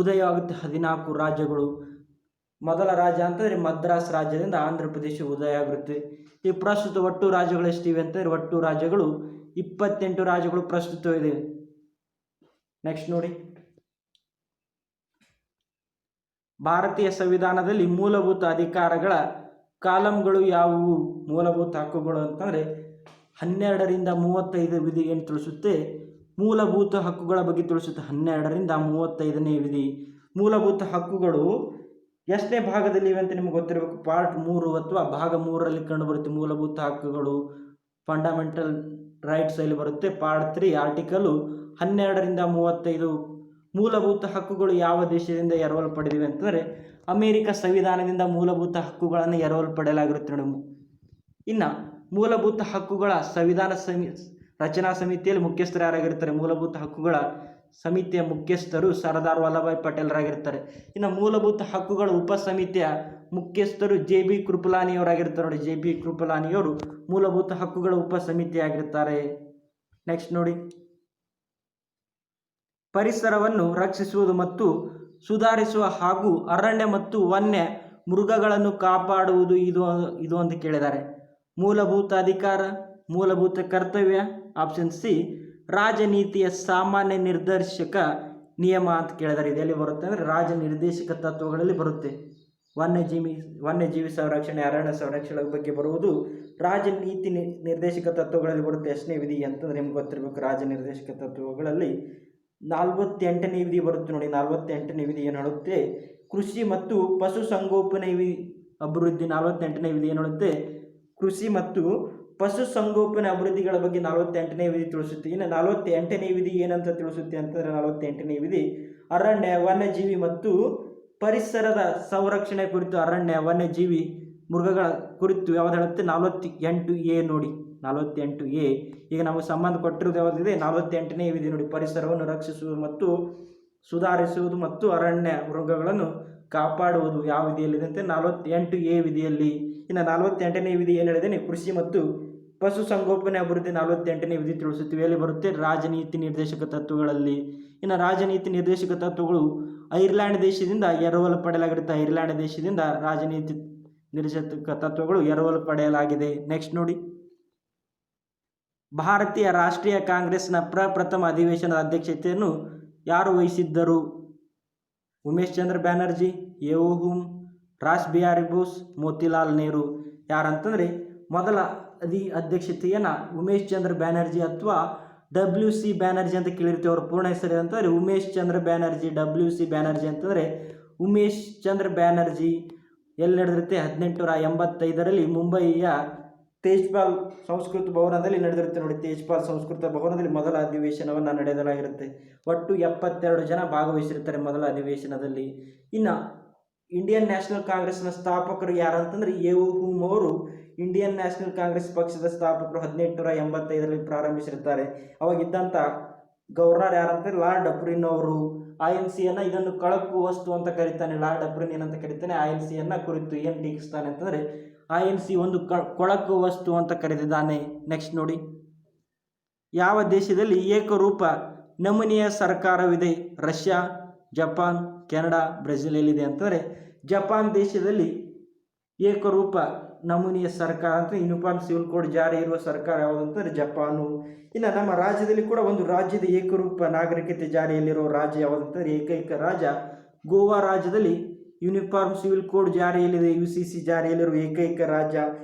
ಉದಯ ಆಗುತ್ತೆ. 14 ರಾಜ್ಯಗಳು. ಮೊದಲ ರಾಜ್ಯ ಅಂತಂದರೆ ಮದ್ರಾಸ್ ರಾಜ್ಯದಿಂದ ಆಂಧ್ರ ಪ್ರದೇಶ ಉದಯ ಆಗಿರುತ್ತೆ. ಈ ಪ್ರಸ್ತುತ ಒಟ್ಟು ರಾಜ್ಯಗಳು ಎಷ್ಟಿವೆ ಅಂತಂದರೆ ಒಟ್ಟು ರಾಜ್ಯಗಳು 28 ರಾಜ್ಯಗಳು ಪ್ರಸ್ತುತವಿದೆ. ನೆಕ್ಸ್ಟ್ ನೋಡಿ, ಭಾರತೀಯ ಸಂವಿಧಾನದಲ್ಲಿ ಮೂಲಭೂತ ಅಧಿಕಾರಗಳ ಕಾಲಂಗಳು ಯಾವುವು? ಮೂಲಭೂತ ಹಕ್ಕುಗಳು ಅಂತಂದರೆ 12ರಿಂದ 35 ವಿಧಿ ಏನು ತಿಳಿಸುತ್ತೆ? ಮೂಲಭೂತ ಹಕ್ಕುಗಳ ಬಗ್ಗೆ ತಿಳಿಸುತ್ತೆ. 12ರಿಂದ 35ನೇ ವಿಧಿ. ಮೂಲಭೂತ ಹಕ್ಕುಗಳು ಎಷ್ಟನೇ ಭಾಗದಲ್ಲಿ ಇವೆ ಅಂತ ನಿಮ್ಗೆ ಗೊತ್ತಿರಬೇಕು. ಪಾರ್ಟ್ 3 ಅಥವಾ ಭಾಗ 3ರಲ್ಲಿ ಕಂಡುಬರುತ್ತೆ. ಮೂಲಭೂತ ಹಕ್ಕುಗಳು ಫಂಡಮೆಂಟಲ್ ರೈಟ್ಸ್ ಅಲ್ಲಿ ಬರುತ್ತೆ. ಪಾರ್ಟ್ 3 ಆರ್ಟಿಕಲ್ 12ರಿಂದ 35. ಮೂಲಭೂತ ಹಕ್ಕುಗಳು ಯಾವ ದೇಶದಿಂದ ಎರವಲು ಪಡೆದಿವೆ ಅಂತಂದರೆ ಅಮೇರಿಕ ಸಂವಿಧಾನದಿಂದ ಮೂಲಭೂತ ಹಕ್ಕುಗಳನ್ನು ಎರವಲು ಪಡೆಯಲಾಗಿರುತ್ತೆ ನೋಡಿ. ಇನ್ನು ಮೂಲಭೂತ ಹಕ್ಕುಗಳ ಸಂವಿಧಾನ ರಚನಾ ಸಮಿತಿಯಲ್ಲಿ ಮುಖ್ಯಸ್ಥರು ಯಾರಾಗಿರ್ತಾರೆ? ಮೂಲಭೂತ ಹಕ್ಕುಗಳ ಸಮಿತಿಯ ಮುಖ್ಯಸ್ಥರು ಸರ್ದಾರ್ ವಲ್ಲಭಾಯ್ ಪಟೇಲರಾಗಿರ್ತಾರೆ. ಇನ್ನು ಮೂಲಭೂತ ಹಕ್ಕುಗಳ ಉಪಸಮಿತಿಯ ಮುಖ್ಯಸ್ಥರು JB ಕೃಪಲಾನಿಯವರಾಗಿರ್ತಾರೆ ನೋಡಿ. JB ಕೃಪಲಾನಿಯವರು ಮೂಲಭೂತ ಹಕ್ಕುಗಳ ಉಪಸಮಿತಿಯಾಗಿರ್ತಾರೆ. ನೆಕ್ಸ್ಟ್ ನೋಡಿ, ಪರಿಸರವನ್ನು ರಕ್ಷಿಸುವುದು ಮತ್ತು ಸುಧಾರಿಸುವ ಹಾಗೂ ಅರಣ್ಯ ಮತ್ತು ವನ್ಯ ಮೃಗಗಳನ್ನು ಕಾಪಾಡುವುದು ಇದು ಅಂತ ಕೇಳಿದ್ದಾರೆ. ಮೂಲಭೂತ ಅಧಿಕಾರ, ಮೂಲಭೂತ ಕರ್ತವ್ಯ. ಆಪ್ಷನ್ ಸಿ ರಾಜನೀತಿಯ ಸಾಮಾನ್ಯ ನಿರ್ದೇಶಕ ನಿಯಮ ಅಂತ ಕೇಳಿದ್ದಾರೆ. ಇದೆಲ್ಲಿ ಬರುತ್ತೆ ಅಂದರೆ ರಾಜನಿರ್ದೇಶಕ ತತ್ವಗಳಲ್ಲಿ ಬರುತ್ತೆ. ವನ್ಯಜೀವಿ ಸಂರಕ್ಷಣೆ, ಅರಣ್ಯ ಸಂರಕ್ಷಣೆ ಬಗ್ಗೆ ಬರುವುದು ರಾಜನೀತಿ ನಿರ್ದೇಶಕ ತತ್ವಗಳಲ್ಲಿ ಬರುತ್ತೆ. ಎಷ್ಟನೇ ವಿಧಿ ಅಂತಂದ್ರೆ ನಿಮ್ಗೆ ಗೊತ್ತಿರಬೇಕು. ರಾಜನಿರ್ದೇಶಕ ತತ್ವಗಳಲ್ಲಿ 48ನೇ ವಿಧಿ ಬರುತ್ತೆ ನೋಡಿ. 48ನೇ ವಿಧಿ ಏನು ಹೇಳುತ್ತೆ? ಕೃಷಿ ಮತ್ತು ಪಶು ಸಂಗೋಪನೆ ಅಭಿವೃದ್ಧಿ. 48ನೇ ವಿಧಿ ಏನು ಹೇಳುತ್ತೆ? ಕೃಷಿ ಮತ್ತು ಪಶು ಸಂಗೋಪನೆ ಅಭಿವೃದ್ಧಿಗಳ ಬಗ್ಗೆ 48ನೇ ವಿಧಿ ತಿಳಿಸುತ್ತೆ. ಇನ್ನು 48ನೇ ವಿಧಿ ಏನಂತ ತಿಳಿಸುತ್ತೆ ಅಂತಂದರೆ 48ನೇ ವಿಧಿ ಅರಣ್ಯ, ವನ್ಯಜೀವಿ ಮತ್ತು ಪರಿಸರದ ಸಂರಕ್ಷಣೆ ಕುರಿತು, ಅರಣ್ಯ, ವನ್ಯಜೀವಿ, ಮೃಗಗಳ ಕುರಿತು ಯಾವ್ದು ಹೇಳುತ್ತೆ? 48A ನೋಡಿ. 48A. ಈಗ ನಮಗೆ ಸಂಬಂಧ ಕೊಟ್ಟಿರೋದು ಯಾವುದಿದೆ? 48ನೇ ವಿಧಿ ನೋಡಿ. ಪರಿಸರವನ್ನು ರಕ್ಷಿಸುವುದು ಮತ್ತು ಸುಧಾರಿಸುವುದು ಮತ್ತು ಅರಣ್ಯ ಮೃಗಗಳನ್ನು ಕಾಪಾಡುವುದು ಯಾವ ವಿಧಿಯಲ್ಲಿದೆ ಅಂತ 48A ವಿಧಿಯಲ್ಲಿ. ಇನ್ನು 48ನೇ ವಿಧಿ ಏನು ಹೇಳಿದೆ? ಕೃಷಿ ಮತ್ತು ಪಶು ಸಂಗೋಪನೆ ಅಭಿವೃದ್ಧಿ 48ನೇ ವಿಧಿ ತಿಳಿಸುತ್ತೀವಿ. ಎಲ್ಲಿ ಬರುತ್ತೆ? ರಾಜನೀತಿ ನಿರ್ದೇಶಕ ತತ್ವಗಳಲ್ಲಿ. ಇನ್ನು ರಾಜನೀತಿ ನಿರ್ದೇಶಕ ತತ್ವಗಳು ಐರ್ಲ್ಯಾಂಡ್ ದೇಶದಿಂದ ಎರವಲು ಪಡೆಯಲಾಗಿರುತ್ತೆ. ಐರ್ಲ್ಯಾಂಡ್ ದೇಶದಿಂದ ರಾಜನೀತಿ ನಿರ್ದೇಶಕ ತತ್ವಗಳು ಎರವಲು ಪಡೆಯಲಾಗಿದೆ. ನೆಕ್ಸ್ಟ್ ನೋಡಿ, ಭಾರತೀಯ ರಾಷ್ಟ್ರೀಯ ಕಾಂಗ್ರೆಸ್ನ ಪ್ರಪ್ರಥಮ ಅಧಿವೇಶನದ ಅಧ್ಯಕ್ಷತೆಯನ್ನು ಯಾರು ವಹಿಸಿದ್ದರು? ಉಮೇಶ್ ಚಂದ್ರ ಬ್ಯಾನರ್ಜಿ, ಯೆಹೂಮ್, ರಾಸ್ ಬಿಹಾರಿ ಬೋಸ್, ಮೋತಿಲಾಲ್ ನೆಹರು. ಯಾರಂತಂದರೆ ಮೊದಲ ಅಧ್ಯಕ್ಷತೆಯನ್ನು ಉಮೇಶ್ ಚಂದ್ರ ಬ್ಯಾನರ್ಜಿ ಅಥವಾ WC ಬ್ಯಾನರ್ಜಿ ಅಂತ ಕೇಳಿರ್ತೀವಿ. ಅವರ ಪೂರ್ಣ ಹೆಸರು ಅಂತಂದರೆ ಉಮೇಶ್ ಚಂದ್ರ ಬ್ಯಾನರ್ಜಿ. WC ಬ್ಯಾನರ್ಜಿ ಅಂತಂದರೆ ಉಮೇಶ್ ಚಂದ್ರ ಬ್ಯಾನರ್ಜಿ. ಎಲ್ಲಿ ನಡೆದಿರುತ್ತೆ? 1885ರಲ್ಲಿ ಮುಂಬಯಿಯ ತೇಜ್ಪಾಲ್ ಸಂಸ್ಕೃತ ಭವನದಲ್ಲಿ ನಡೆದಿರುತ್ತೆ ನೋಡಿ. ತೇಜ್ಪಾಲ್ ಸಂಸ್ಕೃತ ಭವನದಲ್ಲಿ ಮೊದಲ ಅಧಿವೇಶನವನ್ನು ನಡೆಸಲಾಗಿರುತ್ತೆ. ಒಟ್ಟು 72 ಜನ ಭಾಗವಹಿಸಿರ್ತಾರೆ ಮೊದಲ ಅಧಿವೇಶನದಲ್ಲಿ. ಇನ್ನು ಇಂಡಿಯನ್ ನ್ಯಾಷನಲ್ ಕಾಂಗ್ರೆಸ್ನ ಸ್ಥಾಪಕರು ಯಾರಂತಂದರೆ ಯೆಹೂಮ್ ಅವರು ಇಂಡಿಯನ್ ನ್ಯಾಷನಲ್ ಕಾಂಗ್ರೆಸ್ ಪಕ್ಷದ ಸ್ಥಾಪಕರು 1885ರಲ್ಲಿ ಪ್ರಾರಂಭಿಸಿರ್ತಾರೆ. ಅವಾಗಿದ್ದಂಥ ಗವರ್ನರ್ ಯಾರಂತಂದರೆ ಲಾರ್ಡ್ ಡಫ್ರಿನ್ ಅವರು. INCಯನ್ನು ಇದನ್ನು ಕಳಕು ವಸ್ತು ಅಂತ ಕರೀತಾನೆ. ಲಾರ್ಡ್ ಡಫ್ರಿನ್ ಏನಂತ ಕರೀತಾನೆ? INCಯನ್ನು ಕುರಿತು ಏನು ಟೀಕಿಸ್ತಾನೆ ಅಂತಂದರೆ INC ಒಂದು ಕೊಳಕು ವಸ್ತು ಅಂತ ಕರೆದಿದ್ದಾನೆ. ನೆಕ್ಸ್ಟ್ ನೋಡಿ, ಯಾವ ದೇಶದಲ್ಲಿ ಏಕರೂಪ ನಮೂನೆಯ ಸರ್ಕಾರವಿದೆ? Russia, Japan, Canada, Brazil. ಎಲ್ಲಿದೆ ಅಂತಂದರೆ ಜಪಾನ್ ದೇಶದಲ್ಲಿ ಏಕರೂಪ ನಮೂನೆಯ ಸರ್ಕಾರ ಅಂತ ಯೂನಿಫಾರ್ಮ್ ಸಿವಿಲ್ ಕೋಡ್ ಜಾರಿ ಇರುವ ಸರ್ಕಾರ ಯಾವುದು ಅಂತಂದರೆ ಜಪಾನು. ಇನ್ನು ನಮ್ಮ ರಾಜ್ಯದಲ್ಲಿ ಕೂಡ ಒಂದು ರಾಜ್ಯದ ಏಕರೂಪ ನಾಗರಿಕತೆ ಜಾರಿಯಲ್ಲಿರುವ ರಾಜ್ಯ ಯಾವುದಂತಂದರೆ ಏಕೈಕ ರಾಜ್ಯ ಗೋವಾ ರಾಜ್ಯದಲ್ಲಿ ಯೂನಿಫಾರ್ಮ್ ಸಿವಿಲ್ ಕೋಡ್ ಜಾರಿಯಲ್ಲಿದೆ. UCC ಜಾರಿಯಲ್ಲಿರುವ ಏಕೈಕ ರಾಜ್ಯ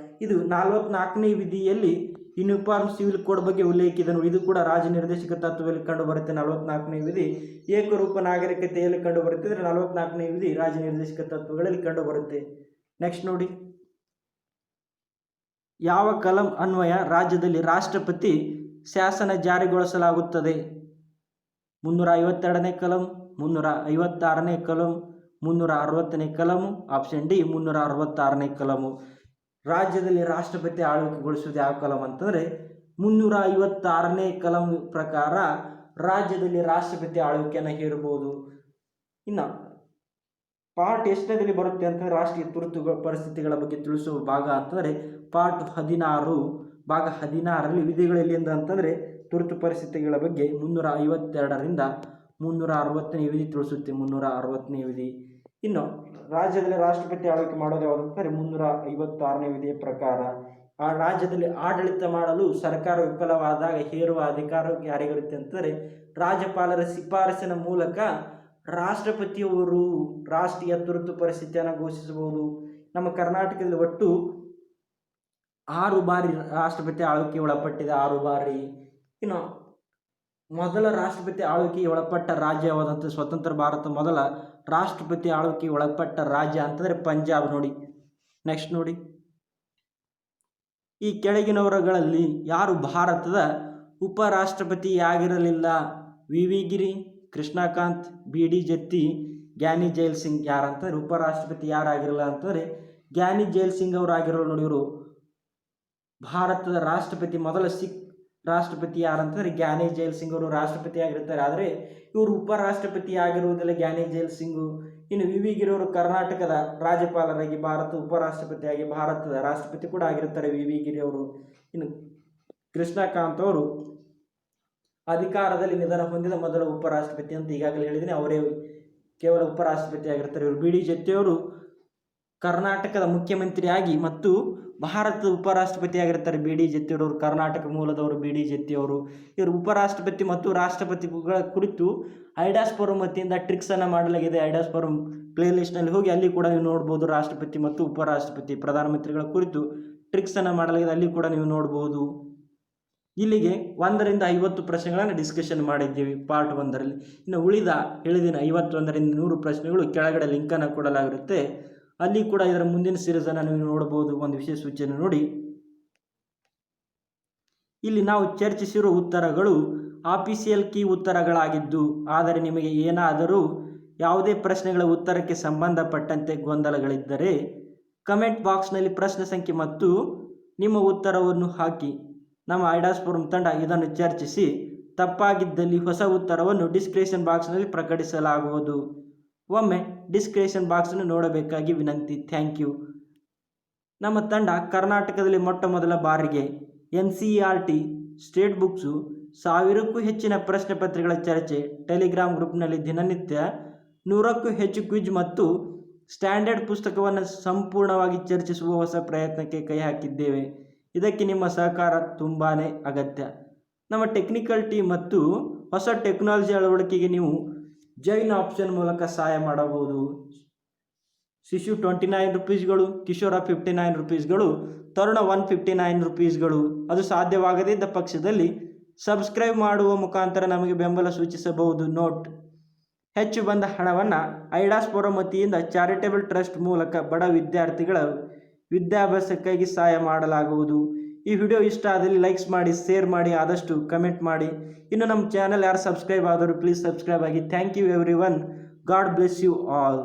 ಇದು. 44ನೇ ವಿಧಿಯಲ್ಲಿ ಯೂನಿಫಾರ್ಮ್ ಸಿವಿಲ್ ಕೋಡ್ ಬಗ್ಗೆ ಉಲ್ಲೇಖಿತ ನೋಡಿ. ಇದು ಕೂಡ ರಾಜ್ಯ ನಿರ್ದೇಶಕ ತತ್ವದಲ್ಲಿ ಕಂಡು ಬರುತ್ತೆ 44ನೇ ವಿಧಿ. ಏಕರೂಪ ನಾಗರಿಕತೆಯಲ್ಲಿ ಕಂಡು ಬರುತ್ತೆ ಅಂದರೆ 44ನೇ ವಿಧಿ ರಾಜ್ಯ ನಿರ್ದೇಶಕ ತತ್ವಗಳಲ್ಲಿ ಕಂಡು ಬರುತ್ತೆ. ನೆಕ್ಸ್ಟ್ ನೋಡಿ, ಯಾವ ಕಲಂ ಅನ್ವಯ ರಾಜ್ಯದಲ್ಲಿ ರಾಷ್ಟ್ರಪತಿ ಶಾಸನ ಜಾರಿಗೊಳಿಸಲಾಗುತ್ತದೆ? 352ನೇ ಕಲಂ, 356ನೇ ಕಲಂ, 360ನೇ ಕಲಮು. Option D 366ನೇ ಕಲಮು. ರಾಜ್ಯದಲ್ಲಿ ರಾಷ್ಟ್ರಪತಿ ಆಳ್ವಿಕೆಗೊಳಿಸುವುದು ಯಾವ ಕಲಂ ಅಂತಂದರೆ 356ನೇ ಕಲಂ ಪ್ರಕಾರ ರಾಜ್ಯದಲ್ಲಿ ರಾಷ್ಟ್ರಪತಿ ಆಳ್ವಿಕೆಯನ್ನು ಹೇರಬಹುದು. ಇನ್ನು ಪಾರ್ಟ್ ಎಷ್ಟನೇದಲ್ಲಿ ಬರುತ್ತೆ ಅಂತಂದರೆ ರಾಷ್ಟ್ರೀಯ ತುರ್ತು ಪರಿಸ್ಥಿತಿಗಳ ಬಗ್ಗೆ ತಿಳಿಸುವ ಭಾಗ ಅಂತಂದರೆ ಪಾರ್ಟ್ 16 ಭಾಗ 16ರಲ್ಲಿ ವಿಧಿಗಳಲ್ಲಿ ಅಂತಂದರೆ ತುರ್ತು ಪರಿಸ್ಥಿತಿಗಳ ಬಗ್ಗೆ 352ರಿಂದ 360ನೇ ವಿಧಿ ತಿಳಿಸುತ್ತೆ. 360ನೇ ವಿಧಿ. ಇನ್ನು ರಾಜ್ಯದಲ್ಲಿ ರಾಷ್ಟ್ರಪತಿ ಆಳ್ವಿಕೆ ಮಾಡೋದು ಯಾವುದಂತಂದರೆ 356ನೇ ವಿಧಿಯ ಪ್ರಕಾರ ಆ ರಾಜ್ಯದಲ್ಲಿ ಆಡಳಿತ ಮಾಡಲು ಸರ್ಕಾರ ವಿಫಲವಾದಾಗ ಹೇರುವ ಅಧಿಕಾರ ಯಾರಿಗಿರುತ್ತೆ ಅಂತಂದರೆ ರಾಜ್ಯಪಾಲರ ಶಿಫಾರಸಿನ ಮೂಲಕ ರಾಷ್ಟ್ರಪತಿಯವರು ರಾಷ್ಟ್ರೀಯ ತುರ್ತು ಪರಿಸ್ಥಿತಿಯನ್ನು ಘೋಷಿಸಬಹುದು. ನಮ್ಮ ಕರ್ನಾಟಕದಲ್ಲಿ ಒಟ್ಟು 6 ಬಾರಿ ರಾಷ್ಟ್ರಪತಿ ಆಳ್ವಿಕೆ ಒಳಪಟ್ಟಿದೆ. 6 ಬಾರಿ. ಇನ್ನು ಮೊದಲ ರಾಷ್ಟ್ರಪತಿ ಆಳ್ವಿಕೆಗೆ ಒಳಪಟ್ಟ ರಾಜ್ಯ ಯಾವುದಂತ ಸ್ವತಂತ್ರ ಭಾರತ ಮೊದಲ ರಾಷ್ಟ್ರಪತಿ ಆಳ್ವಿಕೆಗೆ ಒಳಪಟ್ಟ ರಾಜ್ಯ ಅಂತಂದರೆ ಪಂಜಾಬ್ ನೋಡಿ. ನೆಕ್ಸ್ಟ್ ನೋಡಿ, ಈ ಕೆಳಗಿನವರುಗಳಲ್ಲಿ ಯಾರು ಭಾರತದ ಉಪರಾಷ್ಟ್ರಪತಿಯಾಗಿರಲಿಲ್ಲ? V V Giri, Krishnakant, B D Jatti, Giani Zail Singh. ಯಾರಂತಂದರೆ ಉಪರಾಷ್ಟ್ರಪತಿ ಯಾರಾಗಿರಲ್ಲ ಅಂತಂದರೆ ಗ್ಯಾನಿ ಜೈಲ್ ಸಿಂಗ್ ಅವರು ಆಗಿರೋರು ನೋಡಿ. ಇವರು ಭಾರತದ ರಾಷ್ಟ್ರಪತಿ ಮೊದಲ ಸಿಖ್ ರಾಷ್ಟ್ರಪತಿ ಯಾರಂತಂದರೆ ಗ್ಯಾನಿ ಜೈಲ್ ಸಿಂಗ್ ಅವರು ರಾಷ್ಟ್ರಪತಿ ಆಗಿರ್ತಾರೆ. ಆದರೆ ಇವರು ಉಪರಾಷ್ಟ್ರಪತಿ ಆಗಿರುವುದಿಲ್ಲ ಗ್ಯಾನಿ ಜೈಲ್ ಸಿಂಗು. ಇನ್ನು ವಿ ವಿ ಗಿರಿ ಅವರು ಕರ್ನಾಟಕದ ರಾಜ್ಯಪಾಲರಾಗಿ ಭಾರತ ಉಪರಾಷ್ಟ್ರಪತಿಯಾಗಿ ಭಾರತದ ರಾಷ್ಟ್ರಪತಿ ಕೂಡ ಆಗಿರ್ತಾರೆ ವಿ ವಿ ಗಿರಿ ಅವರು. ಇನ್ನು ಕೃಷ್ಣಕಾಂತ್ ಅವರು ಅಧಿಕಾರದಲ್ಲಿ ನಿಧನ ಹೊಂದಿದ ಮೊದಲ ಉಪರಾಷ್ಟ್ರಪತಿ ಅಂತ ಈಗಾಗಲೇ ಹೇಳಿದ್ದೀನಿ, ಅವರೇ ಕೇವಲ ಉಪರಾಷ್ಟ್ರಪತಿ ಆಗಿರ್ತಾರೆ. ಇವರು ಬಿ ಡಿ ಜತ್ತಿಯವರು ಕರ್ನಾಟಕದ ಮುಖ್ಯಮಂತ್ರಿಯಾಗಿ ಮತ್ತು ಭಾರತದ ಉಪರಾಷ್ಟ್ರಪತಿ ಆಗಿರ್ತಾರೆ. ಬಿ ಡಿ ಜತ್ತಿಯವರು ಕರ್ನಾಟಕ ಮೂಲದವರು. ಬಿ ಡಿ ಜತ್ತಿಯವರು ಇವರು ಉಪರಾಷ್ಟ್ರಪತಿ ಮತ್ತು ರಾಷ್ಟ್ರಪತಿಗಳ ಕುರಿತು ಐಡಾಸ್ ಫೋರಂ ವತಿಯಿಂದ ಟ್ರಿಕ್ಸನ್ನು ಮಾಡಲಾಗಿದೆ. ಐಡಾಸ್ ಫೋರಂ ಪ್ಲೇ ಲಿಸ್ಟ್ನಲ್ಲಿ ಹೋಗಿ ಅಲ್ಲಿ ಕೂಡ ನೀವು ನೋಡ್ಬೋದು. ರಾಷ್ಟ್ರಪತಿ ಮತ್ತು ಉಪರಾಷ್ಟ್ರಪತಿ ಪ್ರಧಾನಮಂತ್ರಿಗಳ ಕುರಿತು ಟ್ರಿಕ್ಸನ್ನು ಮಾಡಲಾಗಿದೆ, ಅಲ್ಲಿ ಕೂಡ ನೀವು ನೋಡ್ಬೋದು. ಇಲ್ಲಿಗೆ 1ರಿಂದ 50 ಪ್ರಶ್ನೆಗಳನ್ನು ಡಿಸ್ಕಷನ್ ಮಾಡಿದ್ದೀವಿ ಪಾರ್ಟ್ 1ರಲ್ಲಿ. ಇನ್ನು ಉಳಿದ ಹೇಳಿದಿನ 51ರಿಂದ 100 ಪ್ರಶ್ನೆಗಳು ಕೆಳಗಡೆ ಲಿಂಕನ್ನು ಕೊಡಲಾಗಿರುತ್ತೆ, ಅಲ್ಲಿ ಕೂಡ ಇದರ ಮುಂದಿನ ಸೀರೀಸನ್ನು ನೀವು ನೋಡಬಹುದು. ಒಂದು ವಿಶೇಷ ಸೂಚನೆ ನೋಡಿ, ಇಲ್ಲಿ ನಾವು ಚರ್ಚಿಸಿರುವ ಉತ್ತರಗಳು ಆಫೀಸಿಯಲ್ ಕೀ ಉತ್ತರಗಳಾಗಿದ್ದು, ಆದರೆ ನಿಮಗೆ ಏನಾದರೂ ಯಾವುದೇ ಪ್ರಶ್ನೆಗಳ ಉತ್ತರಕ್ಕೆ ಸಂಬಂಧಪಟ್ಟಂತೆ ಗೊಂದಲಗಳಿದ್ದರೆ ಕಮೆಂಟ್ ಬಾಕ್ಸ್ನಲ್ಲಿ ಪ್ರಶ್ನೆ ಸಂಖ್ಯೆ ಮತ್ತು ನಿಮ್ಮ ಉತ್ತರವನ್ನು ಹಾಕಿ. ನಮ್ಮ ಐಡಾಸ್ ಫೋರಂ ತಂಡ ಇದನ್ನು ಚರ್ಚಿಸಿ ತಪ್ಪಾಗಿದ್ದಲ್ಲಿ ಹೊಸ ಉತ್ತರವನ್ನು ಡಿಸ್ಕ್ರಿಪ್ಷನ್ ಬಾಕ್ಸ್ನಲ್ಲಿ ಪ್ರಕಟಿಸಲಾಗುವುದು. ಒಮ್ಮೆ ಡಿಸ್ಕ್ರಿಪ್ಷನ್ ಬಾಕ್ಸನ್ನು ನೋಡಬೇಕಾಗಿ ವಿನಂತಿ. Thank you. ನಮ್ಮ ತಂಡ ಕರ್ನಾಟಕದಲ್ಲಿ ಮೊಟ್ಟ ಮೊದಲ ಬಾರಿಗೆ NCERT ಸ್ಟೇಟ್ ಬುಕ್ಸು 1000ಕ್ಕೂ ಹೆಚ್ಚಿನ ಪ್ರಶ್ನೆ ಪತ್ರಿಕೆಗಳ ಚರ್ಚೆ ಟೆಲಿಗ್ರಾಮ್ ಗ್ರೂಪ್ನಲ್ಲಿ ದಿನನಿತ್ಯ 100ಕ್ಕೂ ಹೆಚ್ಚು ಕ್ವಿಜ್ ಮತ್ತು ಸ್ಟ್ಯಾಂಡರ್ಡ್ ಪುಸ್ತಕವನ್ನು ಸಂಪೂರ್ಣವಾಗಿ ಚರ್ಚಿಸುವ ಹೊಸ ಪ್ರಯತ್ನಕ್ಕೆ ಕೈ ಹಾಕಿದ್ದೇವೆ. ಇದಕ್ಕೆ ನಿಮ್ಮ ಸಹಕಾರ ತುಂಬಾ ಅಗತ್ಯ. ನಮ್ಮ ಟೆಕ್ನಿಕಲ್ ಟೀಮ್ ಮತ್ತು ಹೊಸ ಟೆಕ್ನಾಲಜಿ ಅಳವಡಿಕೆಗೆ ನೀವು ಜೈನ್ ಆಪ್ಷನ್ ಮೂಲಕ ಸಹಾಯ ಮಾಡಬಹುದು. ಶಿಶು 29 ರೂಪೀಸ್ಗಳು, ಕಿಶೋರ 59 ರೂಪೀಸ್ಗಳು, ತರುಣ 159 ರೂಪೀಸ್ಗಳು. ಅದು ಸಾಧ್ಯವಾಗದಿದ್ದ ಪಕ್ಷದಲ್ಲಿ ಸಬ್ಸ್ಕ್ರೈಬ್ ಮಾಡುವ ಮುಖಾಂತರ ನಮಗೆ ಬೆಂಬಲ ಸೂಚಿಸಬಹುದು. ನೋಟ್: ಹೆಚ್ಚು ಬಂದ ಹಣವನ್ನು ಐಡಾಸ್ ಫೋರಂ ವತಿಯಿಂದ ಚಾರಿಟೇಬಲ್ ಟ್ರಸ್ಟ್ ಮೂಲಕ ಬಡ ವಿದ್ಯಾರ್ಥಿಗಳ ವಿದ್ಯಾಭ್ಯಾಸಕ್ಕಾಗಿ ಸಹಾಯ ಮಾಡಲಾಗುವುದು. ಈ ವಿಡಿಯೋ ಇಷ್ಟ ಆದಲ್ಲಿ ಲೈಕ್ಸ್ ಮಾಡಿ, ಶೇರ್ ಮಾಡಿ, ಆದಷ್ಟು ಕಮೆಂಟ್ ಮಾಡಿ. ಇನ್ನು ನಮ್ಮ ಚಾನಲ್ ಯಾರು ಸಬ್ಸ್ಕ್ರೈಬ್ ಆದರೂ ಪ್ಲೀಸ್ ಸಬ್ಸ್ಕ್ರೈಬ್ ಆಗಿ. Thank you everyone. God bless you all.